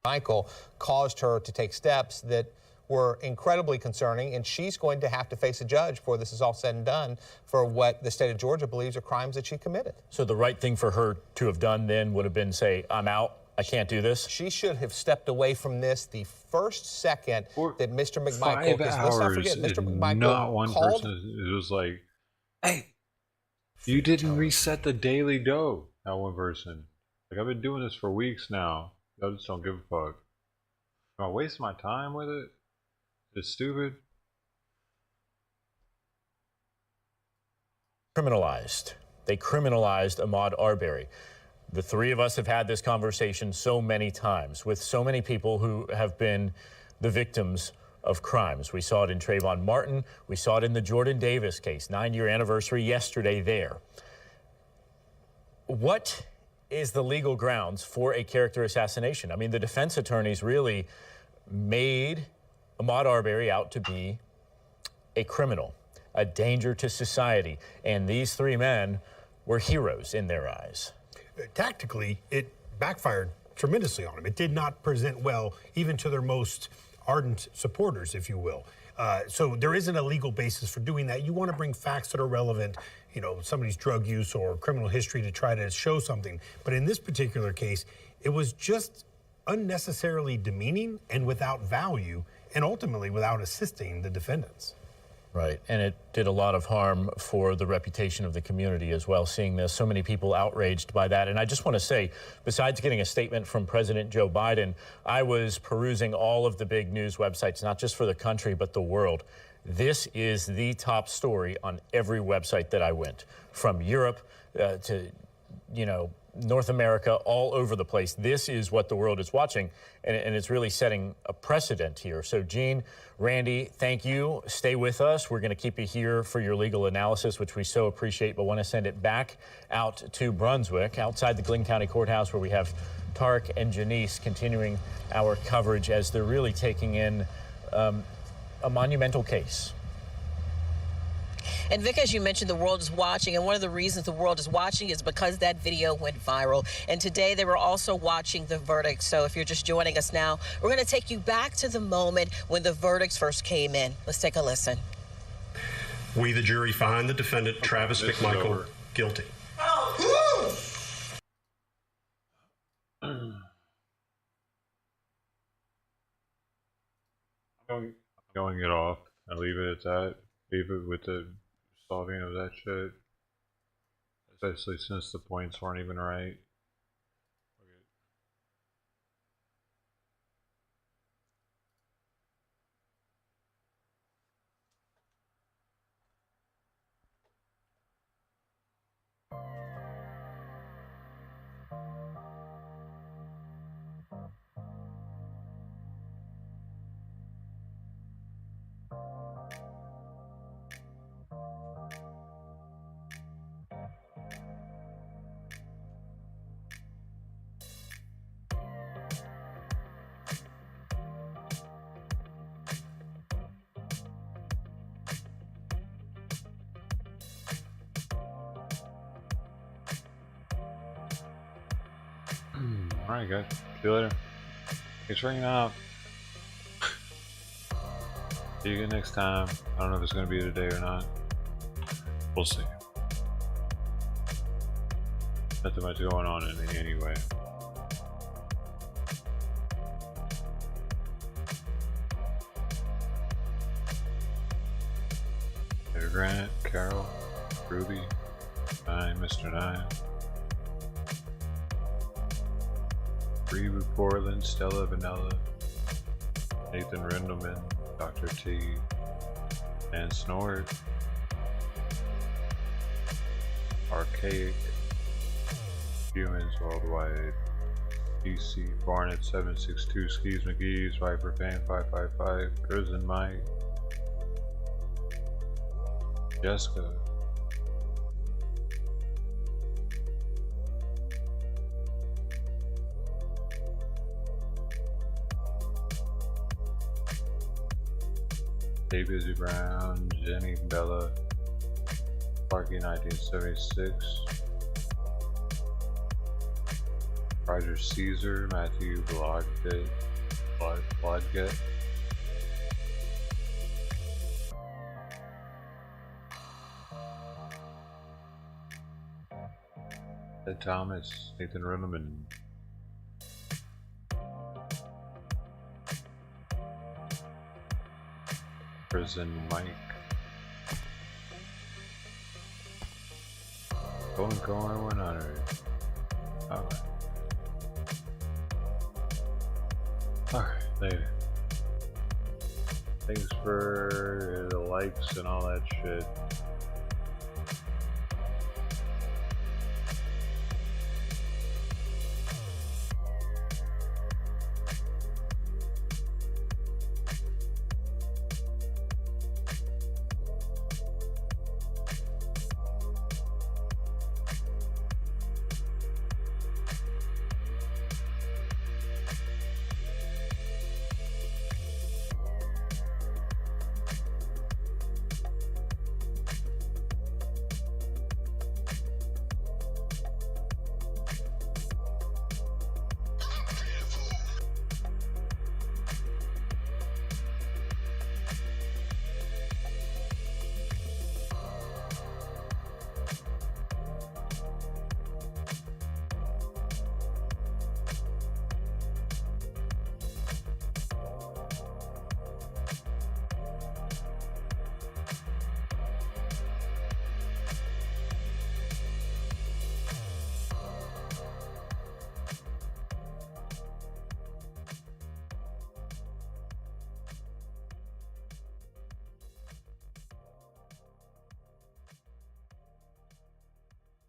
Michael caused her to take steps that were incredibly concerning, and she's going to have to face a judge before this is all said and done for what the state of Georgia believes are crimes that she committed. So the right thing for her to have done then would have been say, I'm out, I can't do this? She should have stepped away from this the first second that Mr. McMichael, 5 hours, let's not forget, Mr. McMichael not one called, person. It was like, hey, you didn't reset the daily dough. Not one person. Like, I've been doing this for weeks now. I just don't give a fuck. Am I wasting my time with it? It's stupid. Criminalized. They criminalized Ahmaud Arbery. The three of us have had this conversation so many times with so many people who have been the victims of crimes. We saw it in Trayvon Martin. We saw it in the Jordan Davis case, 9-year anniversary yesterday there. What is the legal grounds for a character assassination? I mean, the defense attorneys really made Ahmaud Arbery out to be a criminal, a danger to society, and these three men were heroes in their eyes. Tactically, it backfired tremendously on them. It did not present well, even to their most ardent supporters, if you will. So there isn't a legal basis for doing that. You want to bring facts that are relevant, you know, somebody's drug use or criminal history to try to show something. But in this particular case, it was just unnecessarily demeaning and without value, and ultimately without assisting the defendants. Right, and it did a lot of harm for the reputation of the community as well, seeing this, so many people outraged by that. And I just want to say, besides getting a statement from President Joe Biden, I was perusing all of the big news websites, not just for the country, but the world. This is the top story on every website that I went, from Europe to, you know, North America, all over the place. This is what the world is watching, and it's really setting a precedent here. So, Gene, Randy, thank you. Stay with us. We're going to keep you here for your legal analysis, which we so appreciate, but want to send it back out to Brunswick, outside the Glynn County Courthouse, where we have Tark and Janice continuing our coverage as they're really taking in a monumental case. And Vic, as you mentioned, the world is watching, and one of the reasons the world is watching is because that video went viral. And today they were also watching the verdict. So if you're just joining us now, we're going to take you back to the moment when the verdicts first came in. Let's take a listen. We, the jury, find the defendant, Travis McMichael, guilty. I'm going it off. I leave it at that. Leave it with the solving of that shit. Especially since the points weren't even right. Alright guys, see you later. It's ringing out. See you again next time. I don't know if it's going to be today or not. We'll see. Nothing much going on in it anyway. There's Granite, Carol, Ruby, Nine, Mr. Nine. Reba Portland, Stella Vanilla, Nathan Rendelman, Dr. T, and Snort, Archaic, Humans Worldwide, DC, Barnett 762, Skis McGee's, Viper Fan 555, Prison Mike, Jessica, Hey Busy Brown, Jenny Bella, Sparky 1976, Roger Caesar, Matthew Blodgett, Ed Thomas, Nathan Runneman, Prison Mike, going 100. Alright, later. Thanks for the likes and all that shit.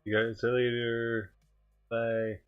You guys see you later. Bye.